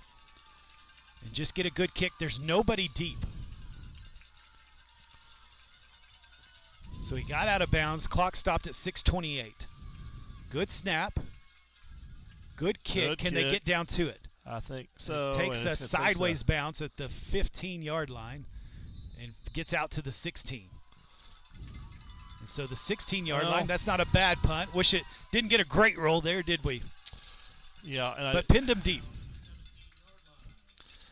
and just get a good kick. There's nobody deep. So he got out of bounds. Clock stopped at 6:28. Good snap. Good kick. Can they get down to it? I think so. It takes a sideways bounce at the 15-yard line and gets out to the 16. And so the 16-yard line, that's not a bad punt. Wish it didn't get a great roll there, did we? Yeah. But pinned him deep.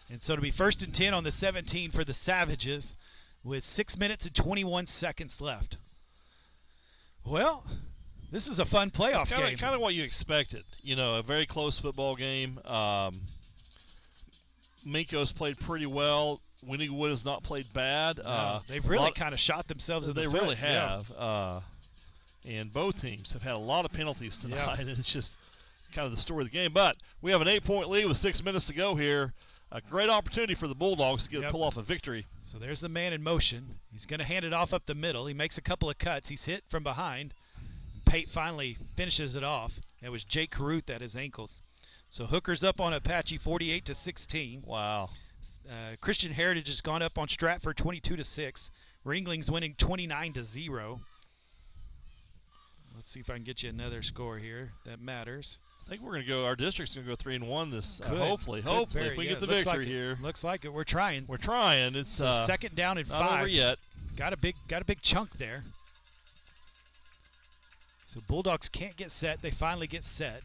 And so it'll be 1st and 10 on the 17 for the Savages with 6 minutes and 21 seconds left. Well, this is a fun playoff game. Kind of what you expected. A very close football game. Minco's played pretty well. Wynnewood has not played bad. They've really kind of shot themselves in the foot. They really have. And both teams have had a lot of penalties tonight, and it's just kind of the story of the game. But we have an 8-point lead with 6 minutes to go here. A great opportunity for the Bulldogs to pull off a victory. So there's the man in motion. He's going to hand it off up the middle. He makes a couple of cuts. He's hit from behind. Pate finally finishes it off. It was Jake Caruth at his ankles. So Hooker's up on Apache 48-16. Wow. Christian Heritage has gone up on Stratford 22-6. Ringling's winning 29-0. Let's see if I can get you another score here that matters. I think we're going to go. Our district's going to go 3-1 this. Hopefully, if we get the victory victory here. Looks like it. We're trying. It's so 2nd down and 5. Not over yet. Got a big chunk there. So Bulldogs can't get set. They finally get set.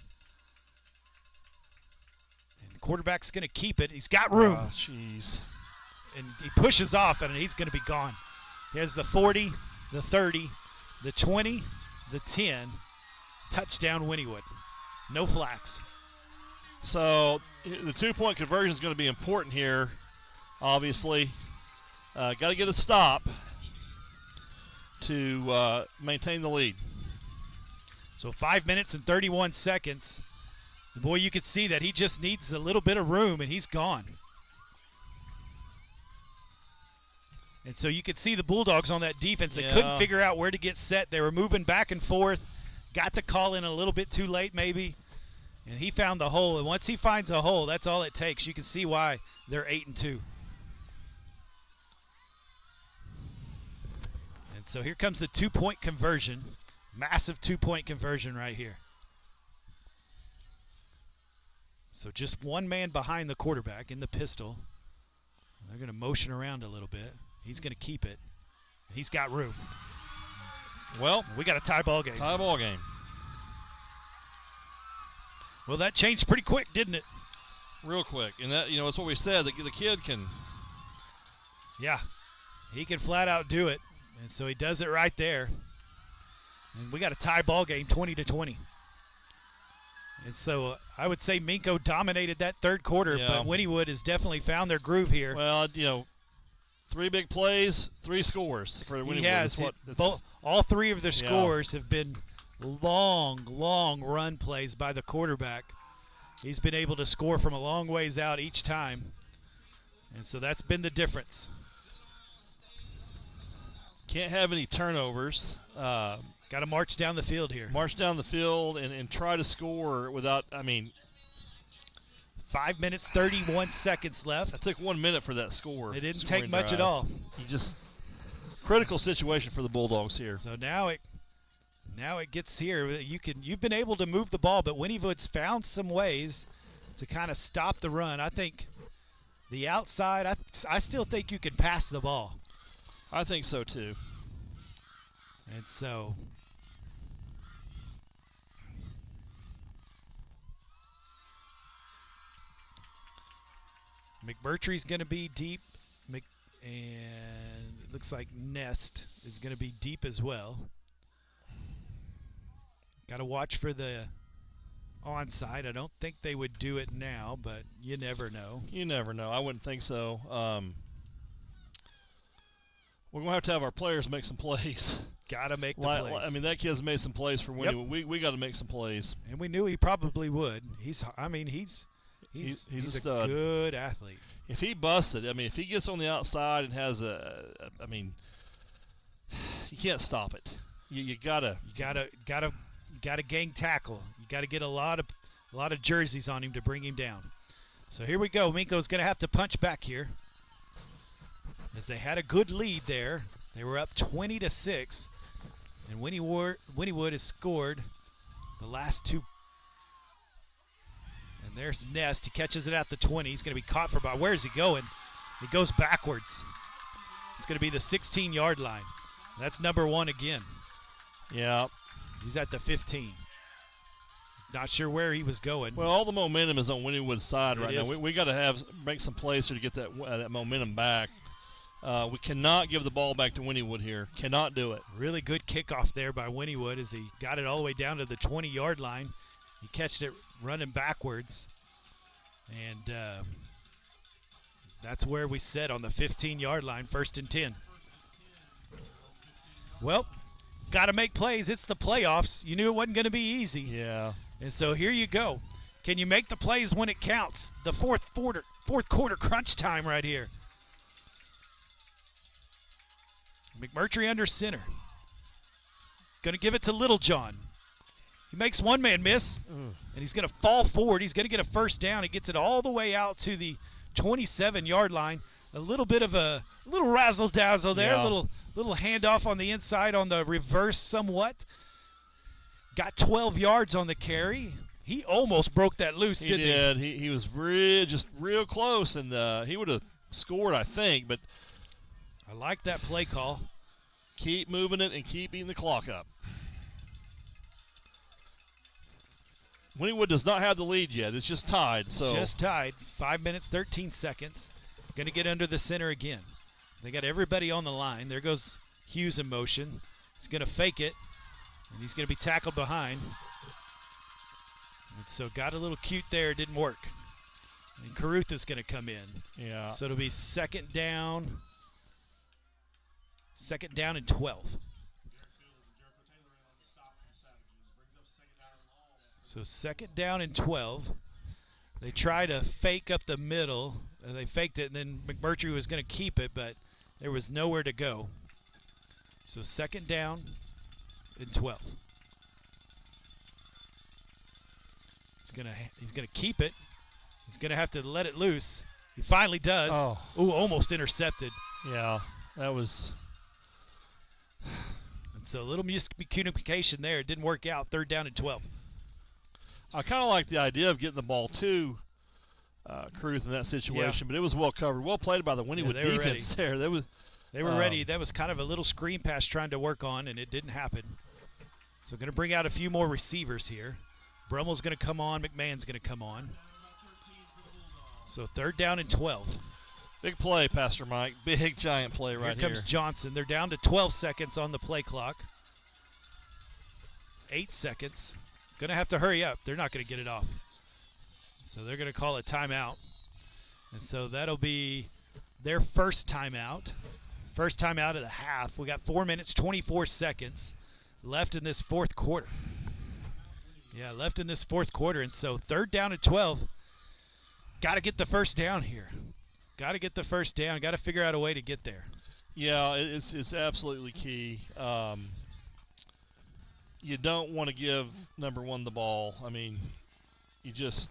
And the quarterback's going to keep it. He's got room. Oh, jeez. And he pushes off, and he's going to be gone. He has the 40, the 30, the 20, the 10. Touchdown Wynnewood. No flags. So the 2-point conversion is going to be important here, obviously. Got to get a stop to maintain the lead. So 5 minutes and 31 seconds. Boy, you could see that he just needs a little bit of room, and he's gone. And so you could see the Bulldogs on that defense. They couldn't figure out where to get set. They were moving back and forth. Got the call in a little bit too late maybe. And he found the hole. And once he finds a hole, that's all it takes. You can see why they're 8-2. And so here comes the 2-point conversion. Massive 2-point conversion right here. So just one man behind the quarterback in the pistol. They're going to motion around a little bit. He's going to keep it. He's got room. Well, we got a tie ball game. Tie ball game. Well, that changed pretty quick, didn't it? Real quick. And that, it's what we said. The kid can. Yeah. He can flat out do it. And so he does it right there. And we got a tie ball game, 20-20. And so I would say Minco dominated that third quarter, but Wynnewood has definitely found their groove here. Well, 3 big plays, 3 scores for Wynnewood. He has. All 3 of their scores have been long run plays by the quarterback. He's been able to score from a long ways out each time. And so that's been the difference. Can't have any turnovers. Got to march down the field here. March down the field and try to score without, 5 minutes, 31 seconds left. That took 1 minute for that score. It didn't take much at all. Critical situation for the Bulldogs here. So now it gets here. You've been able to move the ball, but Wynnewood's found some ways to kind of stop the run. I think the outside, I still think you can pass the ball. I think so too. And so McMurtry's going to be deep, and it looks like Nest is going to be deep as well. Got to watch for the onside. I don't think they would do it now, but you never know. You never know. I wouldn't think so. We're going to have our players make some plays. Got to make the plays. That kid's made some plays for Wynnewood. Yep. We got to make some plays. And we knew he probably would. He's a stud. Good athlete. If he busted, if he gets on the outside and has you can't stop it. You gotta gang tackle. You gotta get a lot of jerseys on him to bring him down. So here we go. Minco's gonna have to punch back here, as they had a good lead there. They were up 20-6, and Wynnewood has scored the last 2. And there's Nest. He catches it at the 20. He's going to be caught for about. Where is he going? He goes backwards. It's going to be the 16-yard line. That's number 1 again. Yeah. He's at the 15. Not sure where he was going. Well, all the momentum is on Wynnewood's side right now. We got to make some plays here to get that momentum back. We cannot give the ball back to Wynnewood here. Cannot do it. Really good kickoff there by Wynnewood as he got it all the way down to the 20-yard line. He catched it running backwards. And that's where we sit on the 15-yard line, 1st and 10. Well, got to make plays. It's the playoffs. You knew it wasn't going to be easy. Yeah. And so here you go. Can you make the plays when it counts? The fourth quarter crunch time right here. McMurtry under center. Going to give it to Littlejohn. He makes one man miss, and he's going to fall forward. He's going to get a first down. He gets it all the way out to the 27-yard line. A little bit of a little razzle-dazzle there, a little handoff on the inside on the reverse somewhat. Got 12 yards on the carry. He almost broke that loose, didn't he? He did. He was just real close, and he would have scored, I think. But I like that play call. Keep moving it and keep eating the clock up. Wynnewood does not have the lead yet. It's just tied. Just tied. 5 minutes, 13 seconds. Going to get under the center again. They got everybody on the line. There goes Hughes in motion. He's going to fake it, and he's going to be tackled behind. And so got a little cute there. Didn't work. And Carruth's going to come in. Yeah. So it'll be second down. Second down and 12. So second down and 12. They try to fake up the middle. They faked it, and then McMurtry was going to keep it, but there was nowhere to go. So second down and 12. He's gonna keep it. He's gonna have to let it loose. He finally does. Oh. Ooh, almost intercepted. Yeah, that was. And so a little miscommunication there. It didn't work out. Third down and 12. I kind of like the idea of getting the ball to Carruth in that situation, but it was well covered, well played by the Wynnewood defense there. They were ready. That was kind of a little screen pass trying to work on, and it didn't happen. So going to bring out a few more receivers here. Brummel's going to come on. McMahon's going to come on. So third down and 12. Big play, Pastor Mike. Big, giant play right here. Here comes Johnson. They're down to 12 seconds on the play clock. 8 seconds. Going to have to hurry up. They're not going to get it off. So they're going to call a timeout. And so that'll be their first timeout. First timeout of the half. We got 4 minutes, 24 seconds left in this fourth quarter. Yeah, left in this fourth quarter. And so third down and 12. Got to get the first down here. Got to get the first down. Got to figure out a way to get there. Yeah, it's absolutely key. You don't want to give number one the ball. I mean, you just.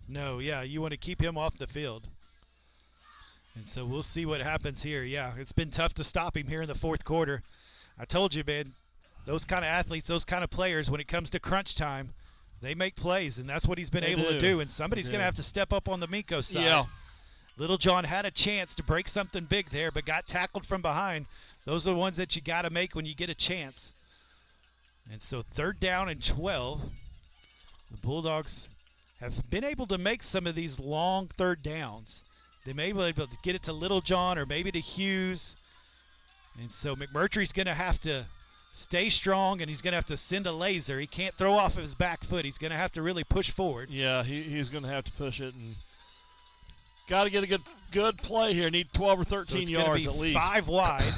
No, yeah, you want to keep him off the field. And so we'll see what happens here. Yeah, it's been tough to stop him here in the fourth quarter. I told you, man, those kind of athletes, those kind of players, when it comes to crunch time, they make plays, and that's what he's been able to do. And somebody's going to have to step up on the Minco side. Yeah. Little John had a chance to break something big there, but got tackled from behind. Those are the ones that you got to make when you get a chance. And so third down and 12. The Bulldogs have been able to make some of these long third downs. They may be able to get it to Little John or maybe to Hughes. And so McMurtry's going to have to stay strong, and he's going to have to send a laser. He can't throw off of his back foot. He's going to have to really push forward. Yeah, he's going to have to push it, and got to get a good play here. Need 12 or 13 yards at least. 5 wide.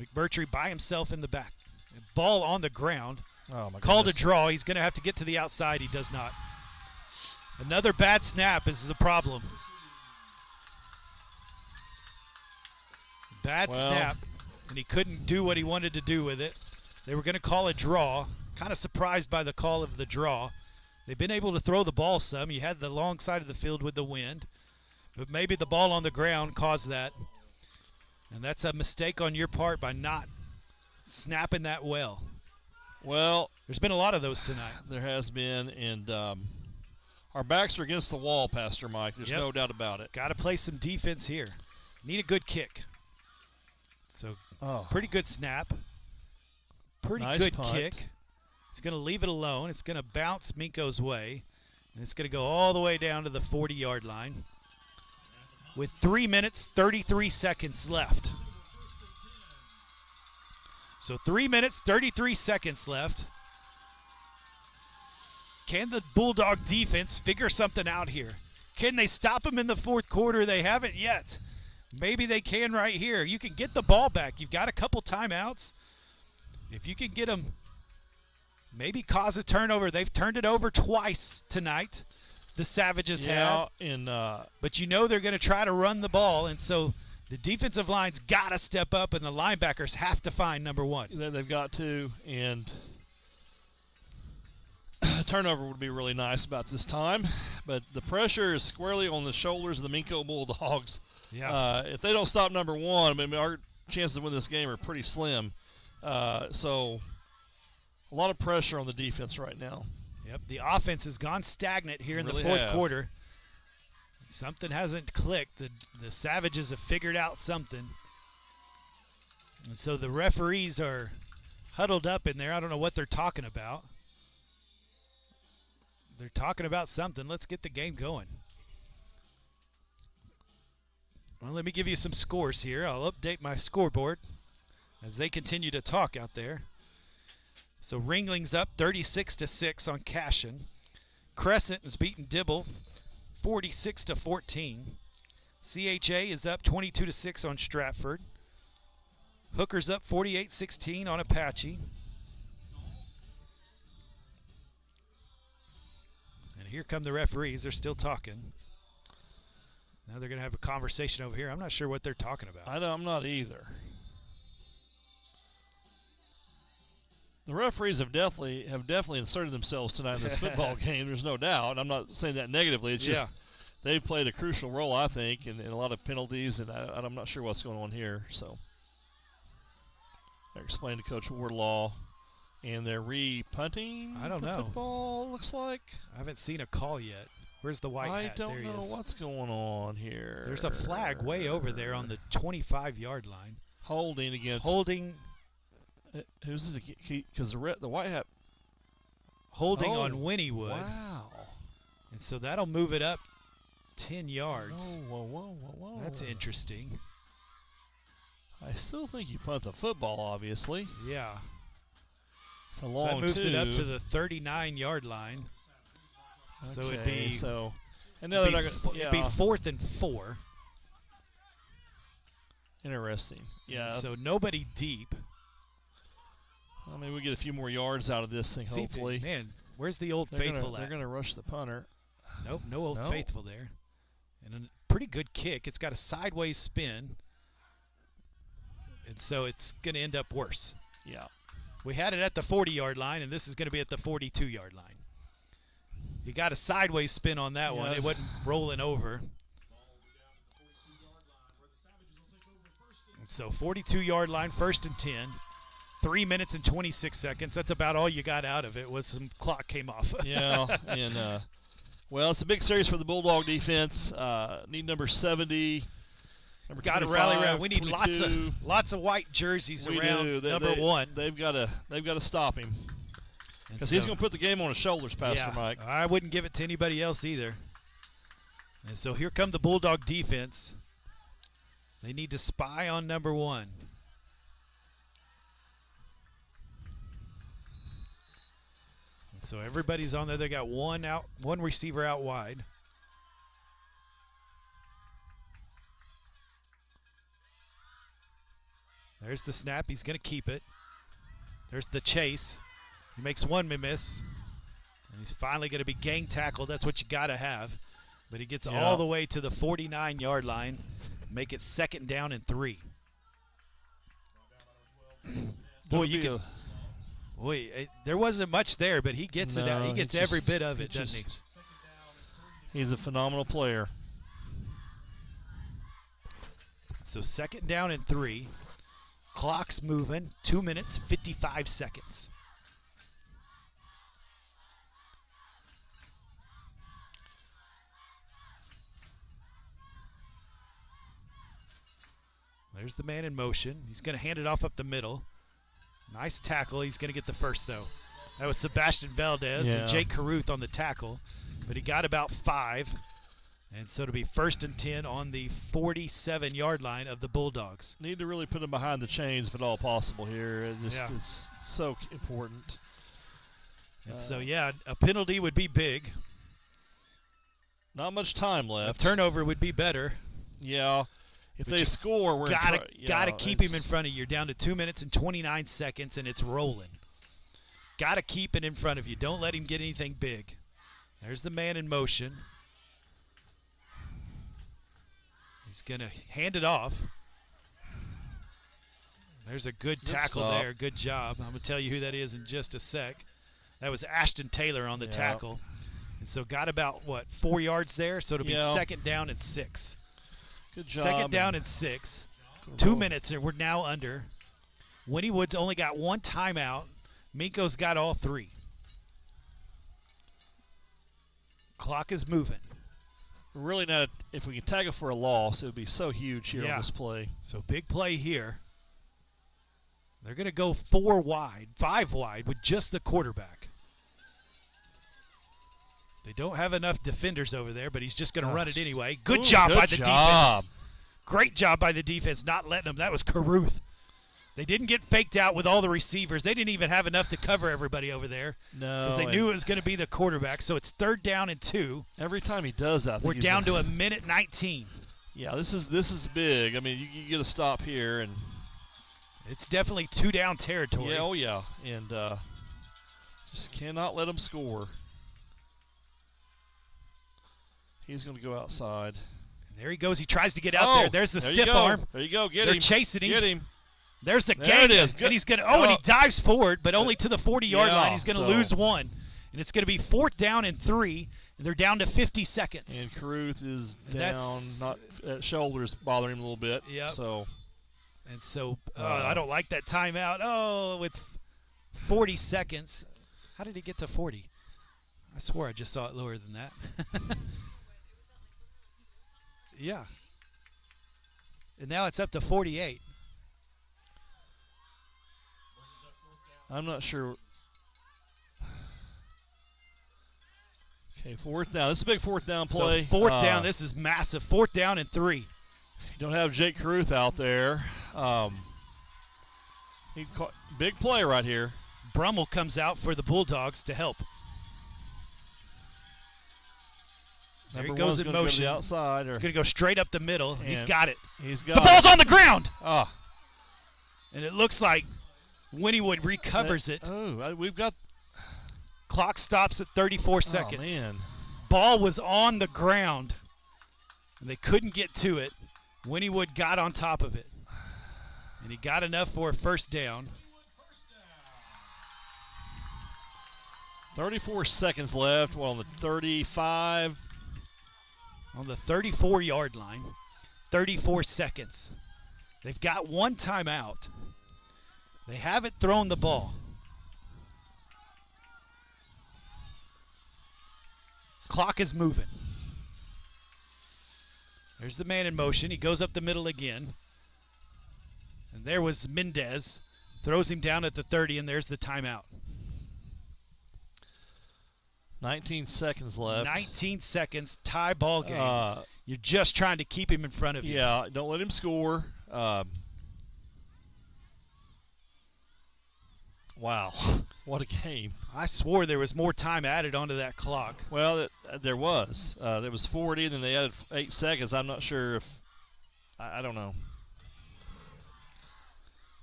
McMurtry by himself in the back. Ball on the ground. Oh my Called a goodness. draw. He's going to have to get to the outside. He does not. Another bad snap. This is a problem. Bad snap, and he couldn't do what he wanted to do with it. They were going to call a draw. Kind of surprised by the call of the draw. They've been able to throw the ball some. You had the long side of the field with the wind, but maybe the ball on the ground caused that. And that's a mistake on your part by not snapping that well. Well, there's been a lot of those tonight. There has been, and our backs are against the wall, Pastor Mike. There's no doubt about it. Got to play some defense here. Need a good kick. So pretty good snap. Pretty nice good punt. kick. He's going to leave it alone. It's going to bounce Minco's way, and it's going to go all the way down to the 40-yard line with 3 minutes, 33 seconds left. So 3 minutes, 33 seconds left. Can the Bulldog defense figure something out here? Can they stop him in the fourth quarter? They haven't yet. Maybe they can right here. You can get the ball back. You've got a couple timeouts. If you can get them, maybe cause a turnover. They've turned it over twice tonight, the Savages have. But you know they're going to try to run the ball, and so the defensive line's got to step up, and the linebackers have to find number one. They've got to, and a turnover would be really nice about this time. But the pressure is squarely on the shoulders of the Minco Bulldogs. Yeah. If they don't stop number one, I mean, our chances of winning this game are pretty slim. So a lot of pressure on the defense right now. Yep, the offense has gone stagnant here in Really the fourth quarter. Something hasn't clicked. The Savages have figured out something. And so the referees are huddled up in there. I don't know what they're talking about. They're talking about something. Let's get the game going. Well, let me give you some scores here. I'll update my scoreboard as they continue to talk out there. So Ringling's up 36-6 on Cashin. Crescent is beating Dibble 46-14. CHA is up 22-6 on Stratford. Hooker's up 48-16 on Apache. And here come the referees. They're still talking. Now they're going to have a conversation over here. I'm not sure what they're talking about. I'm not either. The referees have definitely inserted themselves tonight in this football game. There's no doubt. I'm not saying that negatively. It's just they've played a crucial role, I think, in a lot of penalties, and I'm not sure what's going on here. So they're explaining to Coach Wardlaw, and they're re-punting. I don't know. Football looks like. I haven't seen a call yet. Where's the white hat? I don't know what's going on here. There's a flag way over there on the 25-yard line. Holding against. Holding. Who's it? Because the white hat. Holding on Wynnewood. Wow. And so that'll move it up 10 yards. Whoa. That's interesting. I still think you punt the football, obviously. Yeah. It's a long So that moves it up to the 39-yard line. Okay, So it'd be it'd be 4th and 4. Interesting. Yeah. So nobody deep. I mean, we get a few more yards out of this thing, hopefully. Man, where's the Old Faithful at? They're going to rush the punter. Nope, no Old Faithful there. And a pretty good kick. It's got a sideways spin. And so it's going to end up worse. Yeah. We had it at the 40-yard line, and this is going to be at the 42-yard line. You got a sideways spin on that one. It wasn't rolling over. And so 42-yard line, 1st and 10. 3 minutes and 26 seconds. That's about all you got out of it was some clock came off. Yeah, and well, it's a big series for the Bulldog defense. Need number 70. Got to rally around. We need lots of white jerseys around number 1. They've got to stop him because he's going to put the game on his shoulders, Pastor Mike. I wouldn't give it to anybody else either. And so here come the Bulldog defense. They need to spy on number 1. So everybody's on there. They got one receiver out wide. There's the snap. He's going to keep it. There's the chase. He makes one miss. And he's finally going to be gang tackled. That's what you got to have. But he gets all the way to the 49-yard line. Make it 2nd down and 3. There wasn't much there, but he gets it out. He gets every bit of it, doesn't he? He's a phenomenal player. So 2nd down and 3. Clock's moving. 2 minutes, 55 seconds. There's the man in motion. He's going to hand it off up the middle. Nice tackle. He's going to get the first, though. That was Sebastian Valdez and Jake Caruth on the tackle. But he got about 5. And so it'll be 1st and 10 on the 47-yard line of the Bulldogs. Need to really put him behind the chains if at all possible here. It's so important. And so, a penalty would be big. Not much time left. A turnover would be better. Yeah. If they score, we're gotta keep him in front of you. You're down to 2 minutes and 29 seconds, and it's rolling. Gotta keep it in front of you. Don't let him get anything big. There's the man in motion. He's gonna hand it off. There's a good tackle there. Good job. I'm gonna tell you who that is in just a sec. That was Ashton Taylor on the tackle. And so got about 4 yards there. So it'll be 2nd down and 6. Good job. 2nd down and 6. 2 minutes, and we're now under. Wynnewood's only got 1 timeout. Minco's got all 3. Clock is moving. Really not. If we can tackle for a loss, it would be so huge here on this play. So big play here. They're going to go 4 wide, 5 wide with just the quarterback. They don't have enough defenders over there, but he's just going to run it anyway. Good job by the defense. Great job by the defense not letting them. That was Caruth. They didn't get faked out with all the receivers. They didn't even have enough to cover everybody over there. No. Because they knew it was going to be the quarterback. So it's 3rd down and 2. Every time he does that, we're down to a minute 19. Yeah, this is big. I mean, you get a stop here, and it's definitely 2-down territory. Yeah, oh yeah, and just cannot let him score. He's going to go outside. And there he goes. He tries to get out there. There's the stiff arm. There you go. Get They're him. chasing him. Get him. There's the There gang. it is. And he's going to. And he dives forward, but only to the 40-yard Yeah, line. He's going to lose 1, and it's going to be 4th down and 3, and they're down to 50 seconds. And Caruth is And down, not shoulders bothering him a little bit. Yep. So. And so I don't like that timeout. Oh, with 40 seconds. How did he get to 40? I swore I just saw it lower than that. Yeah. And now it's up to 48. I'm not sure. Okay, 4th down. This is a big 4th down play. So 4th down. This is massive. 4th down and 3. You don't have Jake Caruth out there. He caught big play right here. Brummel comes out for the Bulldogs to help. There he goes in motion. Go to the outside. He's going to go straight up the middle. He's got it. He's got the ball's on the ground. Ah. And it looks like Wynnewood recovers it. Oh, we've got. Clock stops at 34 seconds. Oh, man. Ball was on the ground. And they couldn't get to it. Wynnewood got on top of it. And he got enough for a 1st down. 34 seconds left. Well, on the 35. On the 34-yard line. 34 seconds. They've got 1 timeout. They haven't thrown the ball. Clock is moving. There's the man in motion. He goes up the middle again. And there was Mendez. Throws him down at the 30, and there's the timeout. 19 seconds left. 19 seconds, tie ball game. You're just trying to keep him in front of you. Yeah, don't let him score. Wow, what a game. I swore there was more time added onto that clock. Well, there was. There was 40, and then they added 8 seconds. I'm not sure if – I don't know.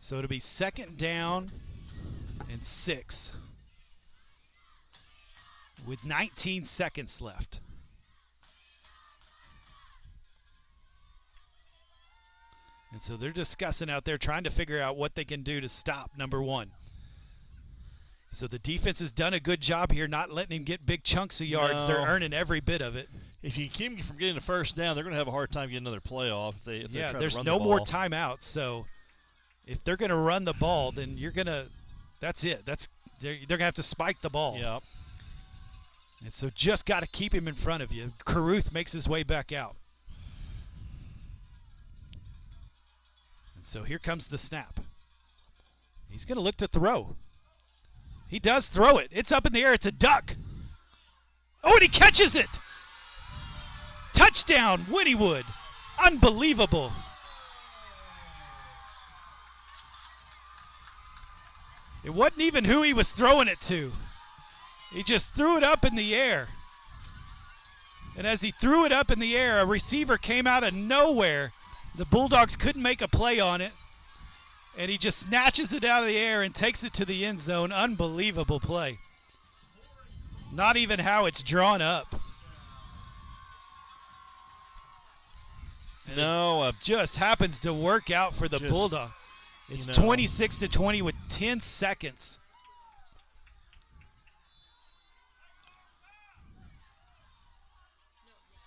So it'll be 2nd down and 6 with 19 seconds left. And so they're discussing out there, trying to figure out what they can do to stop number 1. So the defense has done a good job here, not letting him get big chunks of yards. No. They're earning every bit of it. If you keep him from getting the 1st down, th're going to have a hard time getting another playoff if they try to there's run no the more ball. timeouts. So if they're going to run the ball, then you're going to – that's it. They're going to have to spike the ball. Yep. And so just got to keep him in front of you. Caruth makes his way back out. And so here comes the snap. He's going to look to throw. He does throw it. It's up in the air. It's a duck. Oh, and he catches it. Touchdown, Wynnewood. Unbelievable. It wasn't even who he was throwing it to. He just threw it up in the air. And as he threw it up in the air, a receiver came out of nowhere. The Bulldogs couldn't make a play on it. And he just snatches it out of the air and takes it to the end zone. Unbelievable play. Not even how it's drawn up. And no, it just happens to work out for the Bulldog. It's 26-20 with 10 seconds.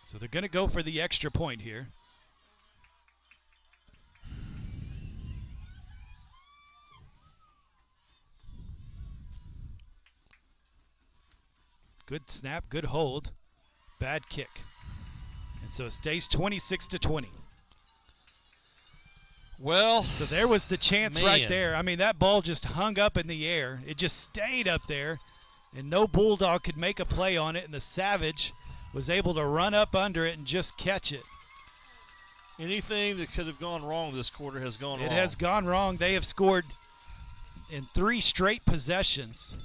So they're going to go for the extra point here. Good snap, good hold, bad kick. And so it stays 26-20. Well, so there was the chance right there. I mean, that ball just hung up in the air. It just stayed up there, and no Bulldog could make a play on it, and the Savage was able to run up under it and just catch it. Anything that could have gone wrong this quarter has gone wrong. It has gone wrong. They have scored in 3 straight possessions.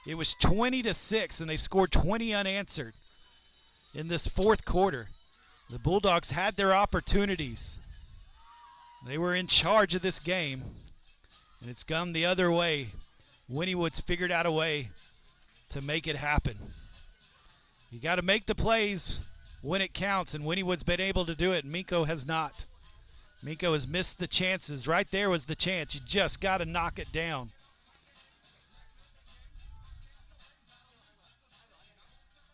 It was 20-6, and they've scored 20 unanswered in this fourth quarter. The Bulldogs had their opportunities. They were in charge of this game, and it's gone the other way. Wynnewood's figured out a way to make it happen. You got to make the plays when it counts, and Wynnewood's been able to do it, and Minco has not. Minco has missed the chances. Right there was the chance. You just got to knock it down.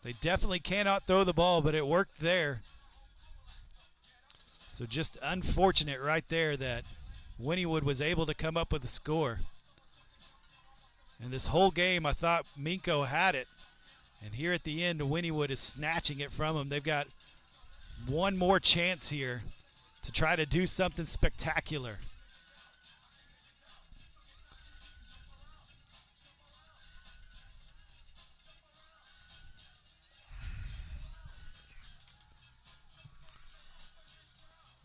They definitely cannot throw the ball, but it worked there. So just unfortunate right there that Wynnewood was able to come up with a score. And this whole game, I thought Minco had it. And here at the end, Wynnewood is snatching it from them. They've got one more chance here to try to do something spectacular.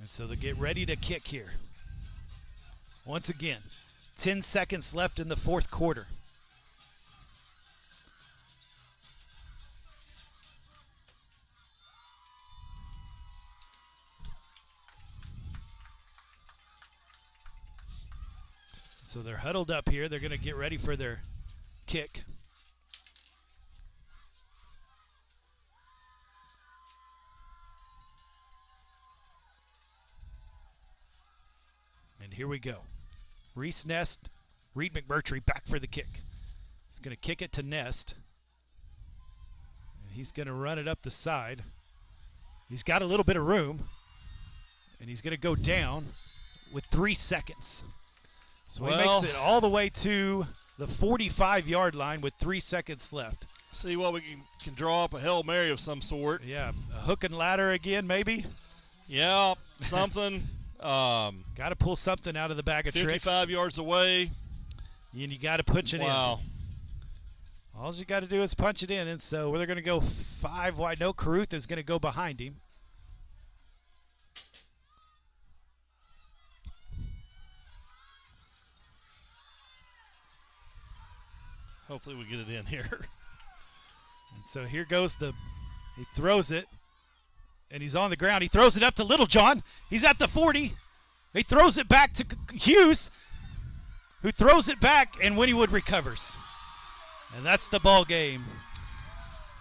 And so they get ready to kick here. Once again, 10 seconds left in the fourth quarter. So they're huddled up here. They're going to get ready for their kick. And here we go. Reese Nest, Reed McMurtry back for the kick. He's going to kick it to Nest. And he's going to run it up the side. He's got a little bit of room. And he's going to go down with 3 seconds. So he makes it all the way to the 45-yard line with 3 seconds left. See what we can draw up a Hail Mary of some sort. Yeah, a hook and ladder again maybe. Yeah, something. Got to pull something out of the bag of 55 tricks. 55 yards away. And you got to punch it in. Wow. All you got to do is punch it in. And so they're going to go 5 wide. No, Caruth is going to go behind him. Hopefully we get it in here. And so here goes he throws it, and he's on the ground. He throws it up to Littlejohn. He's at the 40. He throws it back to Hughes, who throws it back, and Wynnewood recovers. And that's the ball game.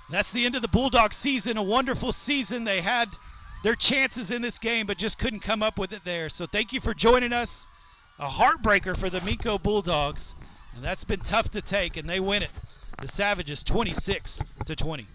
That's the end of the Bulldog season, a wonderful season. They had their chances in this game, but just couldn't come up with it there. So thank you for joining us. A heartbreaker for the Minco Bulldogs. And that's been tough to take, and they win it. The Savages 26-20.